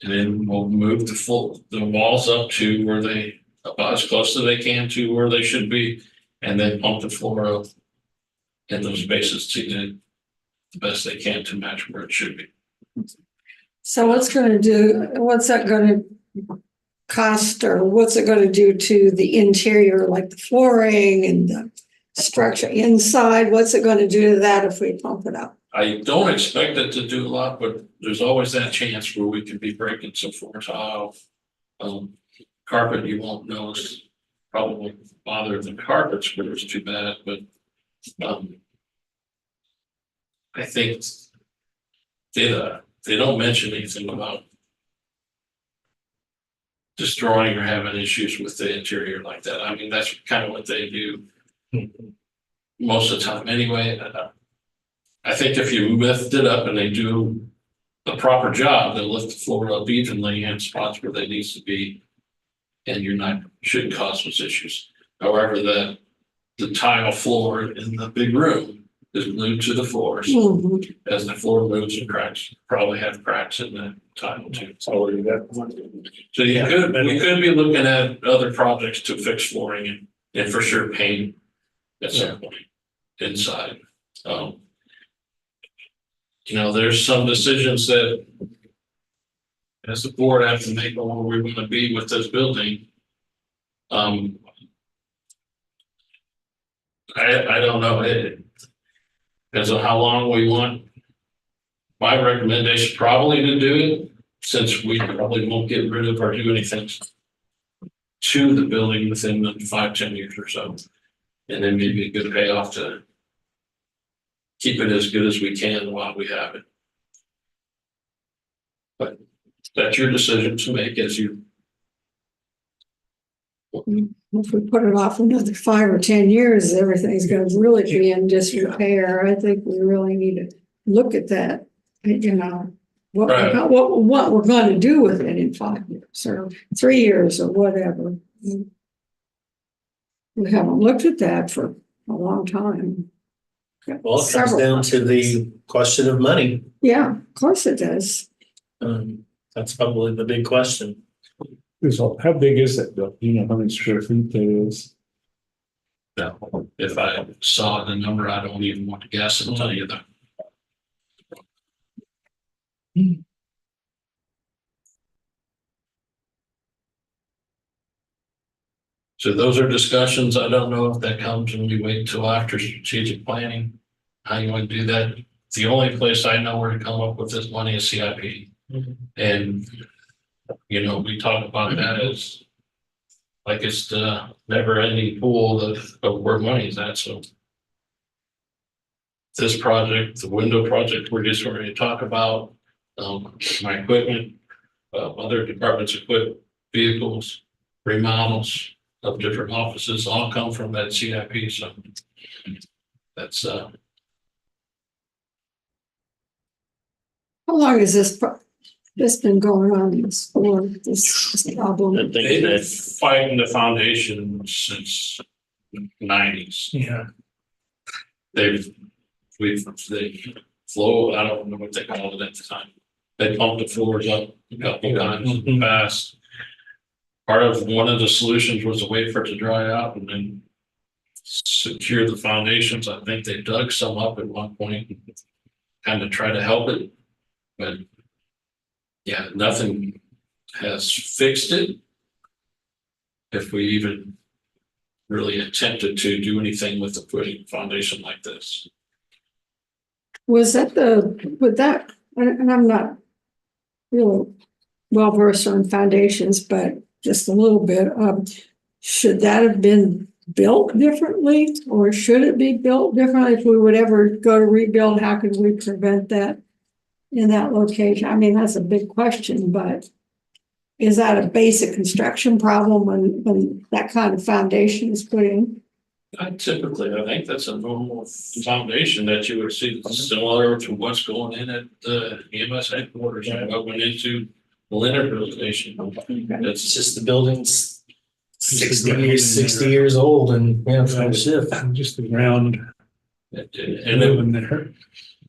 then we'll move the walls up to where they, about as close as they can to where they should be, and then pump the floor up in those spaces to get the best they can to match where it should be. So what's that gonna cost, or what's it gonna do to the interior, like the flooring and the structure inside? What's it gonna do to that if we pump it up? I don't expect it to do a lot, but there's always that chance where we could be breaking some floor tile. Carpet, you won't notice, probably bother the carpet screws too bad, but I think they don't mention anything about destroying or having issues with the interior like that. I mean, that's kind of what they do most of the time anyway. I think if you lift it up and they do the proper job, they'll lift the floor up evenly in spots where they need to be, and shouldn't cause those issues. However, the tile floor in the big room is glued to the floors. As the floor moves and cracks, probably have cracks in the tile too. So we could be looking at other projects to fix flooring and for sure paint at some point inside. There's some decisions that as the board have to make on where we want to be with this building. I don't know. It depends on how long we want. My recommendation probably to do it, since we probably won't get rid of or do anything to the building within the 5-10 years or so. And then maybe a good payoff to keep it as good as we can while we have it. But that's your decision to make as you. If we put it off another 5 or 10 years, everything's gonna really be in disrepair. I think we really need to look at that, what we're gonna do with it in 5 years or 3 years or whatever. We haven't looked at that for a long time. Well, it comes down to the question of money. Yeah, of course it does. That's probably the big question. How big is that building? You know how many square feet that is? No, if I saw the number, I don't even want to guess and tell you that. So those are discussions. I don't know if that comes when we wait until after strategic planning. How you want to do that? The only place I know where to come up with this money is CIP. And, we talk about that as like it's the never ending pool of where money is at. So this project, the window project, we're just going to talk about my equipment, other departments equip vehicles, remodels of different offices, all come from that CIP. So that's How long has this been going on, this problem? I think they've been that fighting the foundation since the 90s. Yeah. They flow, I don't know what they called it at the time. They pumped the floors up a couple times in the past. Part of one of the solutions was to wait for it to dry out and then secure the foundations. I think they dug some up at one point, kind of try to help it. But yeah, nothing has fixed it. If we even really attempted to do anything with the footing foundation like this. Was that and I'm not really well versed on foundations, but just a little bit. Should that have been built differently, or should it be built differently? If we would ever go to rebuild, how could we prevent that in that location? I mean, that's a big question, but is that a basic construction problem when that kind of foundation is put in? I think that's a normal foundation that you would see similar to what's going in at the EMS headquarters and what went into the Leonardville station. It's just the building's 60 years old and, yeah, from the shift. Just the ground And in there.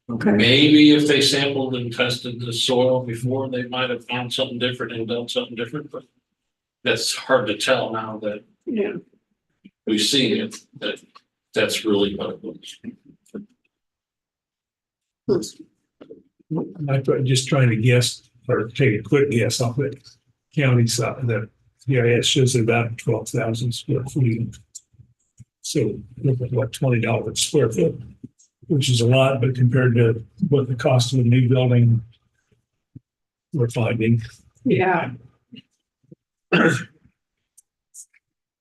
Okay, maybe if they sampled and tested the soil before, they might have found something different and done something different, but that's hard to tell now that yeah. we see it, that's really what it was. I'm just trying to guess or take a quick guess off the county side. The GIS shows about 12,000 square feet. So look at what, $20 a square foot, which is a lot, but compared to what the cost of a new building we're finding. Yeah. I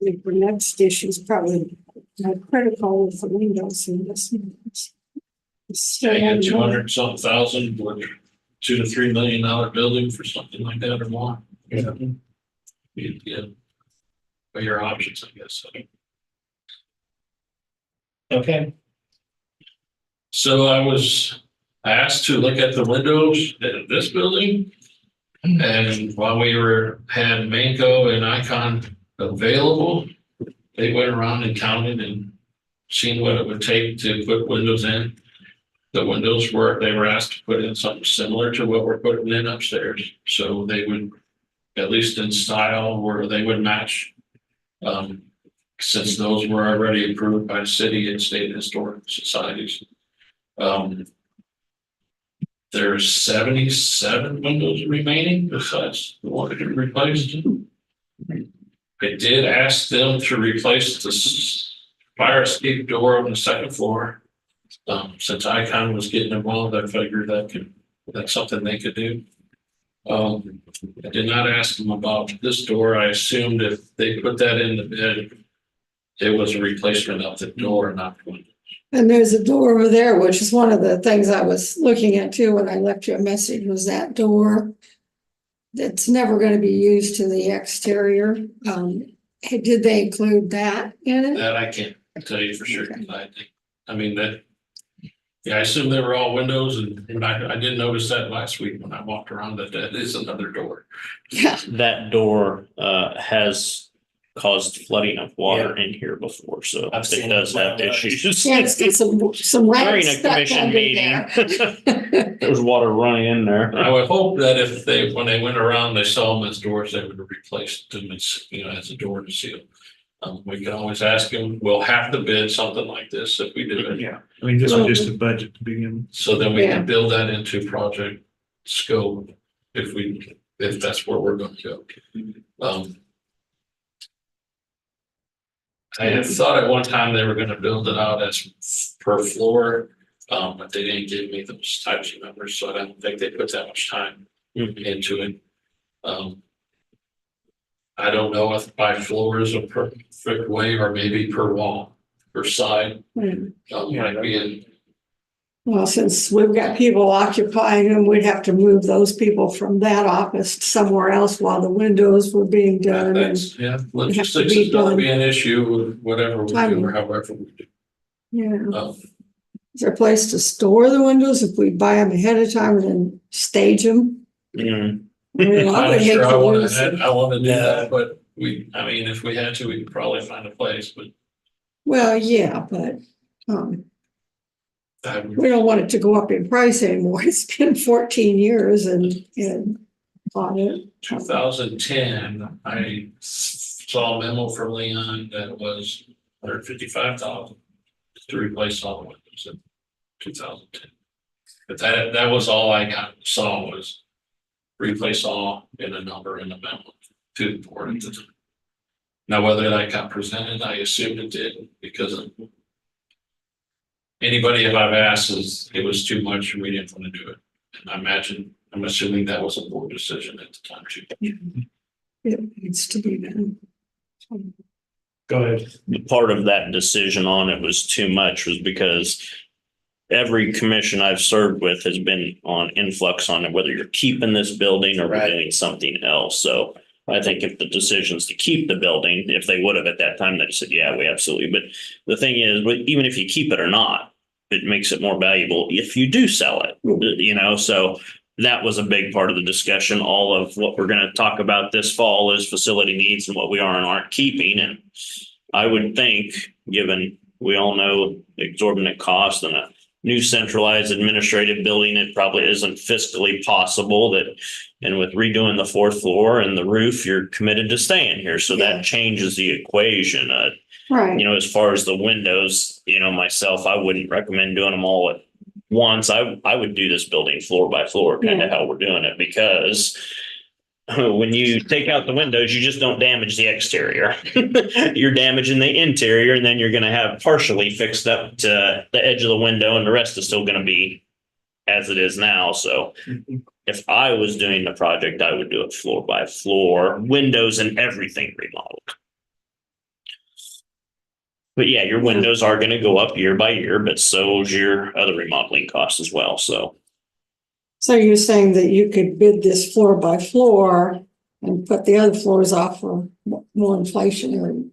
think the next issue is probably critical with the windows in this. Yeah, you got 200 something thousand for $2 to $3 million building for something like that or more. Yeah. Yeah. But your options, I guess. Okay. So I was asked to look at the windows in this building. And while we had Manco and Icon available, they went around and counted and seen what it would take to put windows in. The windows they were asked to put in something similar to what we're putting in upstairs. So they would, at least in style, where they would match. Since those were already approved by city and state historic societies. There's 77 windows remaining besides the one that we replaced. I did ask them to replace the fire escape door on the second floor. Since Icon was getting involved, I figured that's something they could do. I did not ask them about this door. I assumed if they put that in the bed, it was a replacement of the door, not the window. And there's a door over there, which is one of the things I was looking at too when I left you a message, was that door that's never going to be used to the exterior. Did they include that in it? That I can't tell you for sure. I assume they were all windows, and in fact, I did notice that last week when I walked around that is another door. Yeah. That door has caused flooding of water in here before, so I've seen it does it. have issues. Yeah, it's got some During rats a stuck commission under meeting, there. there was water running in there. I would hope that when they went around, they saw them as doors, they would have replaced them as, as a door to seal. We can always ask them, we'll have to bid something like this if we do it. Yeah, I mean, this is just a budget to begin. So then we Yeah. can build that into project scope if that's where we're going to go. I had thought at one time they were gonna build it out as per floor, but they didn't give me those types of numbers, so I don't think they put that much time into it. I don't know if by floor is a perfect way, or maybe per wall, per side. Might be in. Well, since we've got people occupying them, we'd have to move those people from that office somewhere else while the windows were being done. And Logistics is gonna be an issue with whatever we do or however we do. yeah, is there a place to store the windows if we buy them ahead of time and then stage them? Mm. I mean, I would I'm hate sure to lose I them. wanna do that, but if we had to, we could probably find a place, but. Well, yeah, but we don't want it to go up in price anymore. It's been 14 years and on it. 2010, I saw a memo from Leon that was $155,000 to replace all the windows in 2010. But that was all I saw was replace all in a number in the memo to the board at the time. Now, whether that got presented, I assumed it did, because anybody if I've asked is it was too much and we didn't want to do it. And I'm assuming that was a board decision at the time too. it needs to be done. Go ahead. Part of that decision on it was too much was because every commission I've served with has been on influx on it, whether you're keeping this building or Right. doing something else. So I think if the decision's to keep the building, if they would have at that time, they said, yeah, we absolutely. But the thing is, even if you keep it or not, it makes it more valuable if you do sell it, you know, so that was a big part of the discussion. All of what we're going to talk about this fall is facility needs and what we are and aren't keeping. And I would think, given we all know exorbitant cost and a new centralized administrative building, it probably isn't fiscally possible that, and with redoing the fourth floor and the roof, you're committed to staying here. So that changes the equation. Right. You know, as far as the windows, you know, myself, I wouldn't recommend doing them all at once. I would do this building floor by floor, kind of how we're doing it, because when you take out the windows, you just don't damage the exterior. You're damaging the interior, and then you're going to have partially fixed up to the edge of the window, and the rest is still going to be as it is now. So if I was doing the project, I would do it floor by floor, windows and everything remodeled. But yeah, your windows are going to go up year by year, but so's your other remodeling costs as well. So you're saying that you could bid this floor by floor and put the other floors off for more inflationary?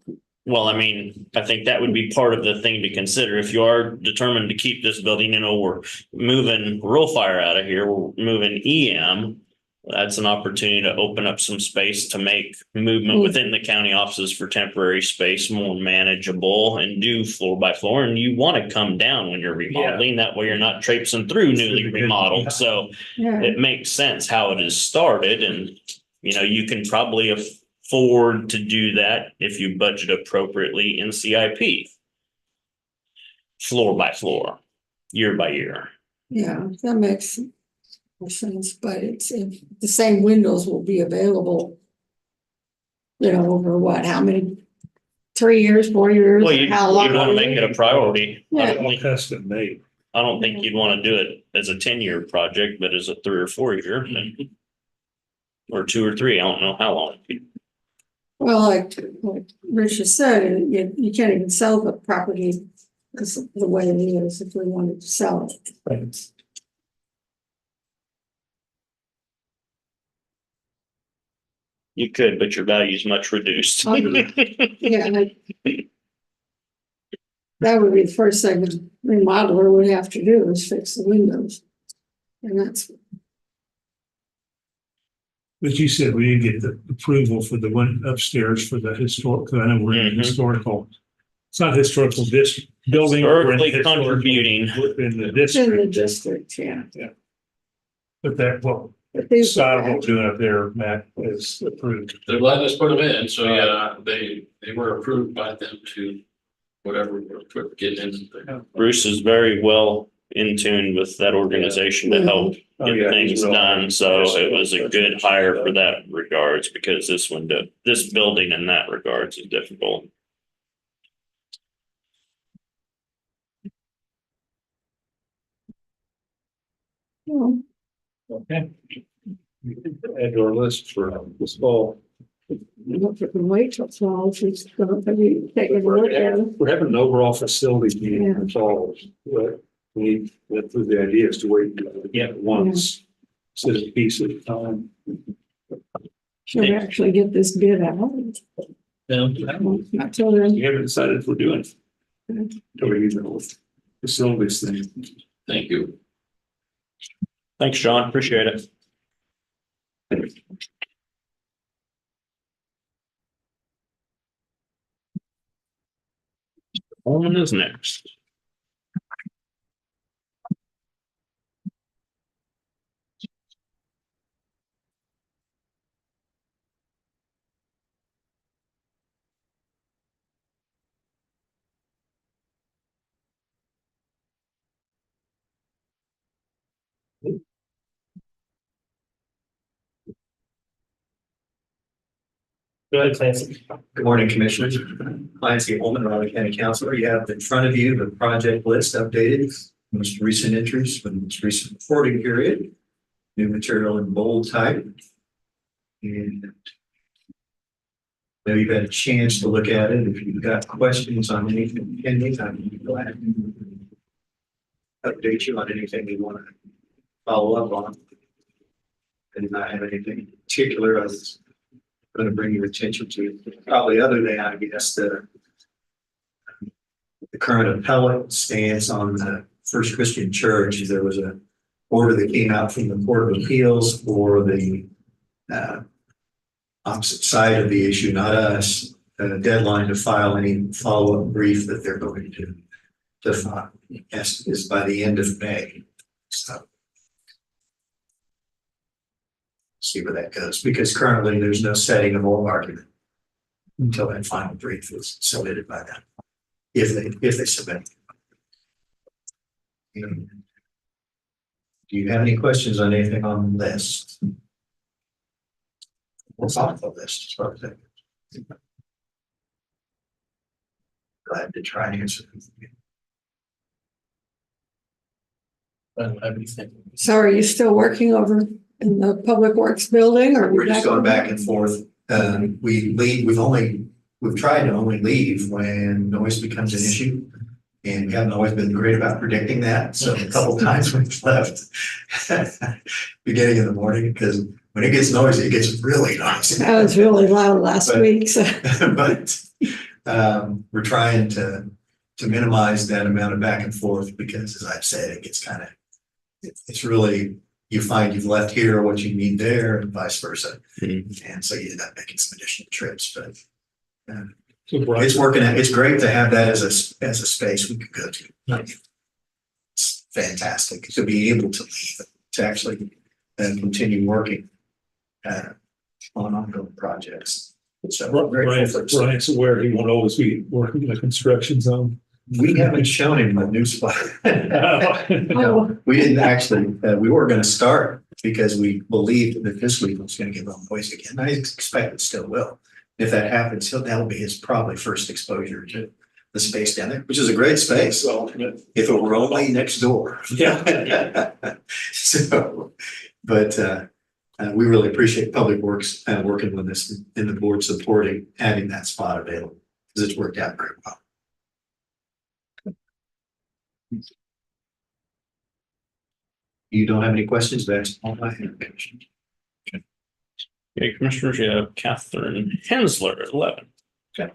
well, I mean, I think that would be part of the thing to consider. If you are determined to keep this building, you know, we're moving rural fire out of here, we're moving EM. That's an opportunity to open up some space to make movement within the county offices for temporary space more manageable and do floor by floor. And you want to come down when you're remodeling. That way you're not traipsing through newly remodeled. So it makes sense how it is started. And, you know, you can probably afford to do that if you budget appropriately in CIP. Floor by floor, year by year. Yeah, that makes sense, but it's if the same windows will be available, you know, over what, how many, 3 years, 4 years? Well, you'd how long? want to make it a priority. Yeah. Custom made. I don't think you'd want to do it as a 10-year project, but as a 3 or 4 year. Or 2 or 3, I don't know how long. Well, like Rich has said, you can't even sell the property because of the way it is if we wanted to sell it. Right. You could, but your value is much reduced. Yeah, that would be the first thing the remodeler would have to do is fix the windows. And that's, But you said we didn't get the approval for the one upstairs for the historic, because I know we're in historical. It's not historical district building. we're in Earthly historical contributing. Within the it's in the district. district, yeah. But that, well, But these- side of what we're doing up there, Matt, is approved. They're letting us put them in, so yeah, they were approved by them to whatever we're getting into there. Bruce is very well in tune with that organization to help Oh, get yeah, things he's real- done. So it was a good hire for that regards, because this building in that regards is difficult. Yeah. Okay. Add to our list for this fall. Look at the wait till fall, she's gonna be taking a look at it. We're having an overall facility meeting Yeah. in fall, but we went through the idea is to wait once, instead of a piece at a time. Should we actually get this bid out? Not till then. We haven't decided if we're doing it. Until we get the facilities thing. Thank you. Thanks, John. Appreciate it. Coleman is next. Go ahead, Clancy. Good morning, Commissioners. Clancy Holman, Raleigh County Councilor. You have in front of you the project list updated, most recent entries for the most recent reporting period, new material in bold type. And Now you've had a chance to look at it. If you've got questions on anything, anytime, you can go ahead and update you on anything you want to follow up on. I did not have anything in particular I was going to bring your attention to. Probably other than, I guess, the current appellate stance on the First Christian Church. There was a order that came out from the Court of Appeals for the opposite side of the issue, not us, a deadline to file any follow-up brief that they're going to file. Yes, is by the end of May. So see where that goes, because currently there's no setting of oral argument until that final brief is submitted by them, if they submit. Do you have any questions on anything on the list? What's off the list as far as that goes? Glad to try and answer them. I don't have anything. So are you still working over in the Public Works building or? We're just going back and forth. We leave, we've tried to only leave when noise becomes an issue. And we haven't always been great about predicting that. So a couple times we've left beginning of the morning, because when it gets noisy, it gets really noisy. That was really loud last week, so. But we're trying to minimize that amount of back and forth, because as I've said, it gets kind of, it's really, you find you've left here what you need there and vice versa. And so you end up making some additional trips, but it's working out. It's great to have that as a space we could go to. It's fantastic to be able to leave, to actually continue working on ongoing projects. So Brian's aware he won't always be working in a construction zone. we haven't shown him a new spot. No, we didn't actually, we were going to start because we believed that this week was going to give him voice again. I expect it still will. If that happens, that'll be his probably first exposure to the space down there, which is a great space. Well, if it were only next door. Yeah. So, but we really appreciate Public Works working with us and the board supporting having that spot available, because it's worked out very well. You don't have any questions? That's all I have. Okay, commissioners, you have Catherine Hensler at 11. Okay.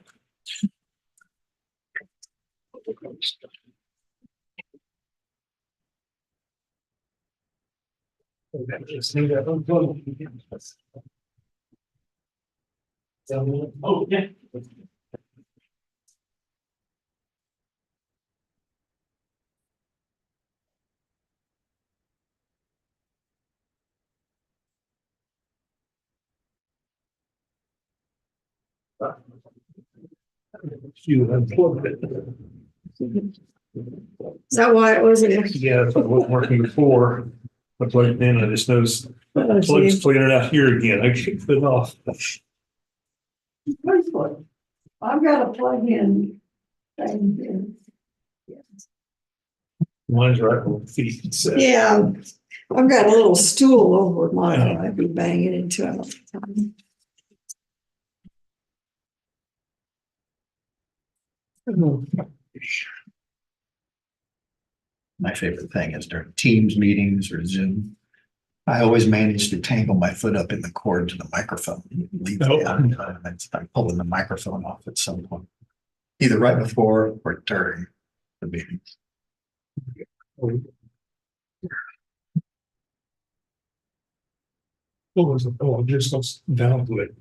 Oh, yeah. You unplugged it. Is that why it wasn't? Yeah, if I wasn't working before, I plugged it in, I just noticed plugs cleaning it out here again. I kicked it off. I've got a plug-in thing here. Mine's right on the feet. So. Yeah, I've got a little stool over mine. I'd be banging into it all the time. My favorite thing is during Teams meetings or Zoom, I always manage to tangle my foot up in the cord to the microphone. Leave it out of time, and I'm pulling the microphone off at some point, either right before or during the meeting. What was it? Oh, I'm just down to it.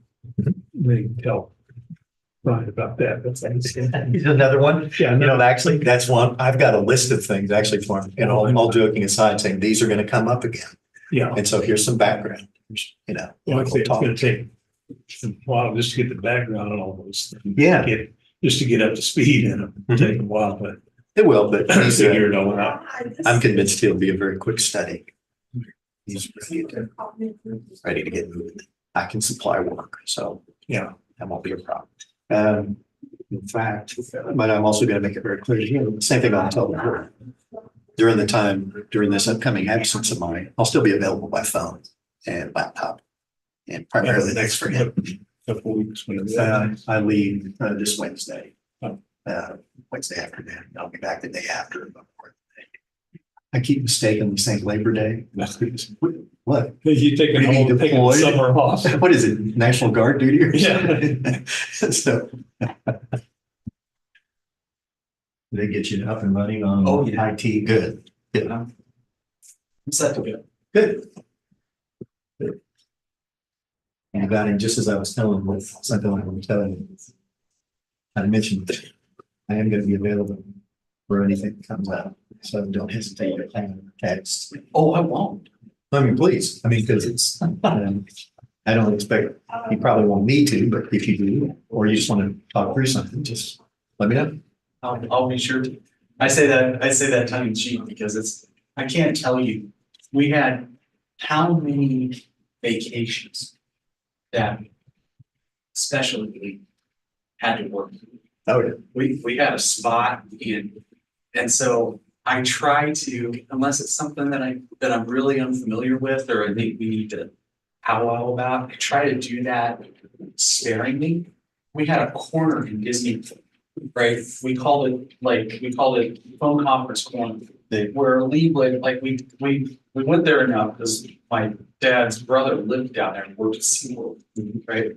They tell Brian about that. That's Another one. Yeah, You know, actually, that's one. I've got a list of things actually for him, and all joking aside, saying these are going to come up again. yeah. And so here's some background, you know. Well, I'd say it's We'll gonna talk. take a while just to get the background on all those. things. Yeah. Just to get up to speed in them, it'll take a while, but It will, but he's, figure it all out. I'm convinced he'll be a very quick study. He's ready to get moving. I can supply work, so Yeah. that won't be a problem. In fact, but I'm also going to make it very clear to you, the same thing I'll tell the board. During this upcoming absence of mine, I'll still be available by phone and laptop. And primarily that's for him. couple weeks when it's. I leave this Wednesday. Wednesday afternoon. I'll be back the day after. I keep mistaking saying Labor Day. What? You taking Maybe taking the deployed. summer off. What is it? National Guard duty or Yeah. something? So. They get you up and running on. Oh, yeah. IT, good. Yeah. Set to go. Good. Good. And about it, just as I was telling with something I was telling you. I mentioned that I am gonna be available for anything that comes out, so don't hesitate to text. Oh, I won't. I mean, please, I mean, because it's, I don't expect, you probably won't need to, but if you do, or you just want to talk through something, just let me know. I'll be sure to. I say that tongue in cheek because I can't tell you, we had how many vacations that especially had to work. Oh, yeah. We had a spot and so I try to, unless it's something that I'm really unfamiliar with, or I think we need to powwow about, I try to do that sparingly. We had a corner in Disney, right? We called it phone conference corner. Where Lee would, like, we went there enough because my dad's brother lived down there and worked at SeaWorld, right?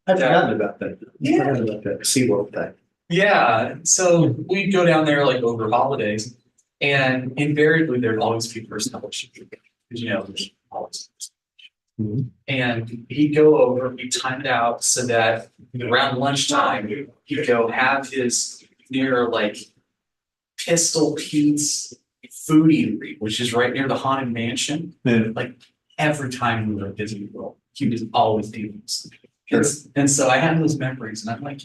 I've forgotten about that. Yeah. I forgot about that SeaWorld thing. Yeah, so we'd go down there like over holidays, and invariably there'd always be personnel issues, because there's always. Mhm. And he'd go over, he'd time it out so that around lunchtime, he'd go have his near like Pistol Pete's food eatery, which is right near the Haunted Mansion. Yeah. Like every time we were at Disney World, he was always doing this. Sure. And so I have those memories, and I'm like,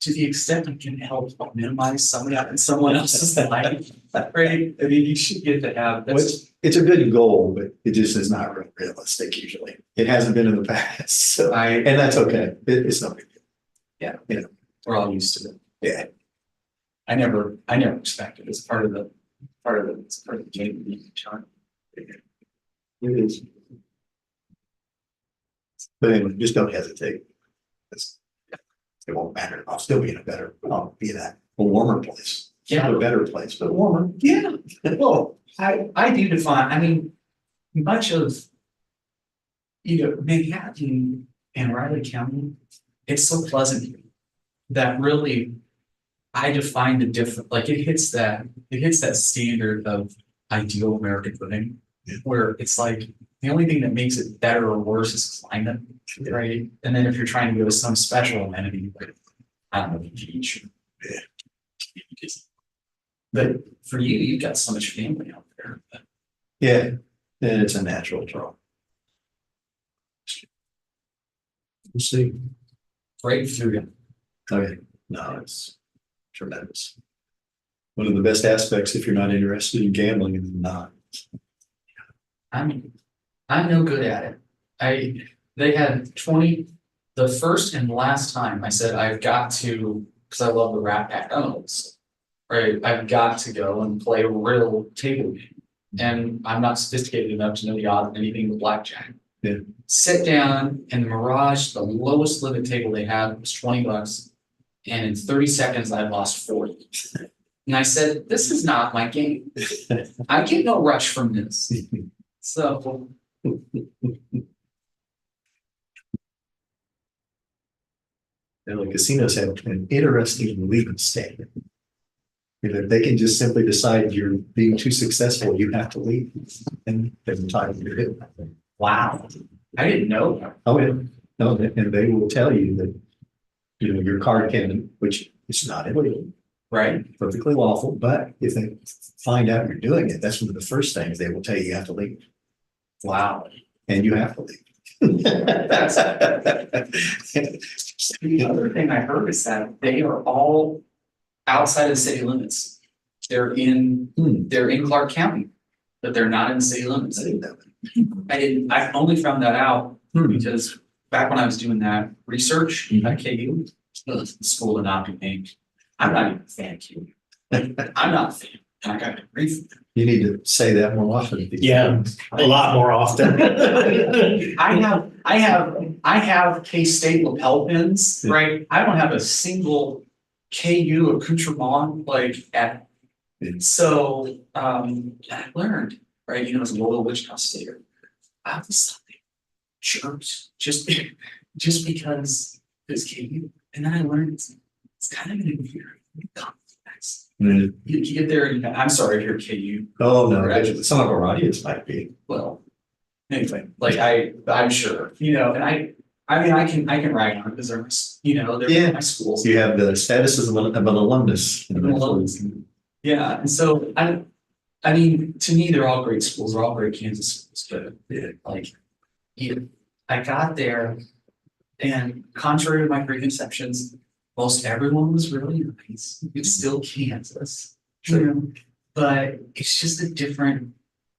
to the extent I can help minimize some of that in someone else's life, right? I mean, you should get to have Well, that's. it's a good goal, but it just is not realistic usually. It hasn't been in the past, so, and that's okay. It's no big deal. We're all used to it. Yeah. I never expected it. It's part of the game. It is. But anyway, just don't hesitate. It won't matter. I'll still be in I'll be in a warmer place. Not a better place, but warmer. Yeah, well, I do define, I mean, much of, Manhattan and Riley County, it's so pleasant here that really I define the different, like it hits that standard of ideal American living, where it's like the only thing that makes it better or worse is climate, right? And then if you're trying to go to some special amenity, like, I don't know, the beach. Yeah. But for you, you've got so much family out there. Yeah, and it's a natural draw. We'll see. Great food. Okay, no, it's tremendous. One of the best aspects if you're not interested in gambling is not. I'm no good at it. They had 20, the first and last time I said, I've got to, because I love the Rat Pack Unknowns, right? I've got to go and play a real table game. And I'm not sophisticated enough to know the odds of anything but blackjack. Yeah. Sit down and Mirage, the lowest limit table they had was $20. And in 30 seconds, I lost 40. And I said, this is not my game. I get no rush from this. So. And the casinos have an interesting legal standard. They can just simply decide you're being too successful, you have to leave. And every time you do it. Wow. I didn't know that. Oh, yeah. No, and they will tell you that, your card can, which is not illegal. Right. Perfectly lawful, but if they find out you're doing it, that's one of the first things they will tell you have to leave. Wow. And you have to leave. The other thing I heard is that they are all outside of city limits. They're in Clark County, but they're not in city limits. I didn't know that. I only found that out because back when I was doing that research at KU, the school to not be named. I'm not even a fan of KU. I'm not a fan. And I got a brief. You need to say that more often. Yeah. A lot more often. I have K-State lapel pins, Yeah. right? I don't have a single KU accoutrement like at. So, I learned, right, you know, as a loyal Wichita Stater, I was something jerks just because it's KU. And then I learned it's kind of an inferior complex. Mm. You get there, and I'm sorry if you're KU. Oh, no, some of our audience might be. Well, anyway, like I'm sure, you know, and I mean, I can rag on it because they're, you know, they're Yeah. my schools. You have the status of an alumnus. An alumnus. Yeah, and so I mean, to me, they're all great schools, they're all great Kansas schools, but Yeah. like, I got there and contrary to my preconceptions, most everyone was really nice. It's still Kansas, you know, but it's just a different,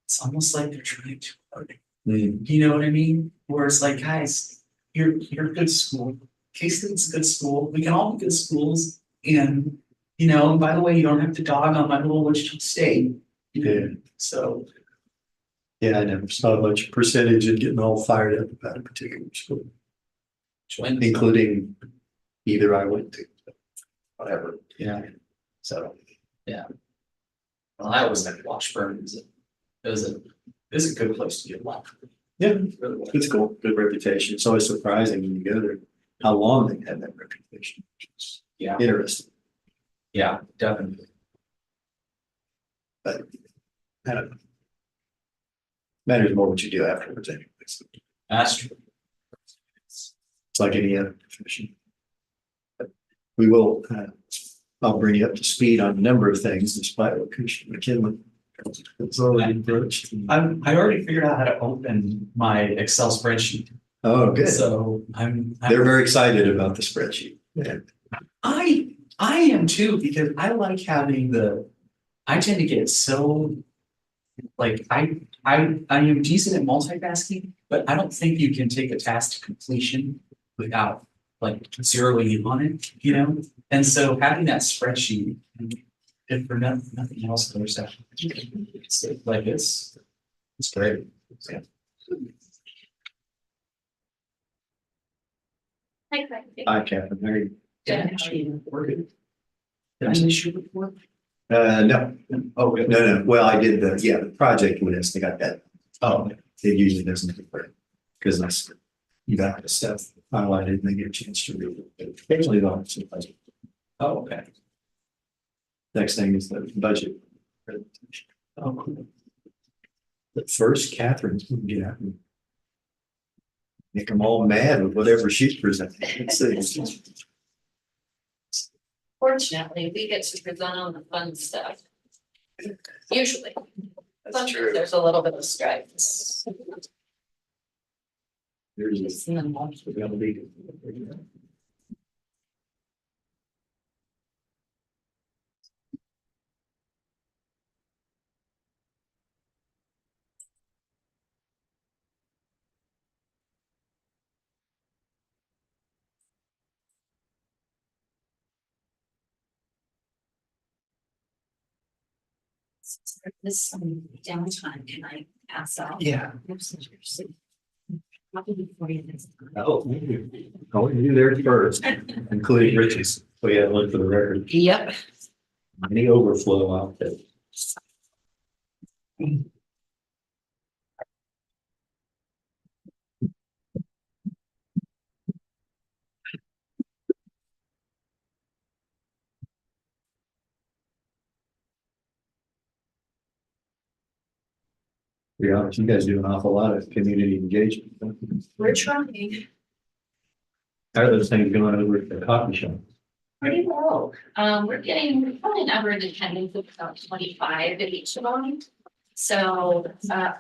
it's almost like they're trying to, Mm. you know what I mean? Where it's like, guys, you're a good school. K-State's a good school. We can all be good schools. And, you know, and by the way, you don't have to dog on my little Wichita State. Yeah. So, Yeah, I never saw much percentage in getting all fired up about a particular school, including either I went to, whatever. yeah. So, yeah. Well, I was at Washburn. It's a good place to get life. Yeah, it's cool, good reputation. It's always surprising when you go there, how long they had that reputation. It's Yeah, interesting, yeah, definitely. but I don't know. Matters more what you do afterwards anyways. That's true. It's like any other profession. But we will, I'll bring you up to speed on a number of things despite what Commissioner McKinley has already broached. I already figured out how to open my Excel spreadsheet. Oh, good. So They're very excited about the spreadsheet. Yeah. I am too, because I like having I tend to get so, like, I am decent at multitasking, but I don't think you can take a task to completion without like zeroing in on it, you know? And so having that spreadsheet, if for nothing else, there's that. It's like, it's great. Yeah. Hi, Catherine. Mary. Did I miss you before? Did I miss you before? No, Oh, good. no. Well, I did the project list. I got that. Oh, It usually doesn't occur because that's, you got the stuff highlighted and they get a chance to read it. But occasionally they'll have some budget. oh, okay. Next thing is the budget presentation. Oh, cool. But first, Catherine's gonna get out and make them all mad with whatever she's presenting. Let's see. Fortunately, we get to present on the fun stuff. Usually. Sometimes there's a little bit of strife. There's a- we're gonna be- This downtime, can I pass out? Yeah. Probably before you. Oh, you there first, including Rich's. We had one for the record. Yep. Any overflow out there. To be honest, you guys do an awful lot of community engagement. We're trying. How are those things going over at the coffee shop? Pretty low. We're probably an average attendance of about 25 at each of them. So, I'd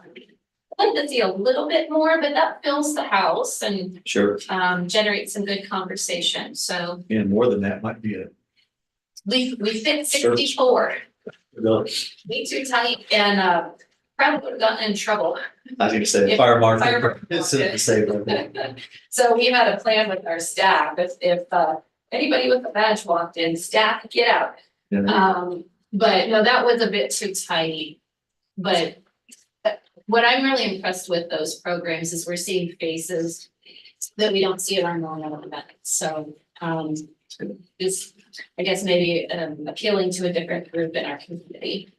like to see a little bit more, but that fills the house and, Sure. generates some good conversation. So And more than that might be a. we fit 64, way too tight and, probably would have gotten in trouble. I was gonna say, If fire marshal. fire marshal It's a save right. So we had a plan with our staff, if anybody with a badge walked in, staff, get out. Yeah. But no, that was a bit too tight. But what I'm really impressed with those programs is we're seeing faces that we don't see at our normal events. So, it's, I guess, maybe appealing to a different group in our community.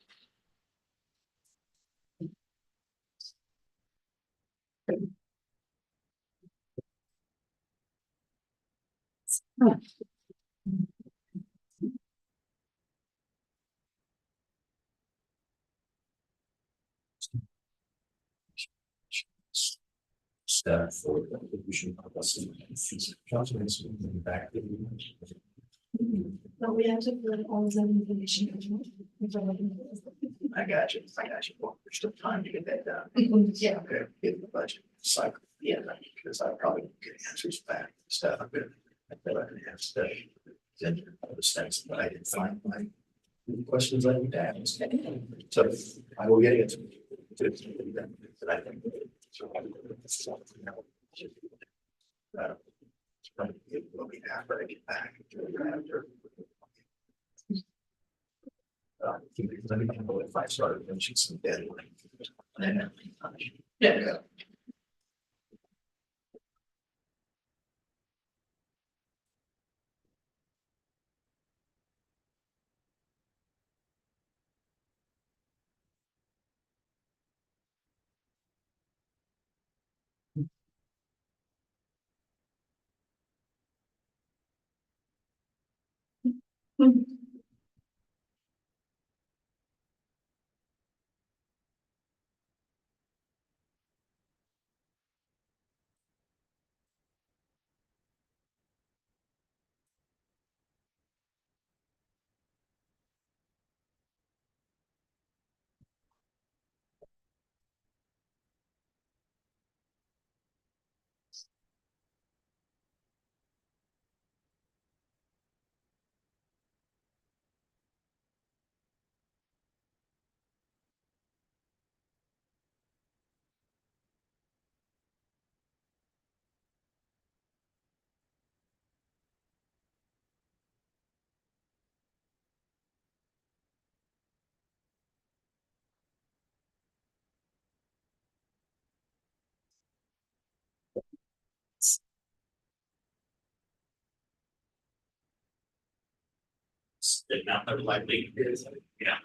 Stuff for we should. Back. But we have to put all the information. I got you. Well, there's still time to get that done. Yeah. Okay, get the budget cycle. Yeah, because I probably won't get answers back and stuff. I feel like I have stuff. All the steps, but I didn't find my questions I need to ask. So I will get it. But I think. It will be after I get back. After. Let me know if I started finishing some deadline. Yeah. Not that likely. Yeah.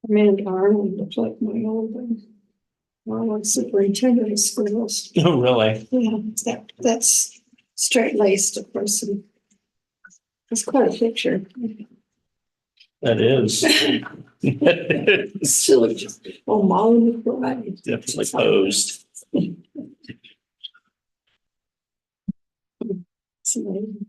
Amanda Arnold looks like my old one. Arnold superintendent of schools. Oh, really? Yeah, that's straight laced person. It's quite a picture. That is. She looked just, oh, Molly McBride. Definitely posed. It's amazing.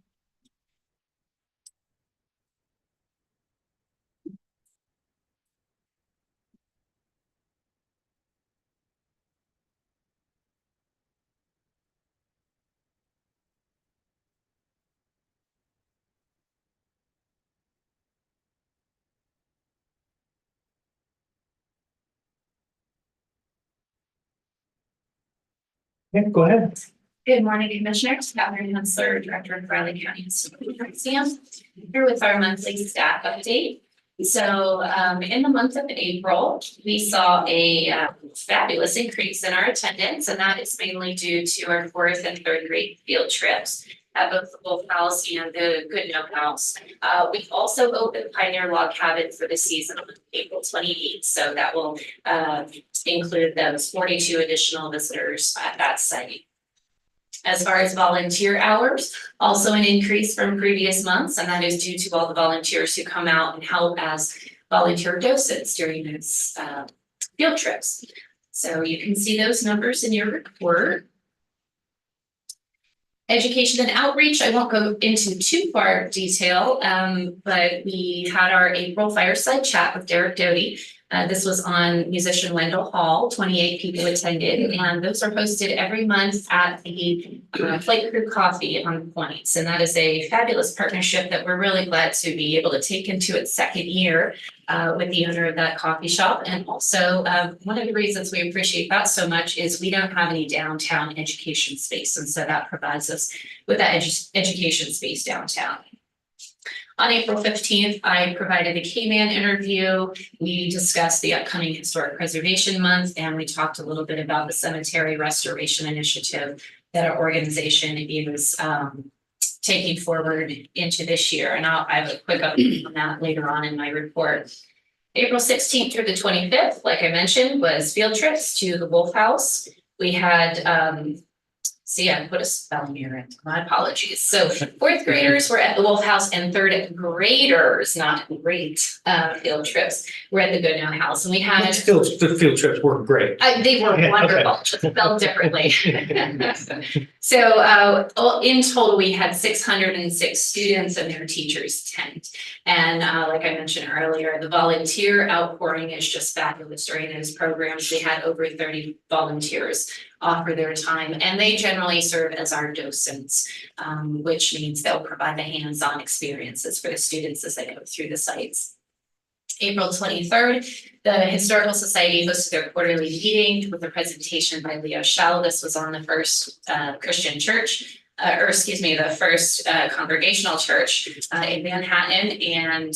Yeah, go ahead. Good morning, Commissioners. Catherine Hensler, Director of Riley County Historical Museum, here with our monthly staff update. So in the month of April, we saw a fabulous increase in our attendance, and that is mainly due to our 4th and 3rd grade field trips at both the Wolf House and the Goodnoe House. We've also opened Pioneer Log Cabin for the season on April 28th, so that will include those 42 additional visitors at that site. As far as volunteer hours, also an increase from previous months, and that is due to all the volunteers who come out and help as volunteer docents during those field trips. So you can see those numbers in your report. Education and outreach, I won't go into too far detail, but we had our April fireside chat with Derek Doty. This was on musician Wendell Hall. 28 people attended, and those are hosted every month at the Flight Crew Coffee on Points. And that is a fabulous partnership that we're really glad to be able to take into its 2nd year with the owner of that coffee shop. And also, one of the reasons we appreciate that so much is we don't have any downtown education space. And so that provides us with that education space downtown. On April 15th, I provided a K-Man interview. We discussed the upcoming Historic Preservation Month, and we talked a little bit about the cemetery restoration initiative that our organization is taking forward into this year. And I have a quick update on that later on in my report. April 16th through the 25th, like I mentioned, was field trips to the Wolf House. We had see, I put a spelling error in. My apologies. So 4th graders were at the Wolf House, and 3rd graders, not great field trips, were at the Goodnoe House. And we had The field trips were great. they were wonderful, just spelled differently. So in total, we had 606 students and their teachers attend. And like I mentioned earlier, the volunteer outpouring is just fabulous during those programs. We had over 30 volunteers offer their time, and they generally serve as our docents, which means they'll provide the hands-on experiences for the students as they go through the sites. April 23rd, the Historical Society hosted their quarterly meeting with a presentation by Leo Schell. This was on the First Christian Church, the First Congregational Church in Manhattan, and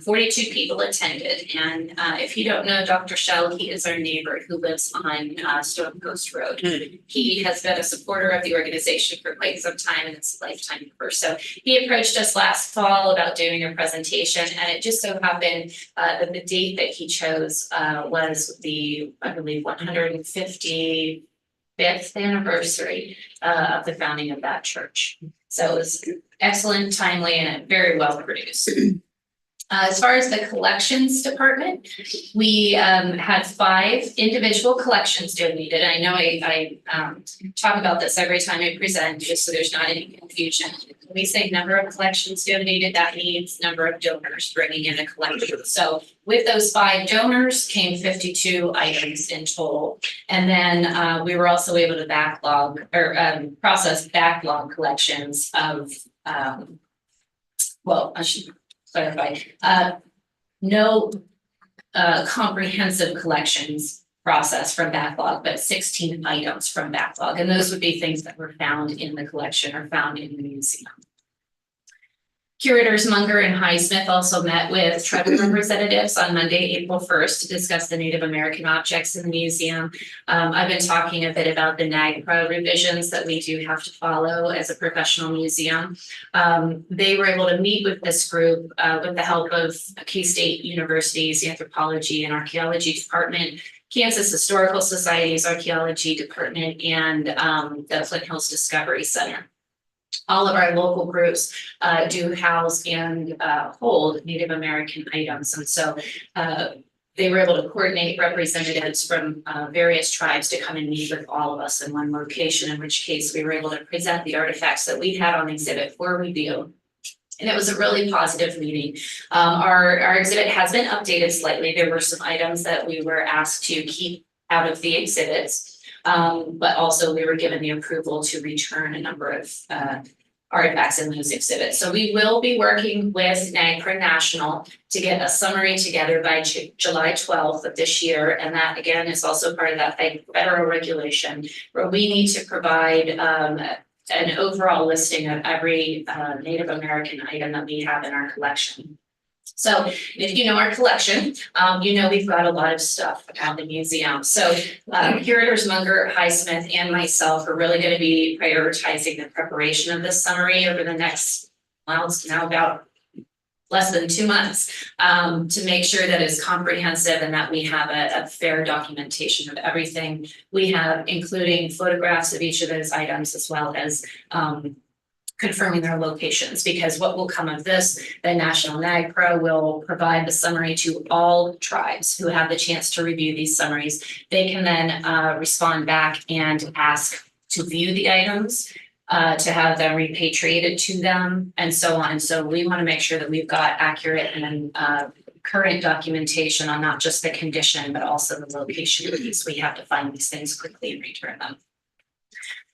42 people attended. And if you don't know Dr. Schell, he is our neighbor who lives on Stone Coast Road. He has been a supporter of the organization for quite some time, and it's a lifetime member. So he approached us last fall about doing a presentation, and it just so happened that the date that he chose was the, I believe, 155th anniversary of the founding of that church. So it was excellent, timely, and very well produced. As far as the collections department, we had 5 individual collections donated. I know I talk about this every time I present, just so there's not any confusion. When we say number of collections donated, that means number of donors bringing in a collection. So with those 5 donors came 52 items in total. And then we were also able to process backlog collections of, I should clarify, no comprehensive collections processed from backlog, but 16 items from backlog. And those would be things that were found in the collection or found in the museum. Curators Munger and Highsmith also met with tribal representatives on Monday, April 1st, to discuss the Native American objects in the museum. I've been talking a bit about the NAGPRA revisions that we do have to follow as a professional museum. They were able to meet with this group with the help of K-State University's Anthropology and Archaeology Department, Kansas Historical Society's Archaeology Department, and the Flint Hills Discovery Center. All of our local groups do house and hold Native American items. And so they were able to coordinate representatives from various tribes to come and meet with all of us in one location, in which case we were able to present the artifacts that we had on exhibit for review. And it was a really positive meeting. Our exhibit has been updated slightly. There were some items that we were asked to keep out of the exhibits. But also we were given the approval to return a number of artifacts in those exhibits. So we will be working with NAGPRA National to get a summary together by July 12th of this year. And that again is also part of that federal regulation where we need to provide an overall listing of every Native American item that we have in our collection. So if you know our collection, you know we've got a lot of stuff at the museum. So curators Munger, Highsmith, and myself are really going to be prioritizing the preparation of this summary over the next, well, it's now about less than 2 months, to make sure that it's comprehensive and that we have a fair documentation of everything we have, including photographs of each of those items, as well as confirming their locations, because what will come of this, the National NAGPRA will provide the summary to all tribes who have the chance to review these summaries. They can then respond back and ask to view the items, to have them repatriated to them, and so on. So we want to make sure that we've got accurate and current documentation on not just the condition, but also the location of these. We have to find these things quickly and return them.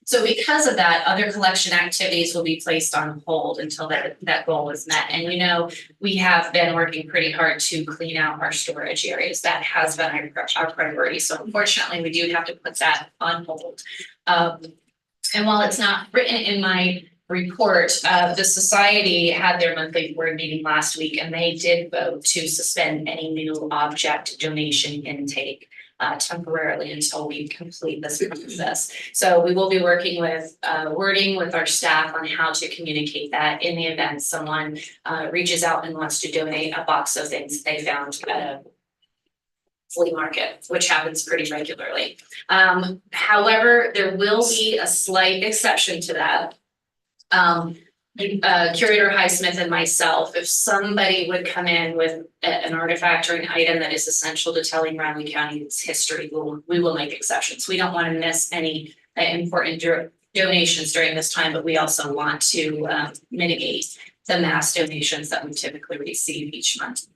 So because of that, other collection activities will be placed on hold until that goal is met. And you know, we have been working pretty hard to clean out our storage areas. That has been our priority. So unfortunately, we do have to put that on hold. And while it's not written in my report, the society had their monthly board meeting last week, and they did vote to suspend any new object donation intake temporarily until we complete this process. So we will be working with wording with our staff on how to communicate that in the event someone reaches out and wants to donate a box of things they found at a flea market, which happens pretty regularly. However, there will be a slight exception to that. Curator Highsmith and myself, if somebody would come in with an artifact or an item that is essential to telling Riley County's history, we will make exceptions. We don't want to miss any important donations during this time, but we also want to mitigate the mass donations that we typically receive each month.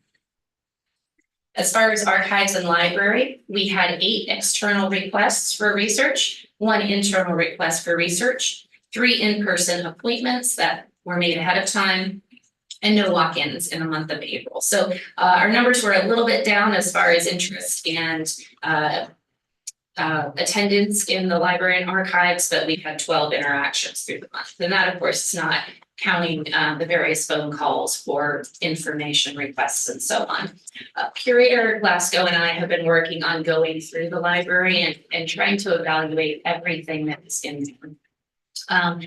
As far as archives and library, we had 8 external requests for research, 1 internal request for research, 3 in-person appointments that were made ahead of time, and no walk-ins in the month of April. So our numbers were a little bit down as far as interest and attendance in the library and archives, but we had 12 interactions through the month. And that, of course, is not counting the various phone calls for information requests and so on. Curator Glasgow and I have been working on going through the library and trying to evaluate everything that is in there.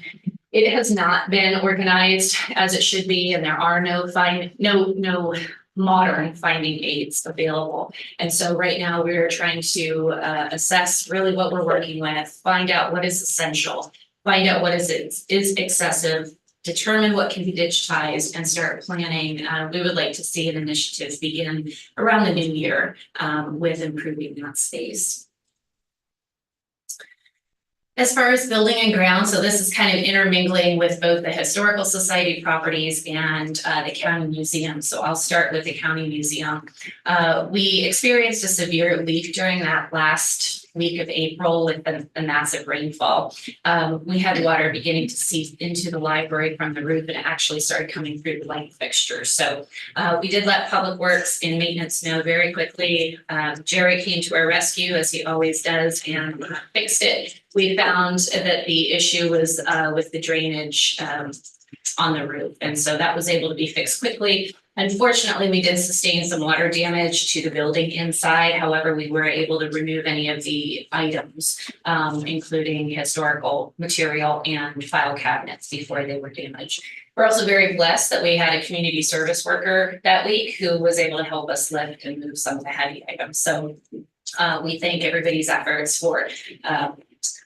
It has not been organized as it should be, and there are no modern finding aids available. And so right now we're trying to assess really what we're working with, find out what is essential, find out what is excessive, determine what can be digitized, and start planning. We would like to see an initiative begin around the new year with improving that space. As far as building and ground, so this is kind of intermingling with both the Historical Society properties and the County Museum. So I'll start with the County Museum. We experienced a severe leak during that last week of April with the massive rainfall. We had water beginning to seep into the library from the roof, and it actually started coming through the light fixtures. So we did let Public Works and Maintenance know very quickly. Jerry came to our rescue, as he always does, and fixed it. We found that the issue was with the drainage on the roof, and so that was able to be fixed quickly. Unfortunately, we did sustain some water damage to the building inside. However, we were able to remove any of the items, including historical material and file cabinets before they were damaged. We're also very blessed that we had a community service worker that week who was able to help us lift and move some of the heavy items. So we thank everybody's efforts for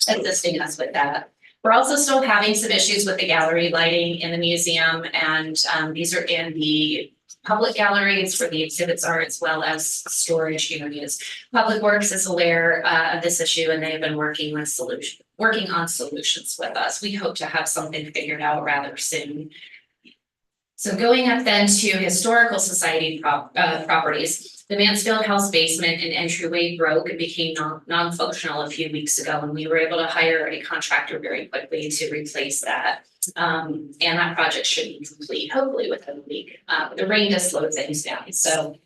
assisting us with that. We're also still having some issues with the gallery lighting in the museum, and these are in the public galleries where the exhibits are, as well as storage areas. Public Works is aware of this issue, and they have been working on solutions with us. We hope to have something figured out rather soon. So going up then to Historical Society properties, the Mansfield House basement and entryway broke and became non-functional a few weeks ago, and we were able to hire a contractor very quickly to replace that. And that project should be complete, hopefully within a week. The rain does slow things down, so,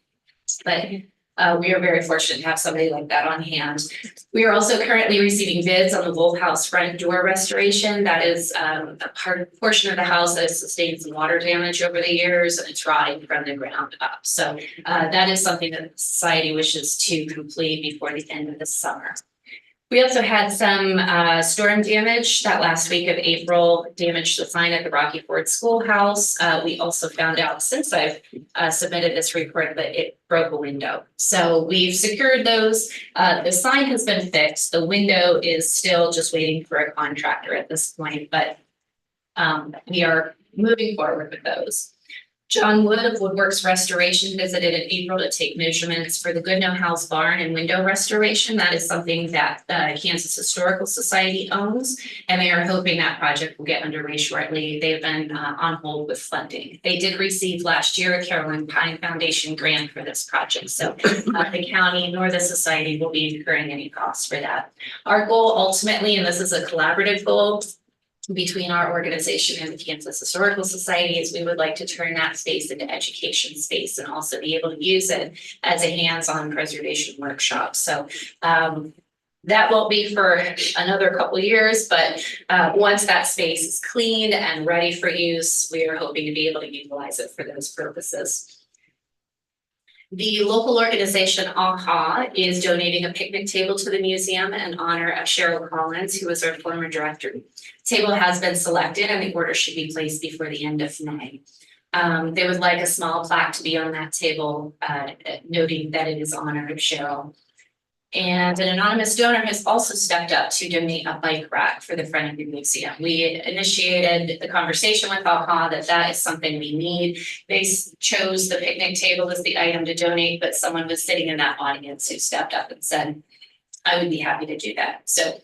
but we are very fortunate to have somebody like that on hand. We are also currently receiving bids on the Wolf House front door restoration. That is a portion of the house that has sustained some water damage over the years, and it's rotting from the ground up. So that is something that the society wishes to complete before the end of the summer. We also had some storm damage that last week of April damaged the sign at the Rocky Ford Schoolhouse. We also found out since I've submitted this report that it broke a window. So we've secured those. The sign has been fixed. The window is still just waiting for a contractor at this point, but we are moving forward with those. John Wood of Woodworks Restoration visited in April to take measurements for the Goodnow House barn and window restoration. That is something that Kansas Historical Society owns, and they are hoping that project will get underway shortly. They've been on hold with funding. They did receive last year a Carolyn Pine Foundation grant for this project, so the county nor the society will be incurring any costs for that. Our goal ultimately, and this is a collaborative goal between our organization and the Kansas Historical Society, is we would like to turn that space into education space and also be able to use it as a hands-on preservation workshop. So that won't be for another couple of years, but once that space is cleaned and ready for use, we are hoping to be able to utilize it for those purposes. The local organization AHA is donating a picnic table to the museum in honor of Cheryl Collins, who was our former director. The table has been selected and the order should be placed before the end of May. They would like a small plaque to be on that table, noting that it is in honor of Cheryl. And an anonymous donor has also stepped up to donate a bike rack for the front of the museum. We initiated the conversation with AHA that is something we need. They chose the picnic table as the item to donate, but someone was sitting in that audience who stepped up and said, I would be happy to do that. So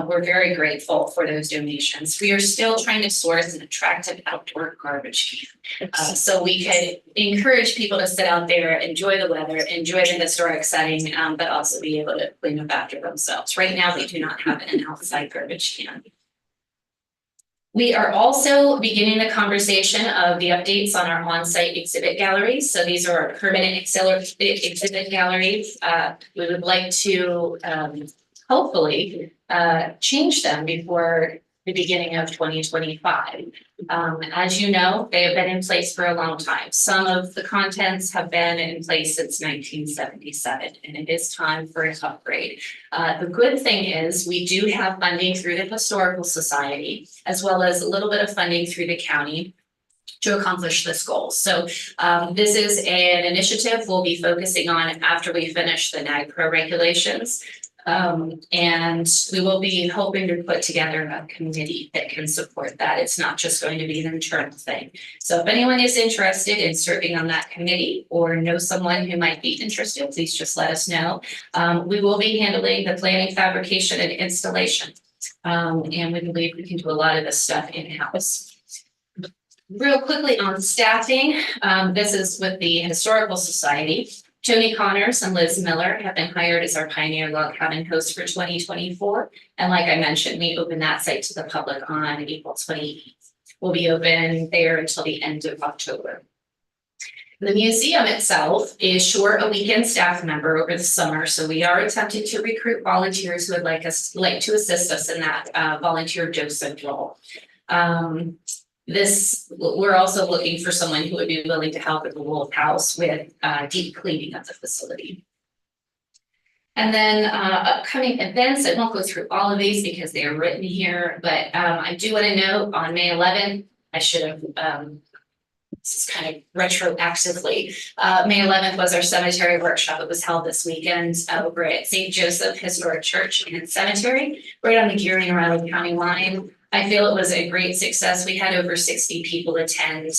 we're very grateful for those donations. We are still trying to source an attractive outdoor garbage can. So we could encourage people to sit out there, enjoy the weather, enjoy the historic setting, but also be able to clean up after themselves. Right now, we do not have an outside garbage can. We are also beginning the conversation of the updates on our on-site exhibit galleries. So these are our permanent exhibit galleries. We would like to hopefully change them before the beginning of 2025. As you know, they have been in place for a long time. Some of the contents have been in place since 1977, and it is time for an upgrade. The good thing is we do have funding through the Historical Society, as well as a little bit of funding through the county to accomplish this goal. So this is an initiative we'll be focusing on after we finish the NAGPRO regulations. And we will be hoping to put together a committee that can support that. It's not just going to be an internal thing. So if anyone is interested in serving on that committee or know someone who might be interested, please just let us know. We will be handling the planning, fabrication, and installation. And we believe we can do a lot of this stuff in-house. Real quickly on staffing, this is with the Historical Society. Tony Connors and Liz Miller have been hired as our Pioneer Log Cabin hosts for 2024. And like I mentioned, we opened that site to the public on April 28th. We'll be open there until the end of October. The museum itself is short a weekend staff member over the summer, so we are attempting to recruit volunteers who would like to assist us in that volunteer docent role. We're also looking for someone who would be willing to help at the Wolf House with deep cleaning of the facility. And then upcoming events, I won't go through all of these because they are written here, but I do want to note on May 11th, I should have, this is kind of retroactively, May 11th was our cemetery workshop. It was held this weekend over at St. Joseph Historic Church and Cemetery, right on the Geary and Riley County line. I feel it was a great success. We had over 60 people attend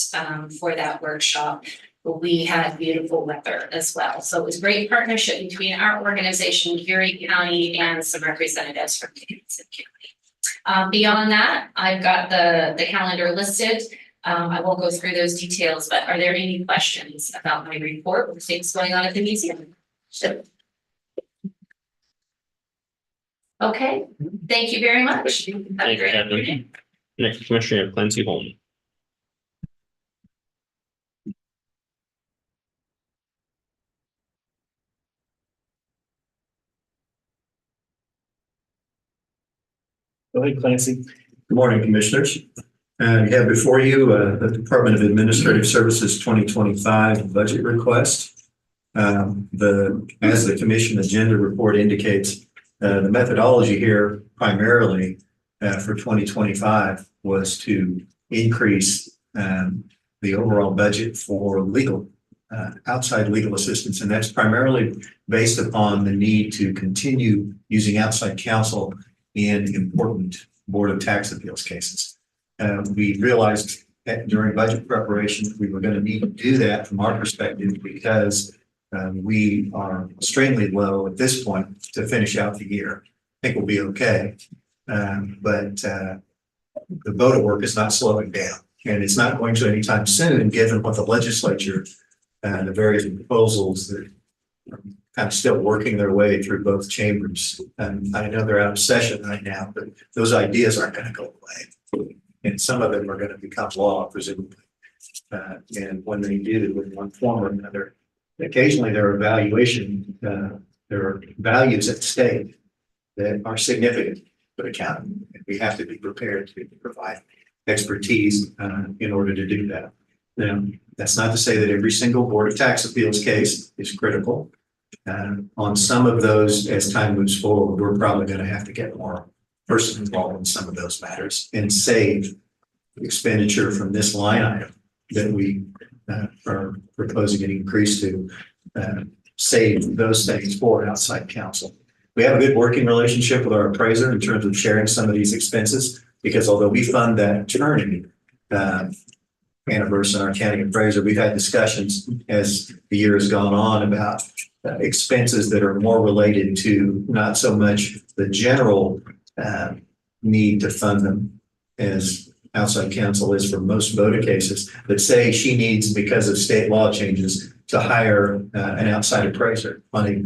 for that workshop. We had beautiful weather as well. So it was great partnership between our organization, Geary County, and some representatives from Kansas County. Beyond that, I've got the calendar listed. I won't go through those details, but are there any questions about my report or things going on at the museum? Sure. Okay, thank you very much. Have a Thank you, great Captain. afternoon. Next Commissioner, you have Clancy Holm. Go ahead, Clancy. Good morning, Commissioners. You have before you the Department of Administrative Services 2025 budget request. As the commission agenda report indicates, the methodology here primarily for 2025 was to increase the overall budget for legal, outside legal assistance. And that's primarily based upon the need to continue using outside counsel in important Board of Tax Appeals cases. We realized that during budget preparation, we were going to need to do that from our perspective because we are extremely low at this point to finish out the year. I think we'll be okay. But the BOTA work is not slowing down, and it's not going to anytime soon, given what the legislature and the various proposals that are kind of still working their way through both chambers. And I know they're out of session right now, but those ideas aren't going to go away. And some of them are going to become law, presumably. And when they do, in one form or another, occasionally there are there are values at stake that are significant for the county. And we have to be prepared to provide expertise in order to do that. Now, that's not to say that every single Board of Tax Appeals case is critical. On some of those, as time moves forward, we're probably going to have to get more person involved in some of those matters and save expenditure from this line item that we are proposing an increase to save those things for outside counsel. We have a good working relationship with our appraiser in terms of sharing some of these expenses, because although we fund that attorney, Anna Burson, our county appraiser, we've had discussions as the year has gone on about expenses that are more related to not so much the general need to fund them as outside counsel is for most BOTA cases, but say she needs, because of state law changes, to hire an outside appraiser on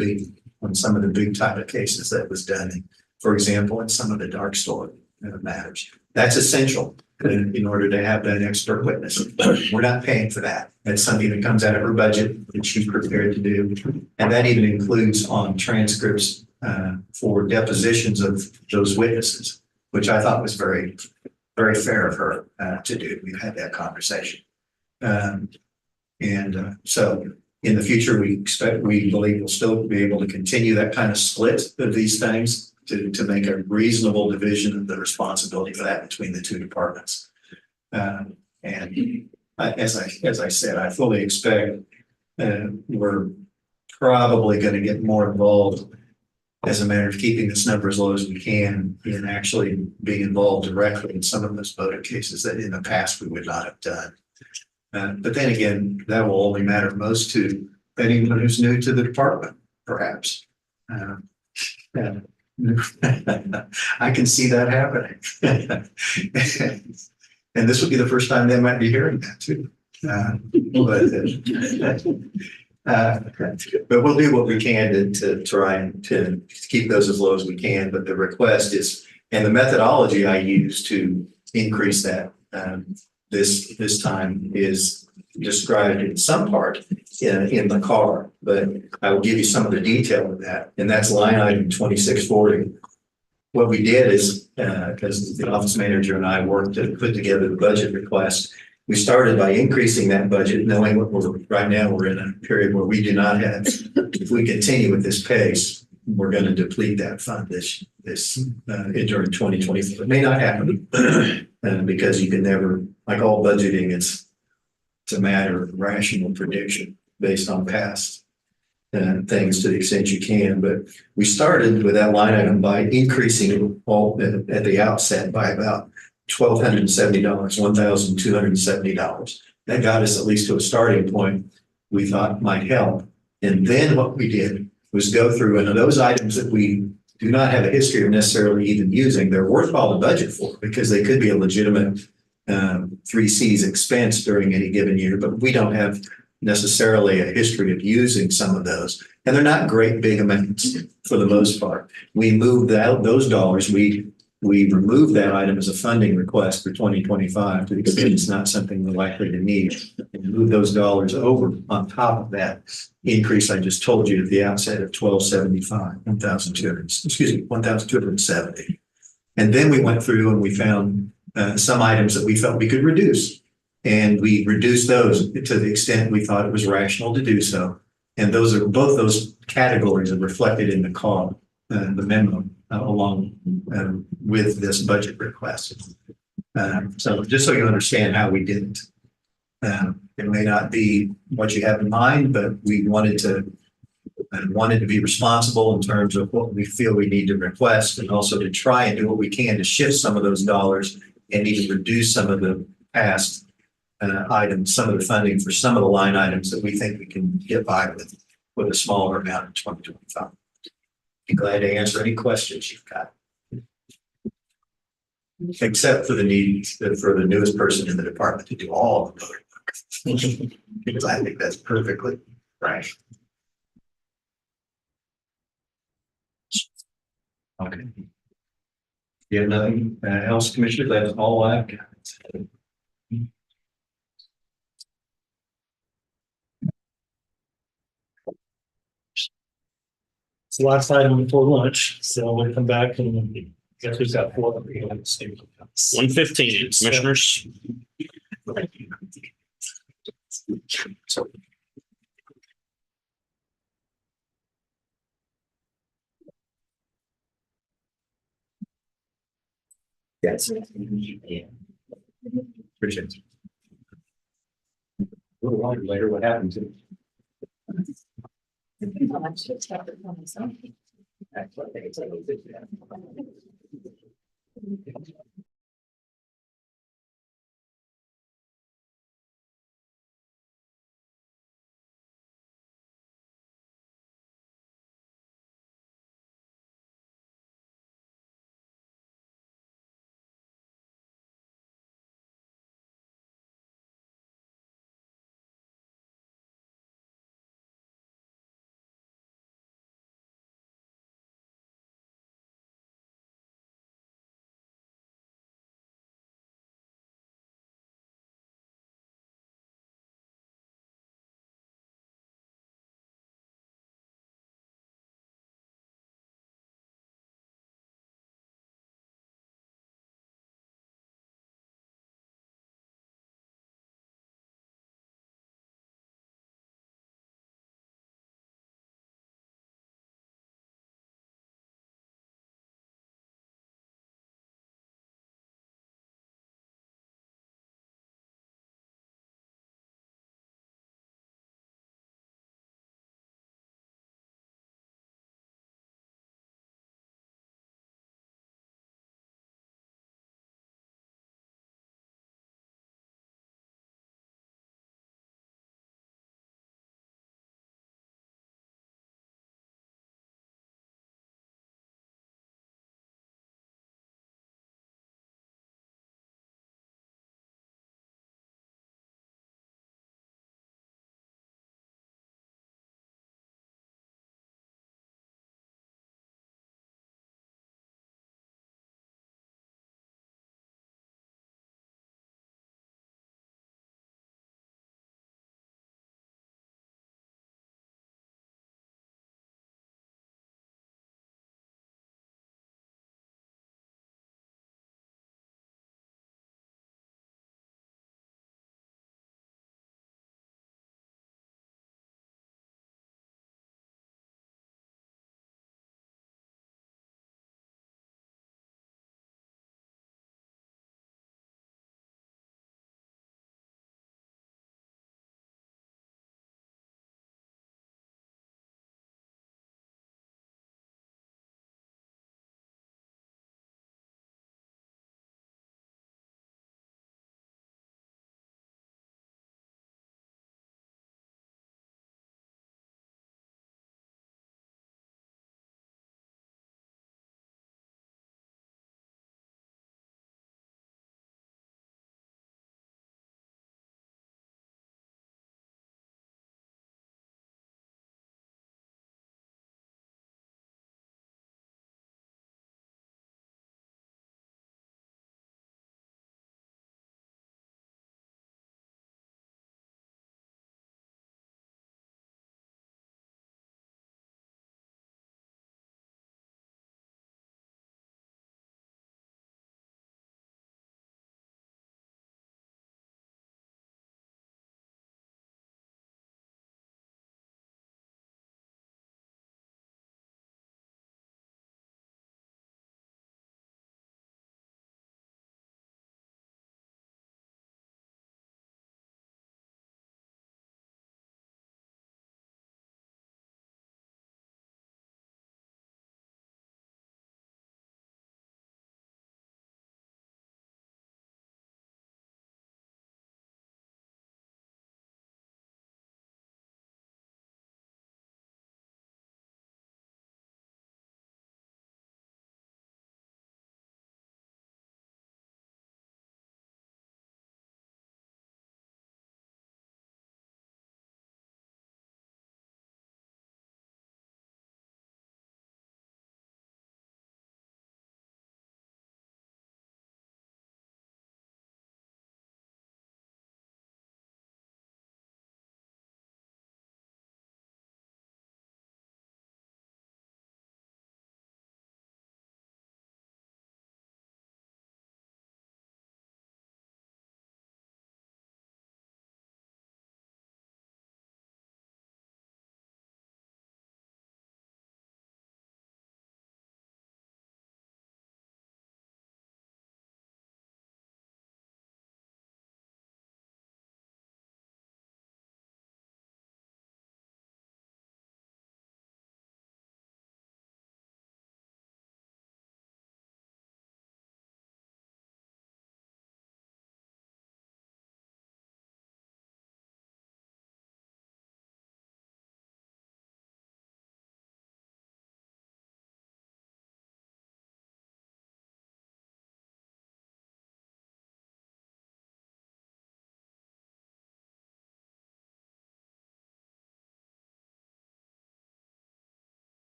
some of the big type of cases that was done, for example, in some of the dark store matters. That's essential in order to have that expert witness. We're not paying for that. That's something that comes out of her budget that she's prepared to do. And that even includes on transcripts for depositions of those witnesses, which I thought was very, very fair of her to do. We've had that conversation. So in the future, we believe we'll still be able to continue that kind of split of these things to make a reasonable division of the responsibility for that between the two departments. As I said, I fully expect we're probably going to get more involved as a matter of keeping this number as low as we can in actually being involved directly in some of those BOTA cases that in the past we would not have done. But then again, that will only matter most to anyone who's new to the department, perhaps. I can see that happening. And this would be the first time they might be hearing that too. But we'll do what we can to try and to keep those as low as we can. But the request is, and the methodology I use to increase that this time is described in some part in the car, but I will give you some of the detail of that. And that's line item 2640. What we did is, because the office manager and I worked to put together the budget request, we started by increasing that budget, knowing what right now we're in a period where we do not have, if we continue with this pace, we're going to deplete that fund during 2024. It may not happen because you can never, like all budgeting, it's a matter of rational prediction based on past things to the extent you can. But we started with that line item by increasing all at the outset by about $1,270, $1,270. That got us at least to a starting point we thought might help. And then what we did was go through, and those items that we do not have a history of necessarily even using, they're worthwhile to budget for because they could be a legitimate three Cs expense during any given year, but we don't have necessarily a history of using some of those. And they're not great big amounts for the most part. We moved out those dollars. We removed that item as a funding request for 2025 to the extent it's not something we're likely to need. And move those dollars over on top of that increase I just told you at the outset of 1275, 1,200, excuse me, 1,270. And then we went through and we found some items that we felt we could reduce. And we reduced those to the extent we thought it was rational to do so. And those are both those categories are reflected in the call, the memo, along with this budget request. So just so you understand how we did it. It may not be what you have in mind, but we wanted to be responsible in terms of what we feel we need to request, and also to try and do what we can to shift some of those dollars and even reduce some of the past items, some of the funding for some of the line items that we think we can get by with a smaller amount in 2025. Be glad to answer any questions you've got. Except for the need for the newest person in the department to do all of the voting. Because I think that's perfectly right. Okay. You have nothing else, Commissioner? That's all I've got. It's the last item before lunch, so we'll come back and guess we've got 4. 1:15, commissioners. Yes. Appreciate it. A little longer later, what happened to it?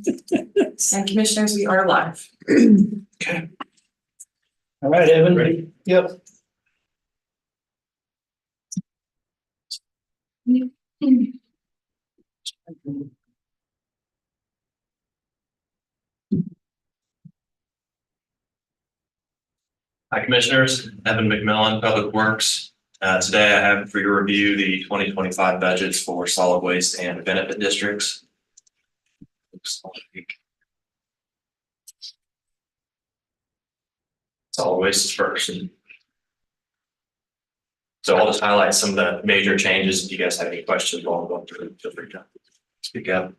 And commissioners, we are live. All right, Evan. Ready? Yep. Hi, Commissioners. Evan McMillan, Public Works. Today I have for your review the 2025 budgets for solid waste and benefit districts. Solid waste is first. So I'll just highlight some of the major changes. If you guys have any questions while I'm going through, feel free to speak up.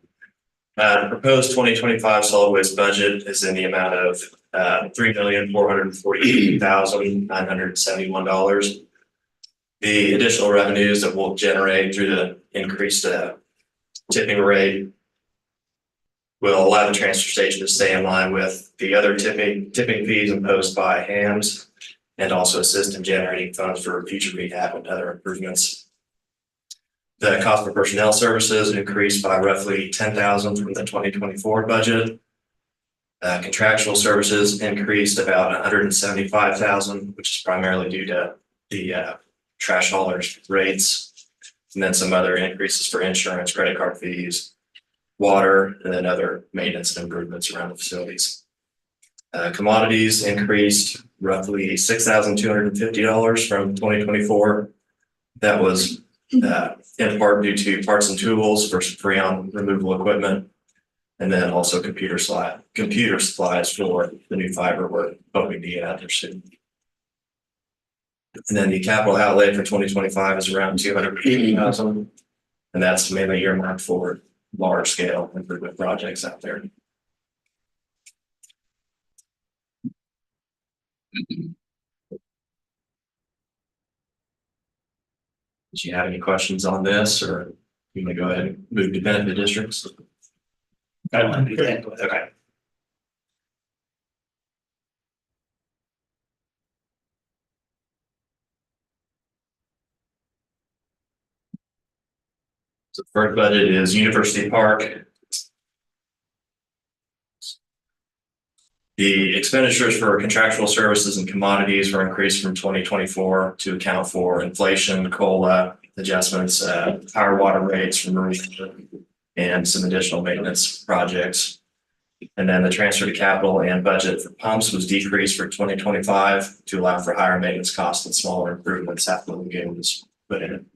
The proposed 2025 solid waste budget is in the amount of $3,448,971. The additional revenues that we'll generate through the increased tipping rate will allow the transfer station to stay in line with the other tipping fees imposed by HAMS and also assist in generating funds for future rehab and other improvements. The cost for personnel services increased by roughly $10,000 from the 2024 budget. Contractual services increased about $175,000, which is primarily due to the trash haulers rates, and then some other increases for insurance, credit card fees, water, and then other maintenance and improvements around the facilities. Commodities increased roughly $6,250 from 2024. That was in part due to parts and tools for freon removal equipment, and then also computer supplies for the new fiber we're hoping to get out there soon. And then the capital outlay for 2025 is around $280,000, and that's mainly earmarked for large scale improvement projects out there. Do you have any questions on this, or you want to go ahead and move to benefit districts? I want to do that. Okay. So the first budget is University Park. The expenditures for contractual services and commodities were increased from 2024 to account for inflation, COLA adjustments, higher water rates from marine, and some additional maintenance projects. And then the transfer to capital and budget for pumps was decreased for 2025 to allow for higher maintenance costs and smaller improvements after the game was put in.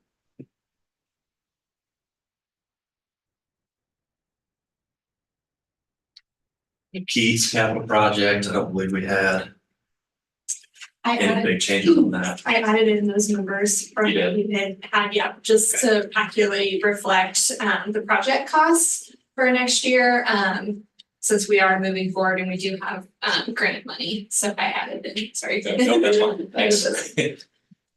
Keats capital project, I don't believe we had I any added, big changes on that. I added in those numbers from You what did? we had, yeah, just to accurately reflect the project costs for next year. Since we are moving forward and we do have grant money, so I added in, sorry. No, that's fine. Thanks.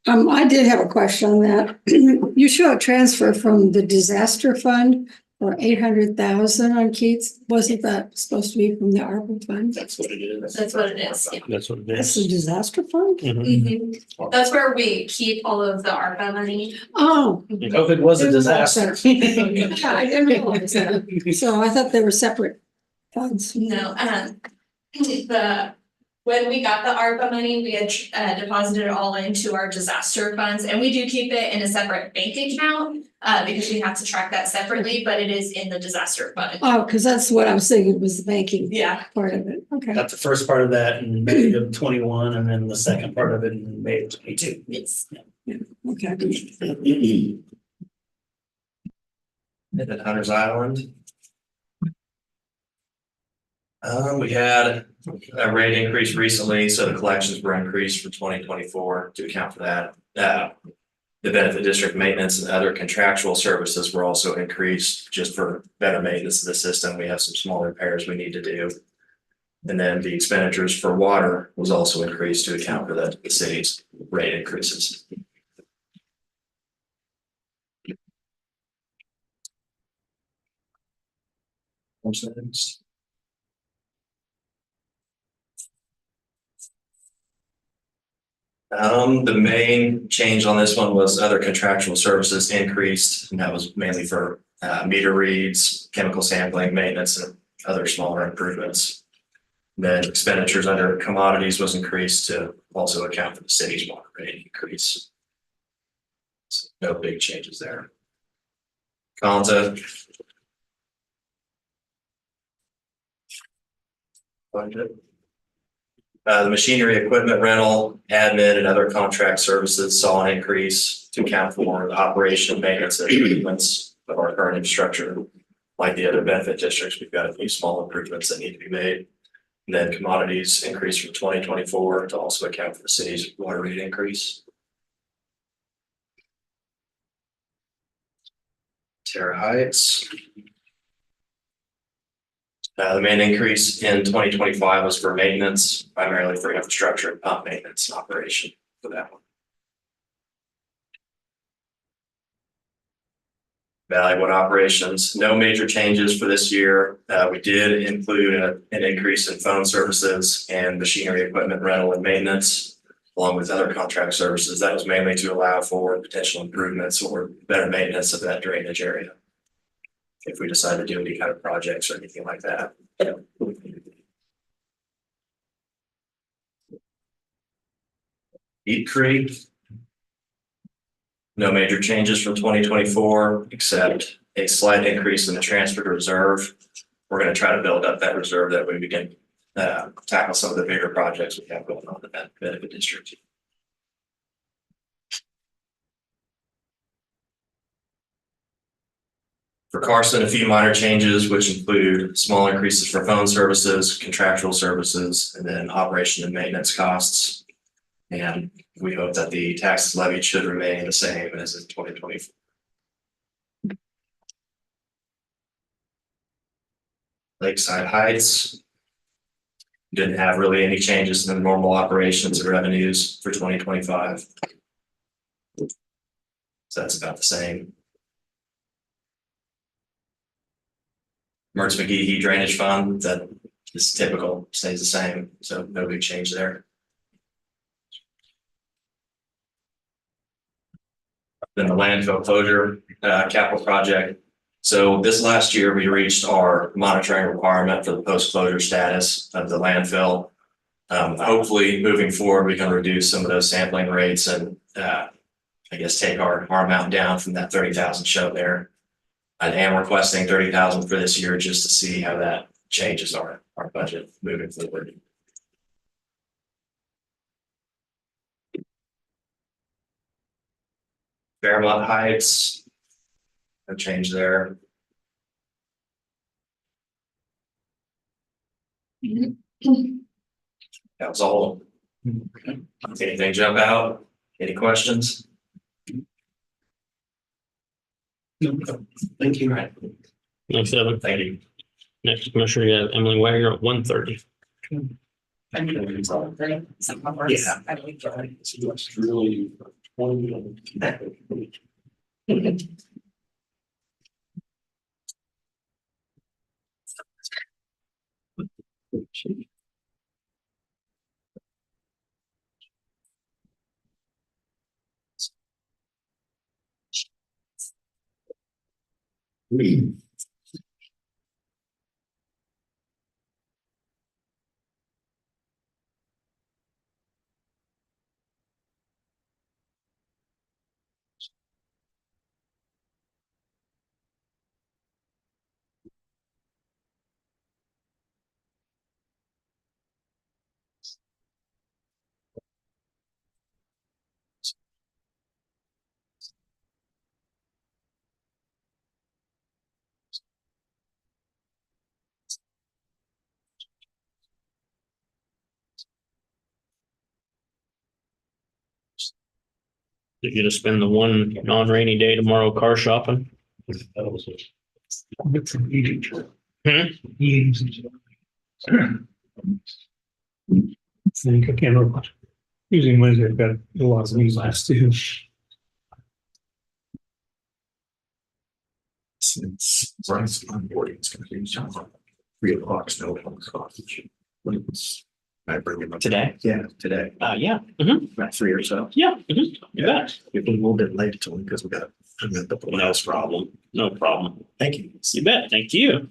I did have a question on that. You show a transfer from the disaster fund for 800,000 on Keats. Wasn't that supposed to be from the ARPA fund? That's what it is. That's what it is, yeah. That's what it That's is. the disaster fund? Mhm. That's where we keep all of the ARPA money. Oh. COVID was a disaster. Yeah, I didn't realize that. So I thought they were separate funds. No, when we got the ARPA money, we had deposited it all into our disaster funds, and we do keep it in a separate bank account. Because we have to track that separately, but it is in the disaster fund. Oh, because that's what I was thinking was the banking Yeah. part of it. Okay. Got the first part of that in May of 21 and then the second part of it in May of 22. Yes. Okay. And then Hunter's Island. We had a rate increase recently, so the collections were increased for 2024 to account for that. The benefit district maintenance and other contractual services were also increased just for better maintenance of the system. We have some small repairs we need to do. And then the expenditures for water was also increased to account for the city's rate increases. The main change on this one was other contractual services increased, and that was mainly for meter reads, chemical sampling, maintenance, and other smaller improvements. Then expenditures under commodities was increased to also account for the city's water rate increase. So no big changes there. Conza. Budget. The machinery, equipment rental, admin, and other contract services saw an increase to account for the operation, maintenance, and improvements of our current infrastructure. Like the other benefit districts, we've got a few small improvements that need to be made. And then commodities increased from 2024 to also account for the city's water rate increase. Terra Heights. The main increase in 2025 was for maintenance, primarily for infrastructure and pump maintenance and operation for that one. Valleywood operations, no major changes for this year. We did include an increase in phone services and machinery, equipment rental and maintenance, along with other contract services. That was mainly to allow for potential improvements or better maintenance of that drainage area, if we decide to do any kind of projects or anything like that. Eat Creek. No major changes from 2024, except a slight increase in the transfer to reserve. We're going to try to build up that reserve that way we can tackle some of the bigger projects we have going on in that benefit district. For Carson, a few minor changes, which include small increases for phone services, contractual services, and then operation and maintenance costs. And we hope that the taxes levied should remain the same as in 2024. Lakeside Heights. Didn't have really any changes in the normal operations and revenues for 2025. So that's about the same. Mertz McGehee Drainage Fund, that is typical, stays the same, so no big change there. Then the landfill closure capital project. So this last year, we reached our monitoring requirement for the post-closure status of the landfill. Hopefully, moving forward, we can reduce some of those sampling rates and I guess take our amount down from that 30,000 shown there. I am requesting 30,000 for this year just to see how that changes our budget moving forward. Fairmont Heights, no change there. That was all. Anything jump out? Any questions? Thank you. Next, Evan. Thank you. Next commissioner, you have Emily Wagner at 1:30. You're gonna spend the one non-rainy day tomorrow car shopping? Think I can't remember. Usually Wednesday, I've got a lot of meetings too. Since Brian's onboarding, it's gonna be 3:00, snow cottage. I bring him up Today? Yeah, today, Yeah. about 3 or so. Yeah. You bet. It was a little bit late to him because we got. No problem. No problem. Thank you. You bet. Thank you.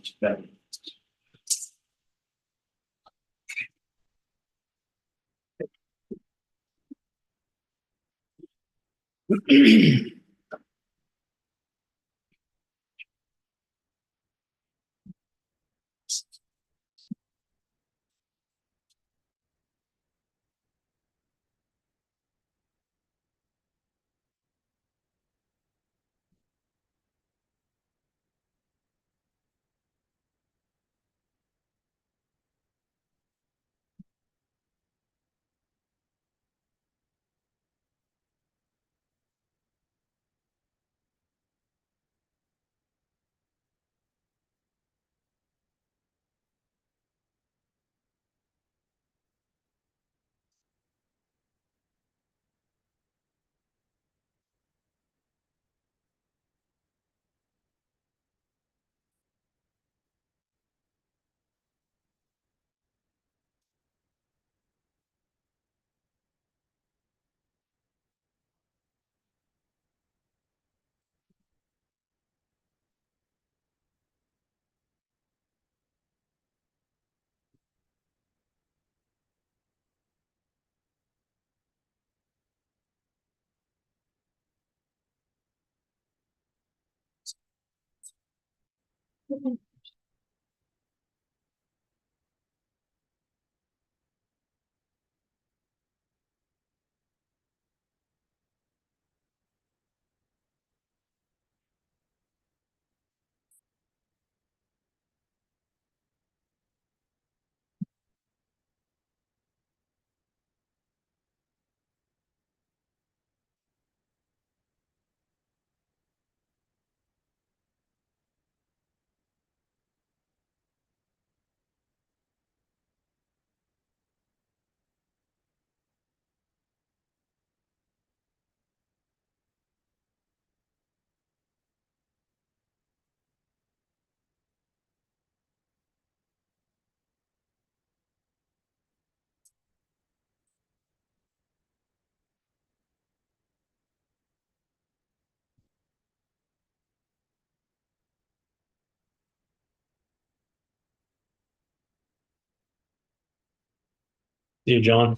See you, John.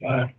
Bye.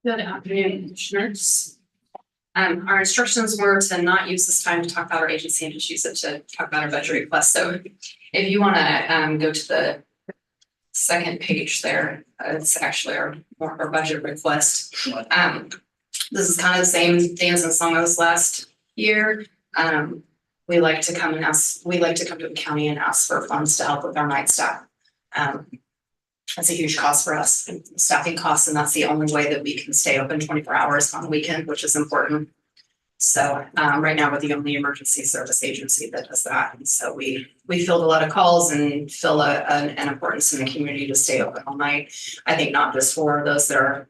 Good afternoon, commissioners. Our instructions were to not use this time to talk about our agency and just use it to talk about our budget request. So if you wanna go to the second page there, it's actually our budget request. This is kind of the same dance and song as last year. We like to come to the county and ask for funds to help with our night staff. That's a huge cost for us, staffing costs, and that's the only way that we can stay open 24 hours on the weekend, which is important. So right now, we're the only emergency service agency that does that. And so we field a lot of calls and feel an importance in the community to stay open all night. I think not just for those that are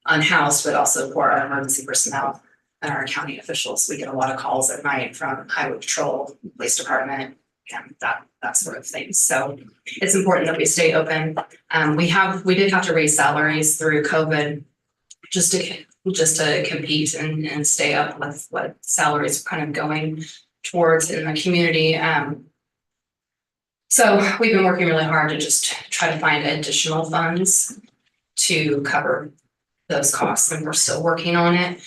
unhoused, but also for our emergency personnel and our county officials. We get a lot of calls at night from highway patrol, police department, and that sort of thing. So it's important that we stay open. We did have to raise salaries through COVID just to compete and stay up with what salaries are kind of going towards in the community. So we've been working really hard to just try to find additional funds to cover those costs, and we're still working on it.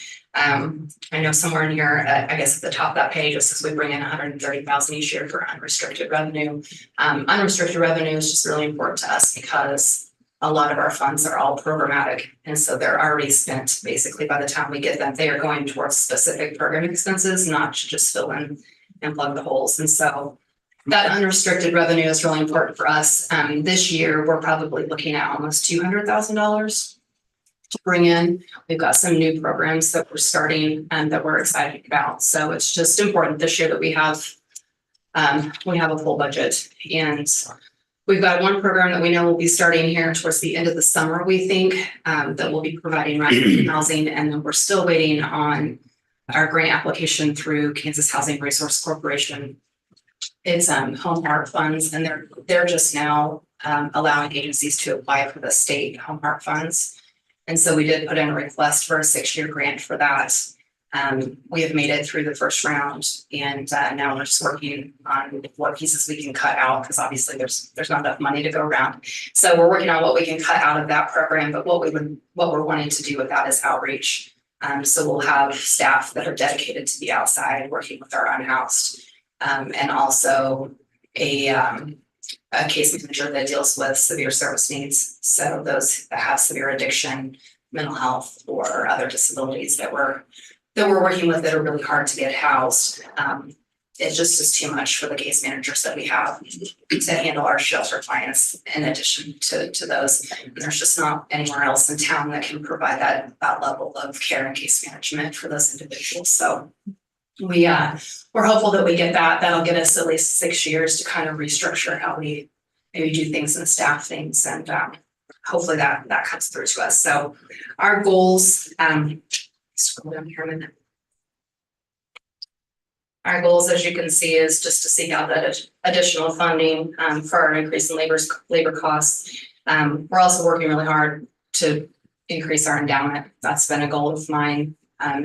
I know somewhere in here, I guess at the top of that page, it says we bring in 130,000 each year for unrestricted revenue. Unrestricted revenue is just really important to us because a lot of our funds are all programmatic. And so they're already spent basically by the time we get them, they are going towards specific program expenses, not to just fill in and plug the holes. And so that unrestricted revenue is really important for us. This year, we're probably looking at almost $200,000 to bring in. We've got some new programs that we're starting and that we're excited about. So it's just important this year that we have a full budget. And we've got one program that we know will be starting here towards the end of the summer, we think, that will be providing rental housing. And then we're still waiting on our grant application through Kansas Housing Resource Corporation. It's Home Heart funds, and they're just now allowing agencies to apply for the state Home Heart funds. And so we did put in a request for a 6-year grant for that. We have made it through the first round, and now we're just working on what pieces we can cut out, because obviously there's not enough money to go around. So we're working on what we can cut out of that program, but what we're wanting to do with that is outreach. So we'll have staff that are dedicated to be outside working with our unhoused, and also a case manager that deals with severe service needs. So those that have severe addiction, mental health, or other disabilities that we're working with that are really hard to get housed. It just is too much for the case managers that we have to handle our shelter clients in addition to those. And there's just not anywhere else in town that can provide that level of care and case management for those individuals. So we're hopeful that we get that. That'll get us at least 6 years to kind of restructure how we maybe do things and staff things, and hopefully that comes through to us. So our goals, scroll down here a minute. Our goals, as you can see, is just to seek out that additional funding for our increase in labor costs. We're also working really hard to increase our endowment. That's been a goal of mine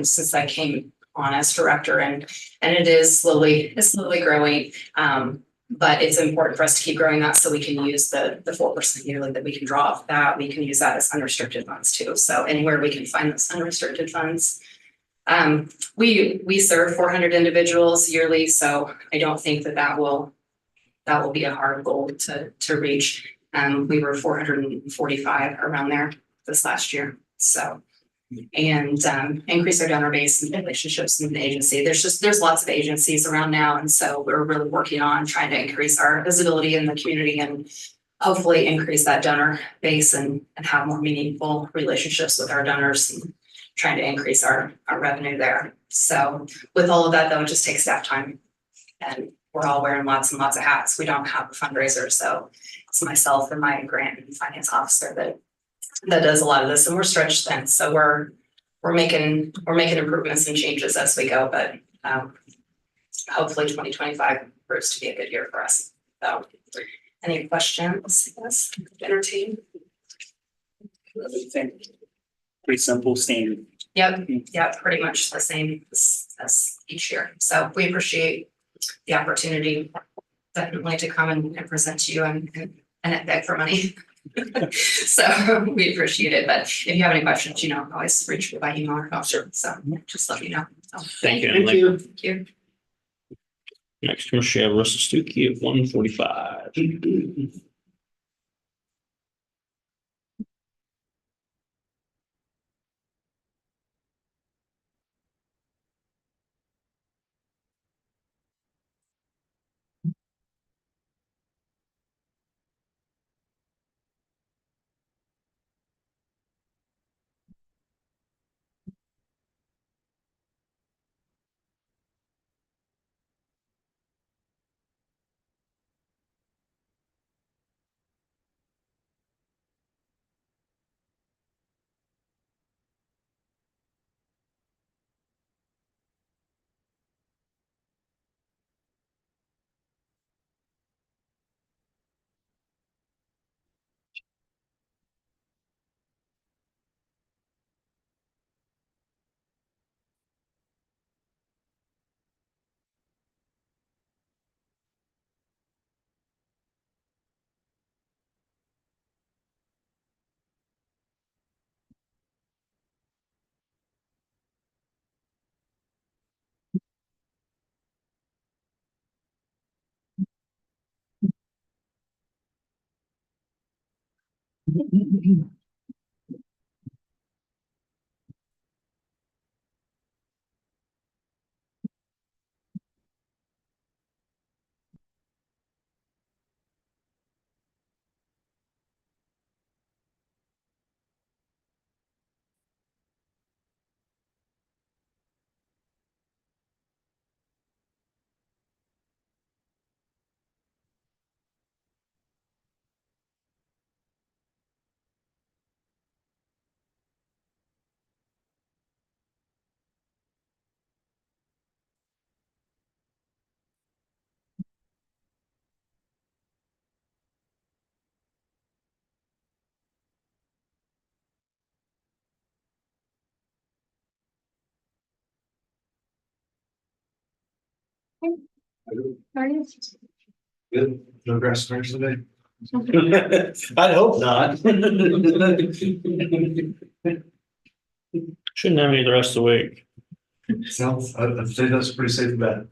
since I came on as director, and it's slowly growing. But it's important for us to keep growing that so we can use the 4% yearly that we can draw off that. We can use that as unrestricted funds too. So anywhere we can find those unrestricted funds. We serve 400 individuals yearly, so I don't think that will be a hard goal to reach. We were 445 around there this last year. So, and increase our donor base and relationships in the agency. There's lots of agencies around now, and so we're really working on trying to increase our visibility in the community and hopefully increase that donor base and have more meaningful relationships with our donors and trying to increase our revenue there. So with all of that, though, it just takes staff time, and we're all wearing lots and lots of hats. We don't have a fundraiser, so it's myself and my grant and finance officer that does a lot of this, and we're stretched thin. So we're making improvements and changes as we go, but hopefully 2025 proves to be a good year for us. So any questions? Yes, entertain. Pretty simple, standard. Yep, pretty much the same as each year. So we appreciate the opportunity definitely to come and present to you and beg for money. So we appreciate it, but if you have any questions, you know, always reach me by email or phone. Sure. So just let me know. So, Thank you, Thank Emily. you. Thank you. Next, Commissioner, you have Russell Stuckey at 1:45. Good. No grass fires today. I'd hope not. Shouldn't have any the rest of the week. Sounds, I'd say that's a pretty safe bet.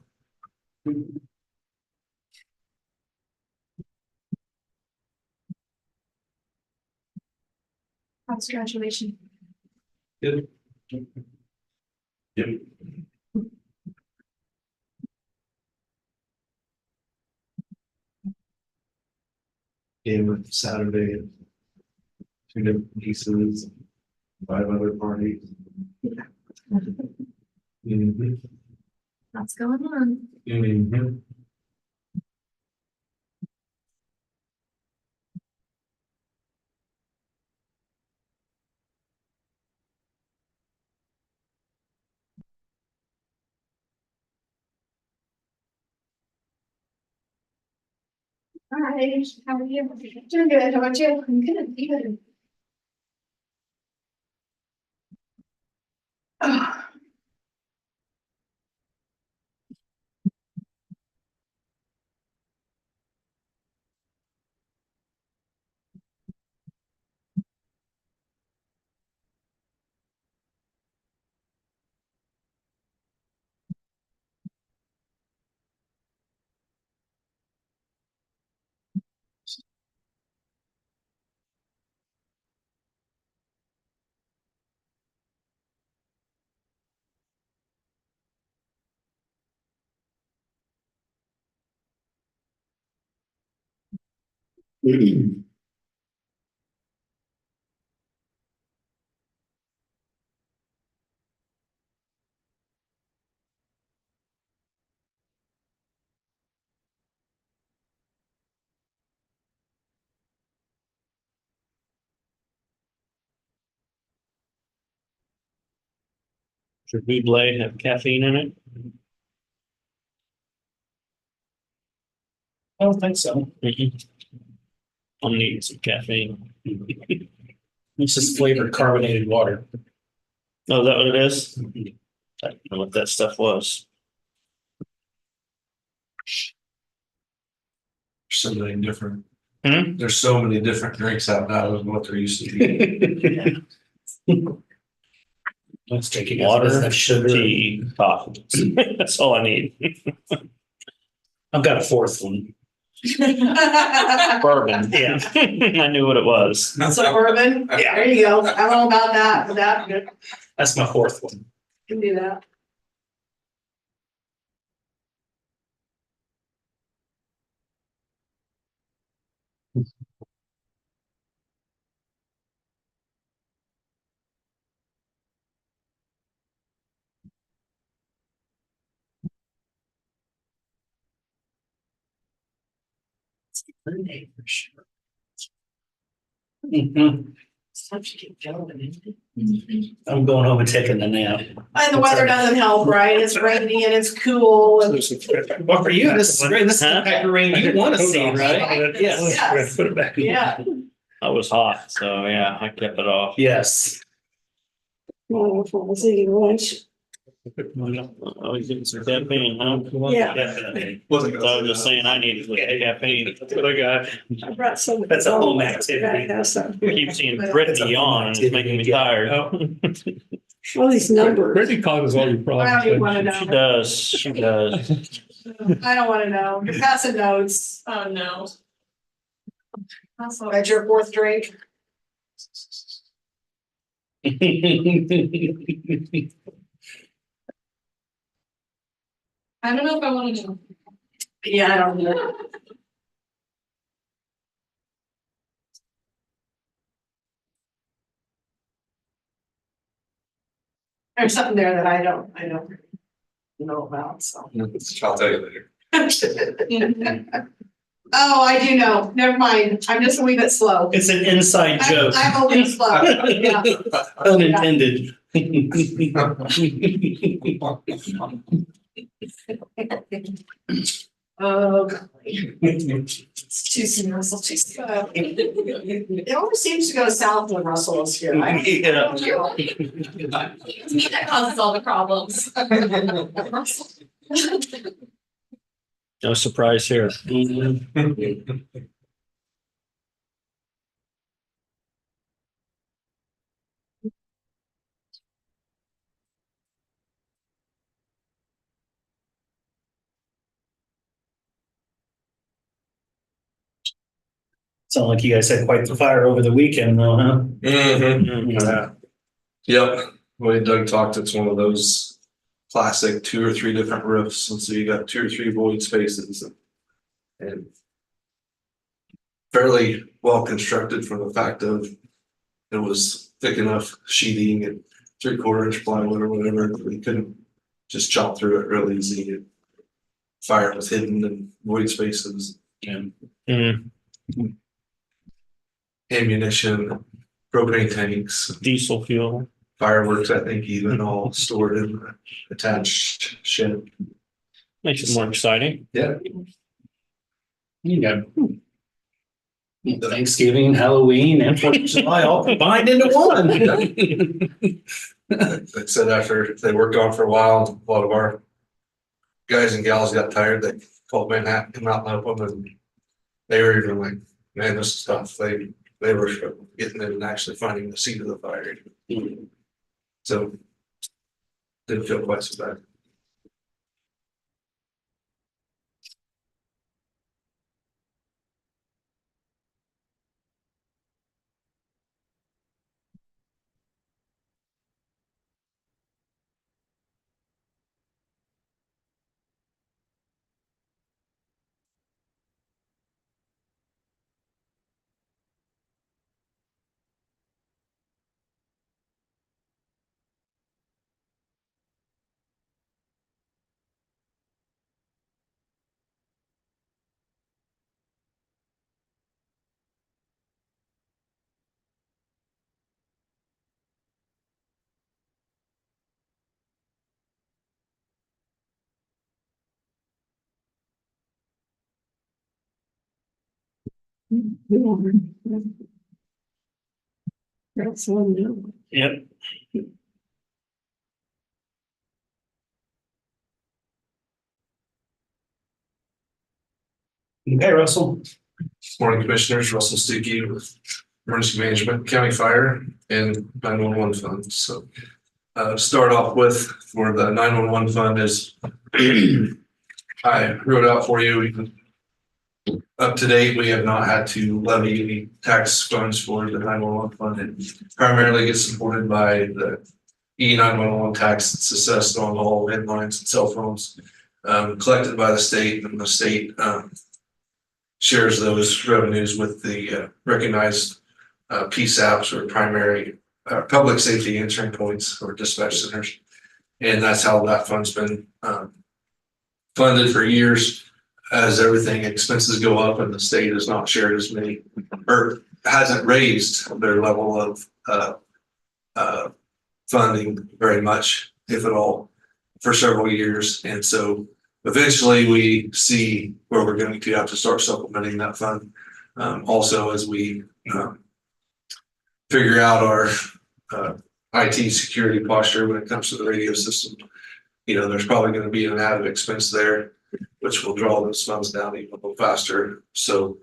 How's graduation? Good. Yep. Game with Saturday. Two different pieces. 5 other parties. Mhm. What's going on? Mhm. Hi, how are you? Doing good. How about you? I'm good. Good. Oh. Should Blue Blade have caffeine in it? I don't think so. I'm needing some caffeine. It's just flavored carbonated water. Oh, is that what it is? I don't know what that stuff was. Something different. There's so many different drinks out now than what there used to be. Let's take it. Water, Sugar. tea, coffee. That's all I need. I've got a fourth one. Bourbon. Yeah. I knew what it was. Suburban, Yeah. there you go. I don't know about that, but that, good. That's my fourth one. Can do that. Mhm. I'm going home and taking a nap. And the weather doesn't help, right? It's rainy and it's cool and. Well, for you, this is great. This is the type of rain you want to see, right? Yes. Yes. Put it back. Yeah. I was hot, so yeah, I kept it off. Yes. Well, I was eating lunch. Oh, he's getting some caffeine, huh? Yeah. Definitely. So I was just saying I needed caffeine. That's what I got. I brought some. That's a home activity. That has some. I keep seeing Brittany yawn and it's making me tired. All these numbers. Brittany causes all your problems. I don't even wanna She know. does, she does. I don't wanna know. You're passing notes. Oh, no. That's your fourth drink. I don't know if I want to know. Yeah, I don't know. There's something there that I don't know about, so. I'll tell you later. Oh, I do know. Never mind. I'm just a wee bit slow. It's an inside joke. I'm a wee slow. Yeah. Unintended. Oh, golly. It's too soon, Russell, too soon. It always seems to go south when Russell is here. I don't know. That causes all the problems. No surprise here. Sound like you guys had quite the fire over the weekend though, huh? Yeah. Yep, the way Doug talked, it's one of those classic 2 or 3 different roofs, and so you got 2 or 3 void spaces. And fairly well constructed from the fact of it was thick enough sheeting and 3/4 inch plywood or whatever, we couldn't just chop through it real easy. Fire was hidden in void spaces and ammunition, propane tanks, Diesel fuel. fireworks, I think even all stored in the attached shed. Makes it more exciting. Yeah. You got Thanksgiving, Halloween, and 4th of July all combined into one. Like I said, after they worked on for a while, a lot of our guys and gals got tired, they called Manhattan, come out and help them, and they were even like, man, this is tough. They were getting in and actually finding the seat of the fire. So didn't feel quite so bad. That's one new. Yep. Okay, Russell. Morning Commissioners, Russell Stuckey with Emergency Management, County Fire and 911 Fund. So start off with for the 911 Fund is I wrote out for you. Up to date, we have not had to levy any tax funds for the 911 Fund. It primarily gets supported by the E911 tax that's assessed on all landlines and cell phones collected by the state, and the state shares those revenues with the recognized PSAPs or primary public safety answering points or dispatch centers. And that's how that fund's been funded for years. As everything expenses go up and the state has not shared as many or hasn't raised their level of funding very much, if at all, for several years. And so eventually we see where we're going to have to start supplementing that fund. Also, as we figure out our IT security posture when it comes to the radio system, there's probably going to be an added expense there, which will draw those funds down even a little faster. So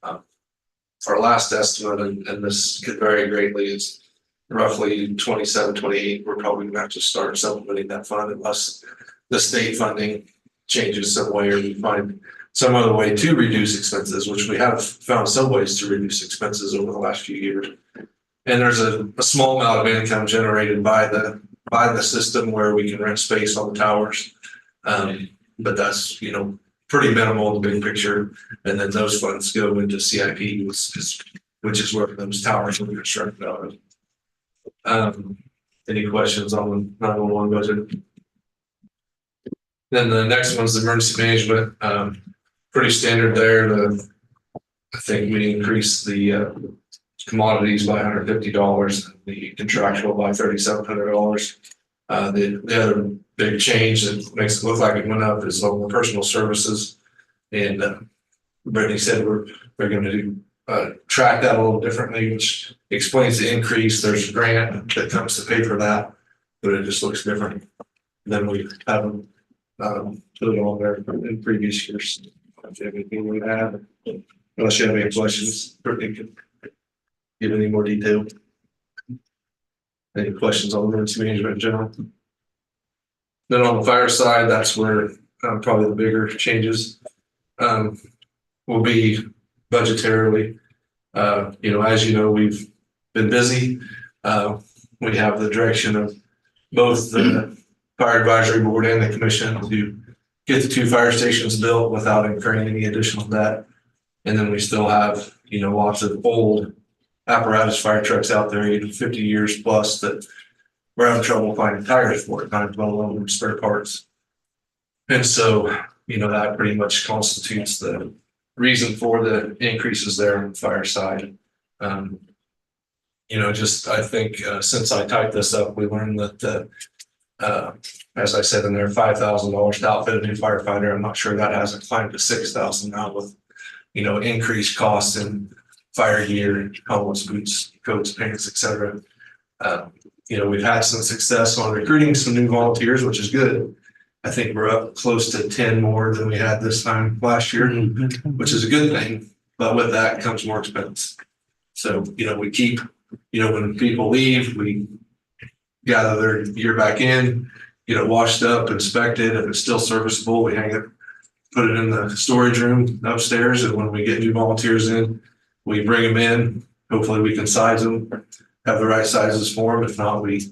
our last estimate, and this could vary greatly, is roughly 27, 28. We're probably going to have to start supplementing that fund unless the state funding changes some way or we find some other way to reduce expenses, which we have found some ways to reduce expenses over the last few years. And there's a small amount of income generated by the system where we can rent space on the towers. But that's, pretty minimal in the big picture. And then those funds go into CIP, which is where those towers will be constructed out of. Any questions on the 911 budget? Then the next one's the emergency management. Pretty standard there. I think we increased the commodities by $150, the contractual by $3,700. The other big change that makes it look like it went up is on the personal services. And Brittany said we're going to track that a little differently, which explains the increase. There's a grant that comes to pay for that, but it just looks different than we haven't put it on there in previous years. If you have anything we add, unless you have any questions, Brittany can give any more detail. Any questions on emergency management in general? Then on the fire side, that's where probably the bigger changes will be budgetarily. As you know, we've been busy. We have the direction of both the fire advisory board and the commission to get the 2 fire stations built without incurring any additional debt. And then we still have, lots of old apparatus fire trucks out there, 50 years plus, that we're having trouble finding tires for it, not let alone spare parts. And so, that pretty much constitutes the reason for the increases there on the fire side. I think since I typed this up, we learned that as I said in there, $5,000 to outfit a new firefighter. I'm not sure that hasn't climbed to $6,000 now with, increased costs in fire gear, helmets, boots, coats, pants, etc. We've had some success on recruiting some new volunteers, which is good. I think we're up close to 10 more than we had this time last year, which is a good thing. But with that comes more expense. So, we keep, when people leave, we gather their gear back in, get it washed up, inspected. If it's still serviceable, we hang it, put it in the storage room upstairs. And when we get new volunteers in, we bring them in. Hopefully we can size them, have the right sizes for them. If not, we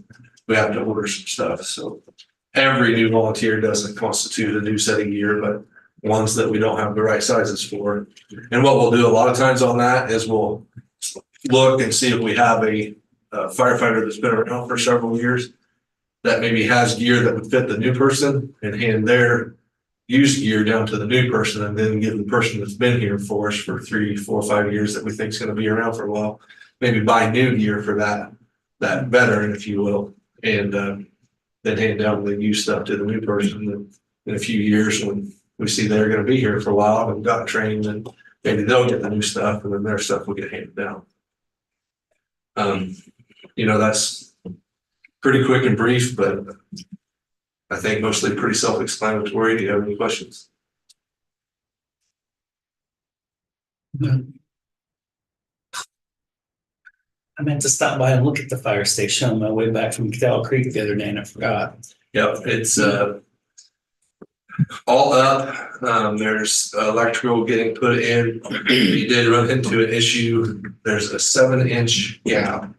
have to order some stuff. So every new volunteer doesn't constitute a new set of gear, but ones that we don't have the right sizes for. And what we'll do a lot of times on that is we'll look and see if we have a firefighter that's been around for several years that maybe has gear that would fit the new person, and hand their used gear down to the new person, and then give the person that's been here for us for 3, 4, 5 years that we think is going to be around for a while, maybe buy new gear for that veteran, if you will, and then hand down the used stuff to the new person. In a few years, when we see they're going to be here for a while and got trained, and maybe they'll get the new stuff, and then their stuff will get handed down. That's pretty quick and brief, but I think mostly pretty self-explanatory. Do you have any questions? I meant to stop by and look at the fire station on my way back from Cadell Creek the other day and I forgot. Yep, it's all up. There's electrical getting put in. We did run into an issue. There's a 7-inch gap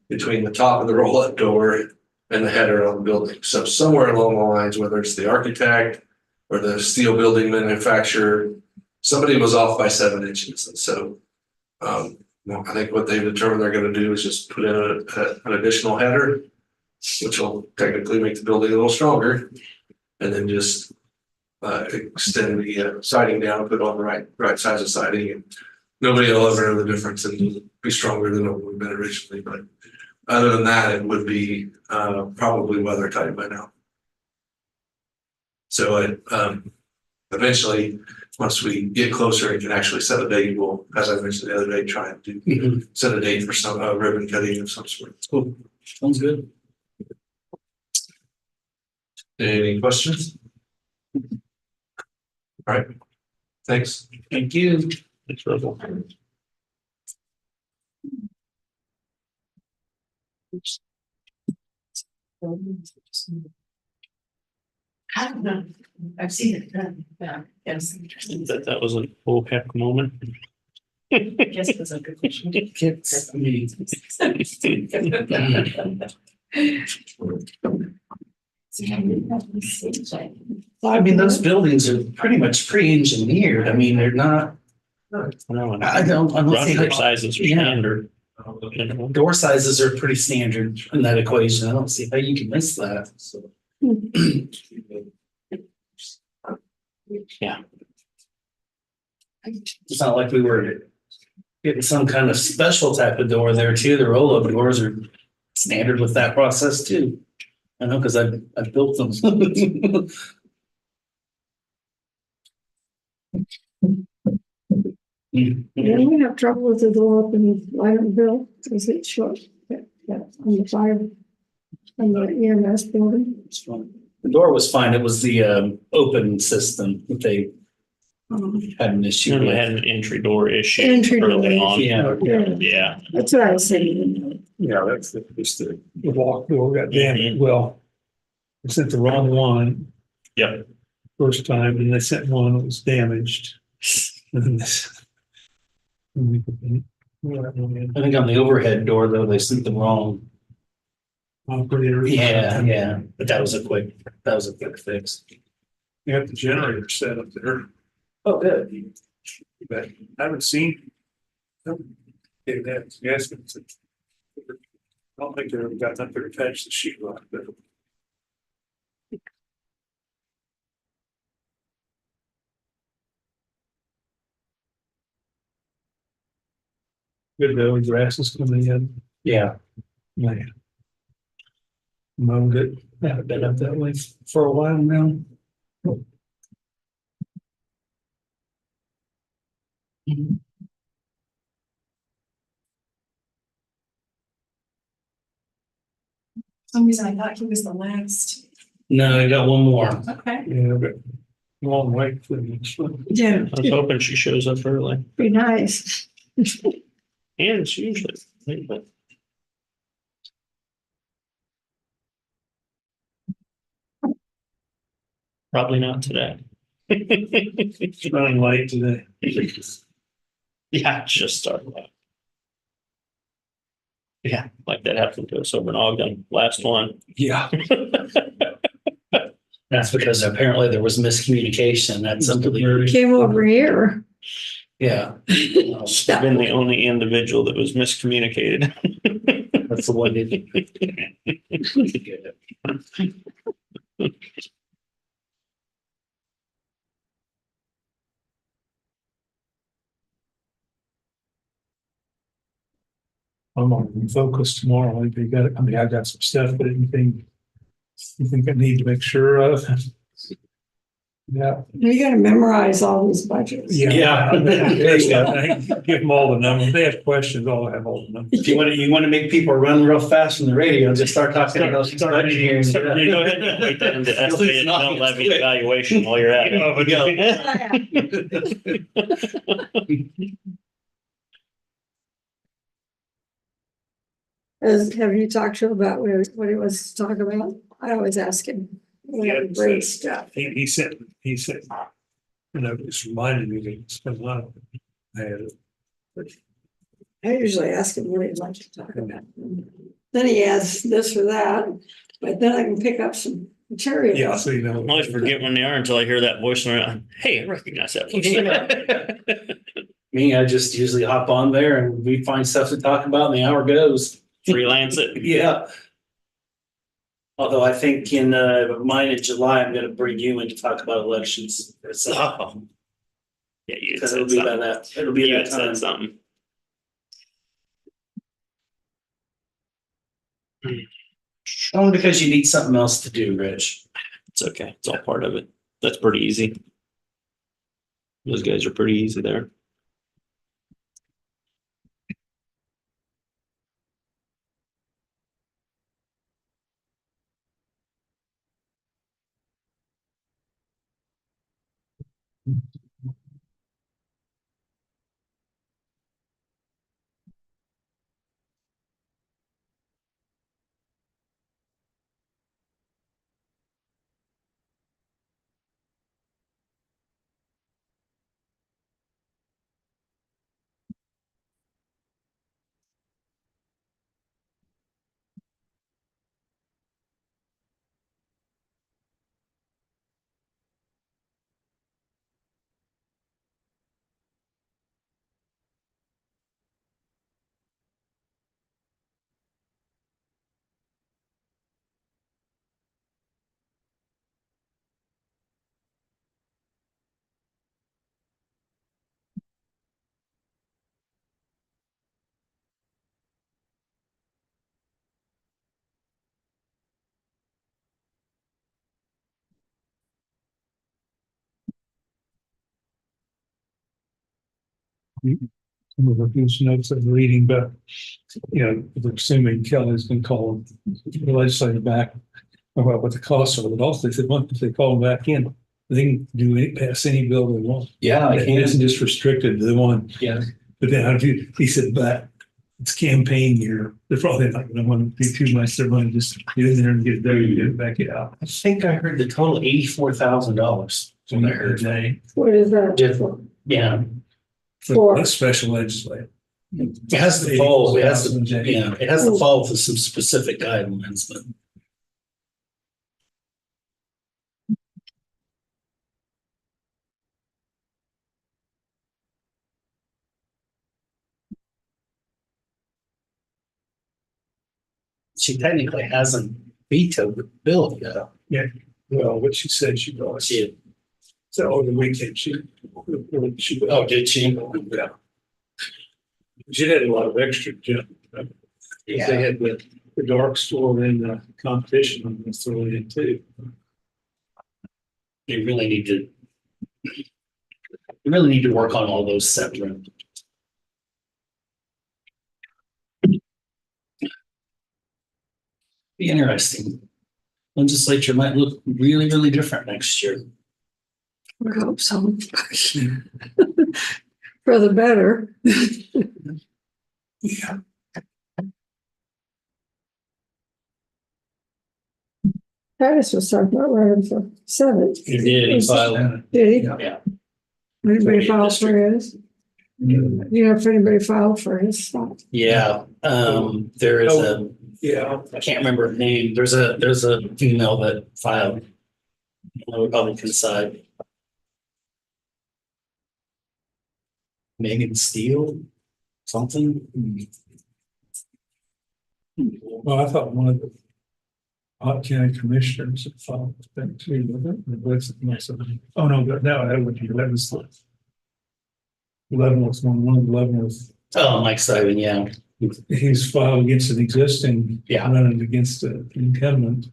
between the top of the roll-up door and the header on the building. So somewhere along the lines, whether it's the architect or the steel building manufacturer, somebody was off by 7 inches. And so I think what they've determined they're going to do is just put in an additional header, which will technically make the building a little stronger, and then just extend the siding down and put on the right size of siding. And nobody will ever know the difference and it'll be stronger than it would have been originally. But other than that, it would be probably weather tight by now. So eventually, once we get closer and can actually set a date, we'll, as I mentioned the other day, try and do set a date for some ribbon cutting of some sort. Cool. Sounds good. Any questions? All right. Thanks. Thank you. Thanks, Russell. I don't know. I've seen it done. Yeah, yes. That was an OPEC moment. Yes, that's a good question. Kids. I mean, I mean, those buildings are pretty much pre-engineered. I mean, they're not. I don't. Roger sizes are standard. Door sizes are pretty standard in that equation. I don't see how you can miss that. So. Yeah. It's not like we were getting some kind of special type of door there too. The roll-up doors are standard with that process too. I know because I've built them. Yeah, we have trouble with the door up in Lighterville, because it's short, on the fire, on the EMS building. The door was fine. It was the open system that they had an issue They with. had an entry door issue Entry door early on. Yeah. Yeah. That's what I was saying. Yeah, that's just the walk door got damaged. Well, they sent the wrong one. Yep. First time, and they sent one that was damaged. And then this. I think on the overhead door though, they sent the wrong. Operator. Yeah, but that was a quick fix. You have the generator set up there. Oh, good. But I haven't seen. They have gas. I don't think they ever got up there to patch the sheet rock, but. Good though, grass is coming in. Yeah. Man. Mowed it. I haven't been up that way for a while now. For some reason I thought he was the last. No, I got one more. Okay. Yeah, but long way for the next one. Yeah, I was hoping she shows up early. be nice. And it's usually late, but probably not today. It's running late today. Yeah, it just started out. Yeah, like that happened to us over in Ogden, last one. Yeah. That's because apparently there was miscommunication. That's something. Came over here. Yeah. I've been the only individual that was miscommunicated. That's the one. I'm on focus tomorrow. If you got, I mean, I got some stuff, but anything you think I need to make sure of? Yeah. You gotta memorize all these budgets. Yeah. There you go. Give them all the numbers. If they have questions, I'll have all the numbers. If you want to make people run real fast from the radio, just start talking about budget here. You go ahead and wait down the estimated mill levy evaluation while you're at it. Have you talked to him about what he wants to talk about? I always ask him. We have great stuff. He said, it's reminded me that it's been a lot. I had it. I usually ask him what he'd like to talk about. Then he adds this or that, but then I can pick up some material. Yeah, so you know. I always forget when they are until I hear that voice. And hey, I recognize that voice. Me, I just usually hop on there and we find stuff to talk about and the hour goes. Freelance it. Yeah. Although I think in mine in July, I'm gonna bring you in to talk about elections. So, Oh. Yeah, you had because it'll said be by something. that, it'll be You that had said time. something. Only because you need something else to do, Rich. It's okay. It's all part of it. That's pretty easy. Those guys are pretty easy there. Some of these notes I'm reading, but they're assuming Kelly's been called the legislature back about what the costs are, but also they said, well, if they call them back in, they can pass any bill they want. Yeah, I It can. isn't just restricted to the one. Yeah. But then he said, but it's campaign year. They're probably not going to want to do too much. They're going to just get in there and get it done and get it back out. I think I heard the total $84,000. So I heard today. What is that? Just- Yeah, For- That's special legislative. it has to follow, it has to, yeah, it has to follow to some specific guidelines, but. She technically hasn't vetoed the bill yet. Yeah. Well, what she said she was. So over the weekend, she. Oh, did she? Yeah. She had a lot of extra junk. Yeah. They had the dark store in the competition. I'm going to throw it in too. You really need to. You really need to work on all those separate. Be interesting. Legislature might look really, really different next year. I hope so. For the better. Yeah. Titus was talking about running for Senate. He did, he filed. Did he? Yeah. Anybody filed for his? Do you know if anybody filed for his spot? Yeah, there is a, Yeah. I can't remember her name. There's a female that filed on the Republican side. Megan Steele, something. Well, I thought one of the Ott County commissioners had filed that too, wasn't it? Oh, no, that would be 11. 11 was one of the 11 was. Oh, Mike Simon, yeah. He's filed against an existing. Yeah. Running against an incumbent.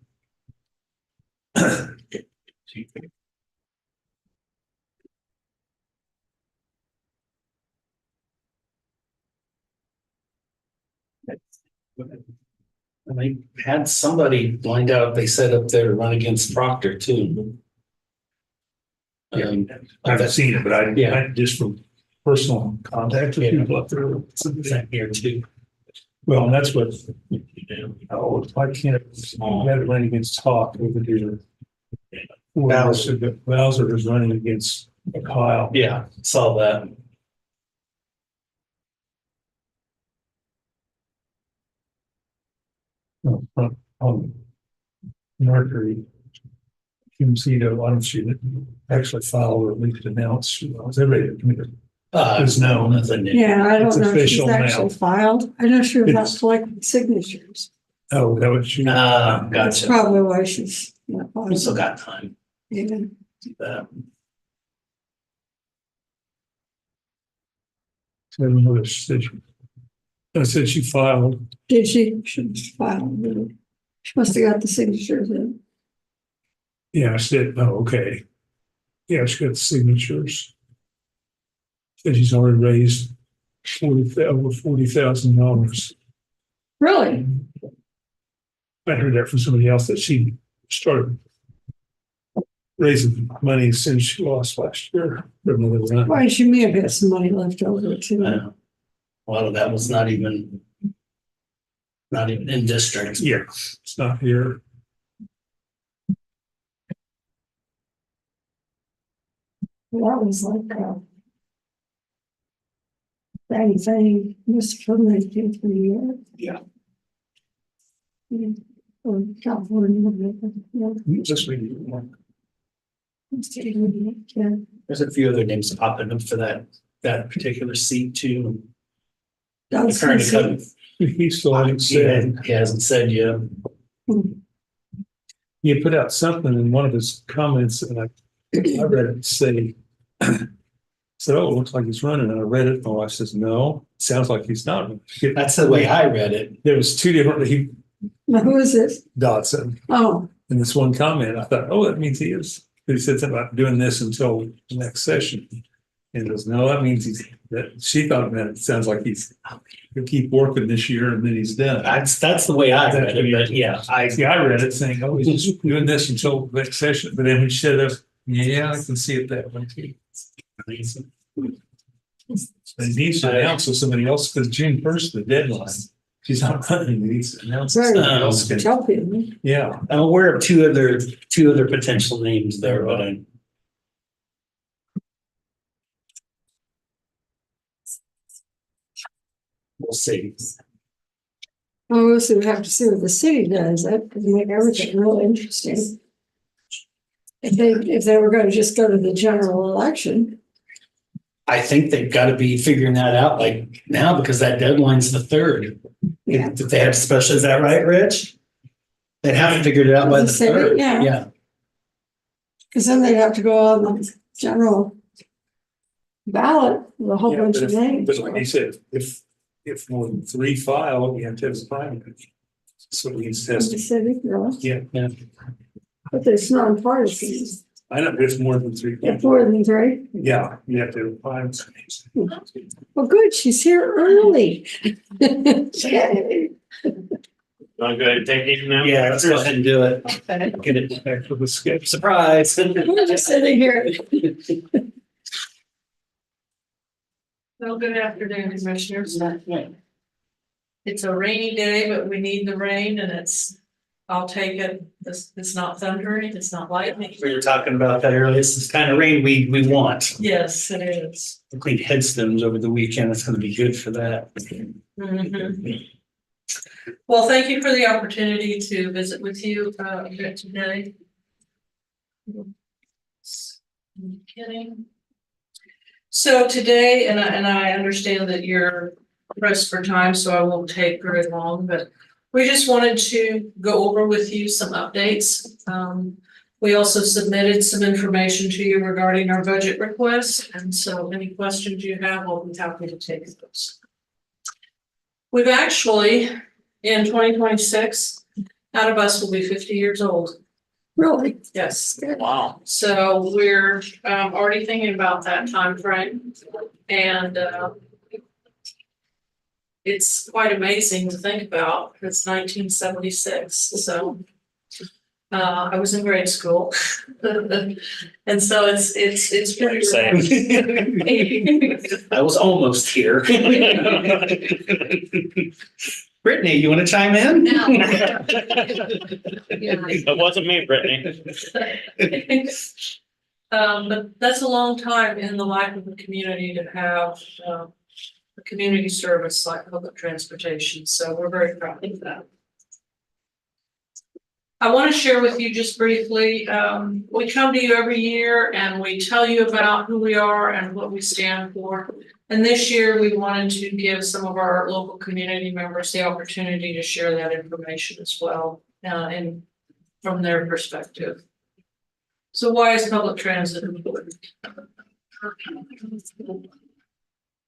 And they had somebody lined out, they set up there to run against Proctor too. I haven't seen it, but I Yeah. just from personal contact with people up there. That here too. Well, and that's what, oh, why can't it run against Hawk over here? Bowser is running against Kyle. Yeah, saw that. Mercury. Kim Zito, why don't she actually file or at least announce she was ready to commit? It's known. Yeah, I It's don't know if she's official now. actually filed. I know she was out It's- collecting signatures. Oh, that was she. That's Gotcha. probably why she's not We filed. still got time. Yeah. I don't know if she said she- I said she filed. Did she? She filed. Really. She must have got the signatures in. Yeah, I said, oh, okay. Yeah, she got the signatures. Said she's already raised over $40,000. Really? I heard that from somebody else that she started raising money since she lost last year. Why, she may have had some money left over too. A lot of that was not even in district. Yeah, it's not here. That was like that thing, Mr. Ferdinand came for a year. Yeah. Yeah. Or California. Just reading. Yeah. There's a few other names popping up for that particular seat too. That's The current his- incumbent, He still hasn't said. he hasn't said yet. He put out something in one of his comments and I read it say, said, oh, it looks like he's running. And I read it. My wife says, no, it sounds like he's not. That's the way I read it. There was two different, Now, who is this? Dodson. Oh, In this one comment, I thought, oh, that means he is. But he said something about doing this until the next session. And he goes, no, that means that she thought, man, it sounds like he'll keep working this year and then he's done. That's the way I read it, but yeah, I read it saying, oh, he's just doing this until the next session. But then when she said that, yeah, I can see it that way too. But he needs to announce with somebody else because June 1st, the deadline. She's not running, he needs to announce. very Somebody else can- tell people. Yeah. I'm aware of two other potential names there, but we'll see. Oh, we'll see. We have to see what the city does. That could make everything real interesting. If they were going to just go to the general election. I think they've got to be figuring that out like now because that deadline's the 3rd. Yeah. If they have special, is that right, Rich? They'd have to figure it out by the The city, 3rd. yeah. Yeah. Because then they'd have to go on the general ballot with a whole Yeah, bunch but of if- names. But like he said, if more than 3 file, you have to have a primary. So he's Of the testing. city, really. Yeah, But there's non-partisan. I know there's more than 3. If more than 3. Yeah, you have to have primary. Well, good. She's here early. Yay. Want to go ahead and take these now? Yeah, let's go ahead and do it. Okay. Get it. Back to the sketch. Surprise. We're just sitting here. Well, good afternoon, commissioners. It's a rainy day, but we need the rain and I'll take it. It's not thundering, it's not lightning. We were talking about that earlier. This is the kind of rain we want. Yes, it is. We cleaned headstones over the weekend. It's going to be good for that. Mhm. Well, thank you for the opportunity to visit with you here today. Kidding. So today, and I understand that you're pressed for time, so I won't take very long, but we just wanted to go over with you some updates. We also submitted some information to you regarding our budget request, and so any questions you have, I'll be happy to take those. We've actually, in 2026, out of us will be 50 years old. Really? Yes. Wow. So we're already thinking about that time frame, and it's quite amazing to think about. It's 1976, so I was in grade school, and so it's pretty. I was almost here. Brittany, you want to chime in? No. It wasn't me, Brittany. But that's a long time in the life of the community to have, a community service like public transportation, so we're very proud of that. I want to share with you just briefly, we come to you every year and we tell you about who we are and what we stand for. And this year, we wanted to give some of our local community members the opportunity to share that information as well, and from their perspective. So why is public transit important?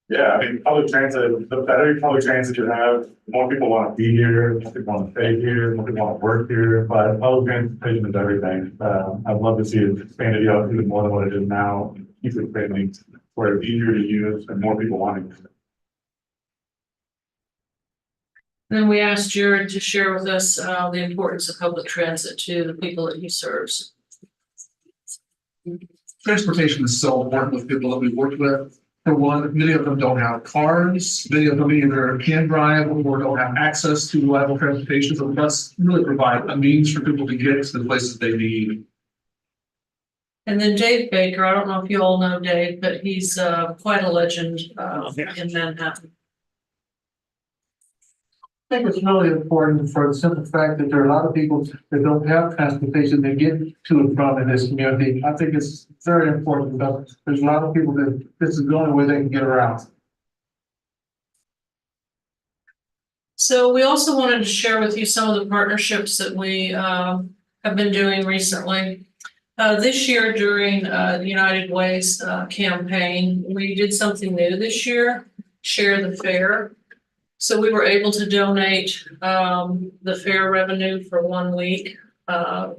Yeah, I mean, public transit, the better public transit you have, the more people want to be here, more people want to stay here, more people want to work here, but public transportation is everything. I'd love to see it expanded out even more than what it is now, keep expanding, where it's easier to use and more people wanting to. Then we asked Jared to share with us, the importance of public transit to the people that he serves. Transportation is so important with people that we work with. For one, many of them don't have cars, many of them either can drive or don't have access to reliable transportation, so let's really provide a means for people to get to the places they need. And then Dave Baker, I don't know if you all know Dave, but he's quite a legend in Manhattan. I think it's really important for the simple fact that there are a lot of people that don't have transportation to get to and from in this community. I think it's very important because there's a lot of people that this is the only way they can get around. So we also wanted to share with you some of the partnerships that we have been doing recently. This year during the United Way's campaign, we did something new this year, Share the Fare. So we were able to donate the fare revenue for 1 week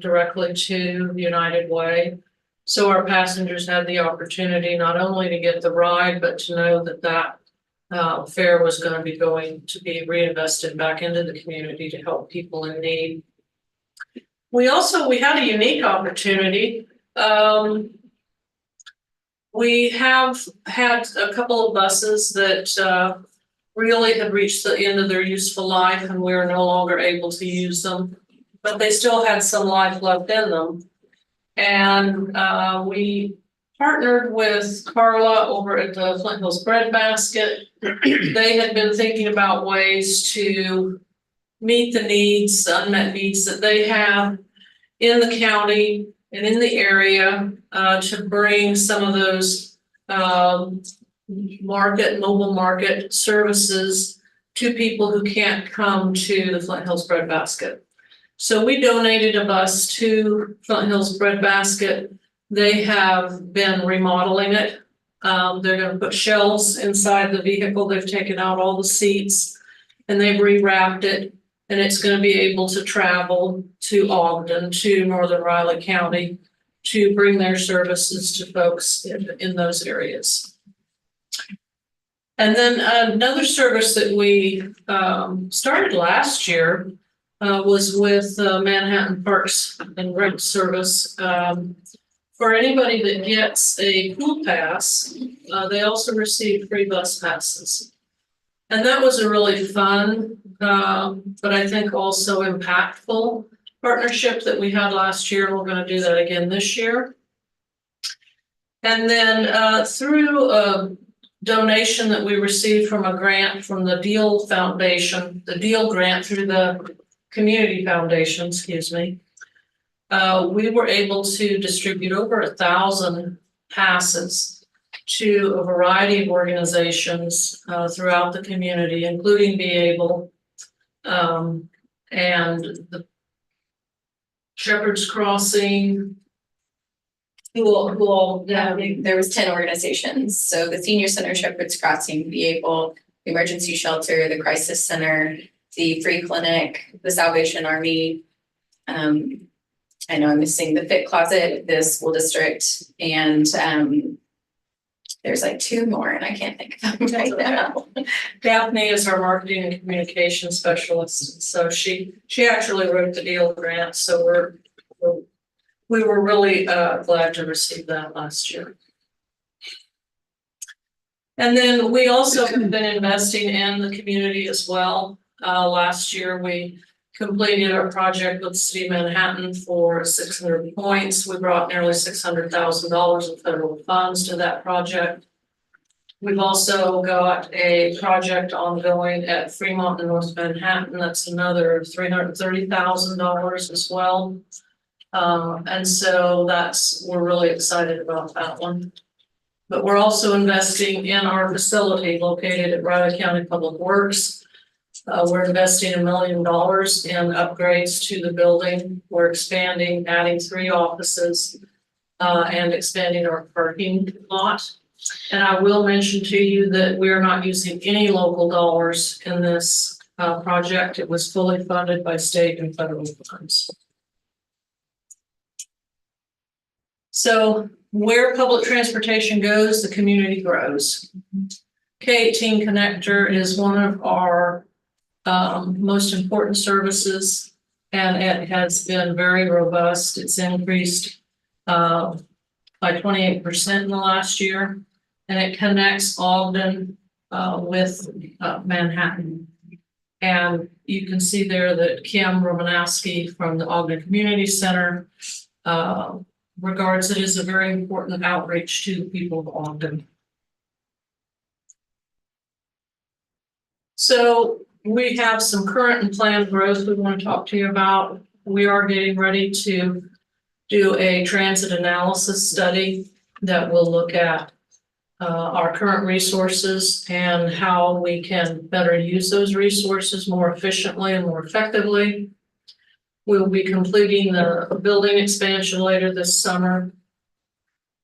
directly to the United Way. So our passengers had the opportunity not only to get the ride, but to know that that fare was going to be reinvested back into the community to help people in need. We had a unique opportunity. We have had a couple of buses that really had reached the end of their useful life and we are no longer able to use them, but they still had some life left in them. And we partnered with Carla over at the Flint Hills Bread Basket. They had been thinking about ways to meet the needs, unmet needs that they have in the county and in the area to bring some of those mobile market services to people who can't come to the Flint Hills Bread Basket. So we donated a bus to Flint Hills Bread Basket. They have been remodeling it. They're going to put shelves inside the vehicle. They've taken out all the seats and they've rewrapped it. And it's going to be able to travel to Ogden, to Northern Riley County, to bring their services to folks in those areas. And then another service that we started last year was with Manhattan Parks and Rec Service. For anybody that gets a pool pass, they also receive free bus passes. And that was a really fun, but I think also impactful partnership that we had last year. We're going to do that again this year. And then through a donation that we received from a grant from the Deal Foundation, the Deal grant through the Community Foundation, we were able to distribute over 1,000 passes to a variety of organizations throughout the community, including Be Able and the Shepherd's Crossing. There was 10 organizations. So the Senior Center, Shepherd's Crossing, Be Able, the Emergency Shelter, the Crisis Center, the Free Clinic, the Salvation Army. I know I'm missing the Fit Closet, the school district, and there's like 2 more and I can't think of them right now. Daphne is our marketing and communication specialist. So she actually wrote the Deal grant. So we were really glad to receive that last year. And then we also have been investing in the community as well. Last year, we completed our project with the City of Manhattan for 600 points. We brought nearly $600,000 of federal funds to that project. We've also got a project ongoing at Fremont and North Manhattan. That's another $330,000 as well. And so we're really excited about that one. But we're also investing in our facility located at Riley County Public Works. We're investing $1 million in upgrades to the building. We're expanding, adding 3 offices, and expanding our parking lot. And I will mention to you that we are not using any local dollars in this project. It was fully funded by state and federal funds. So where public transportation goes, the community grows. K-18 connector is one of our most important services, and it has been very robust. It's increased by 28% in the last year, and it connects Ogden with Manhattan. And you can see there that Kim Romanowski from the Ogden Community Center regards it as a very important outreach to the people of Ogden. So we have some current and planned growth we want to talk to you about. We are getting ready to do a transit analysis study that will look at our current resources and how we can better use those resources more efficiently and more effectively. We'll be completing the building expansion later this summer.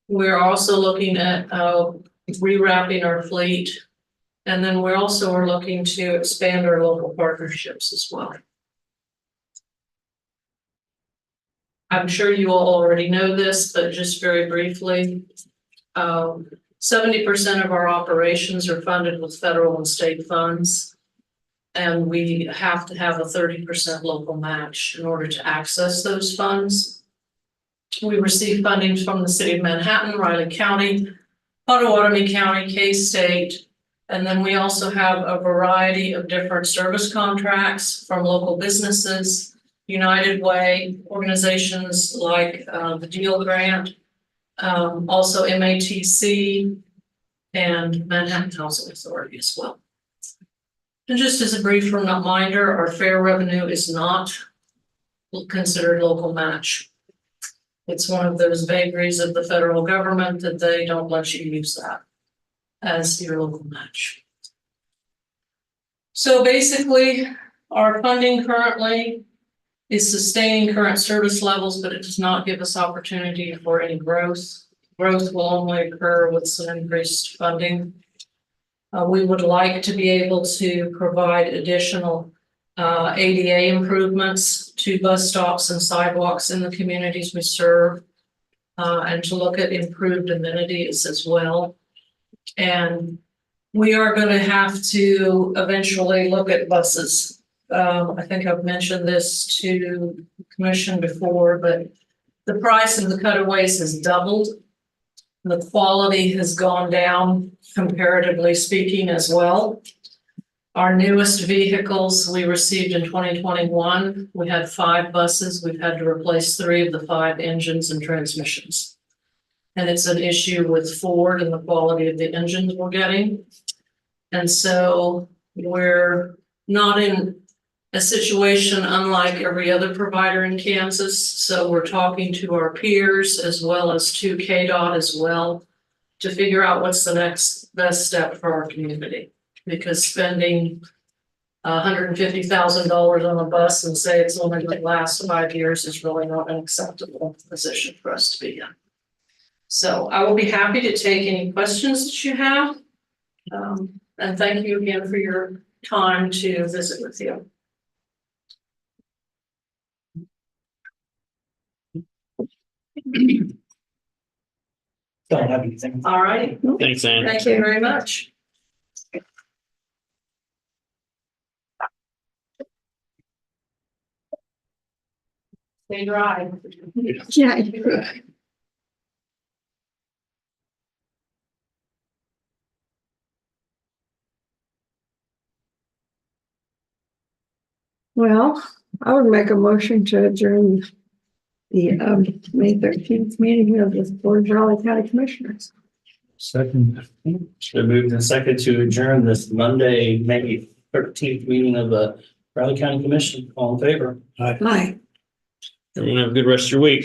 We're also looking at rewrapping our fleet. And then we also are looking to expand our local partnerships as well. I'm sure you all already know this, but just very briefly, 70% of our operations are funded with federal and state funds. And we have to have a 30% local match in order to access those funds. We receive funding from the City of Manhattan, Riley County, Potawatomi County, K-State, and then we also have a variety of different service contracts from local businesses, United Way, organizations like the Deal Grant, also MATC, and Manhattan Housing Authority as well. And just as a brief reminder, our fare revenue is not considered local match. It's one of those vagaries of the federal government that they don't let you use that as your local match. So basically, our funding currently is sustaining current service levels, but it does not give us opportunity for any growth. Growth will only occur with some increased funding. We would like to be able to provide additional ADA improvements to bus stops and sidewalks in the communities we serve, and to look at improved amenities as well. And we are going to have to eventually look at buses. I think I've mentioned this to the commission before, but the price of the cutaways has doubled. The quality has gone down, comparatively speaking, as well. Our newest vehicles we received in 2021, we had 5 buses. We've had to replace 3 of the 5 engines and transmissions. And it's an issue with Ford and the quality of the engines we're getting. And so we're not in a situation unlike every other provider in Kansas. So we're talking to our peers as well as to KDOT as well to figure out what's the next best step for our community. Because spending $150,000 on a bus and say it's only going to last 5 years is really not an acceptable position for us to be in. So I will be happy to take any questions that you have. And thank you again for your time to visit with you. Don't have anything. All right. Thanks, Ann. Thank you very much. Stay dry. Yeah. Well, I would make a motion to adjourn the May 13th meeting of the Board of Raleigh County Commissioners. Second. It's been moved and second to adjourn this Monday, May 13th meeting of the Riley County Commission. All in favor? Aye. Everyone have a good rest of your week.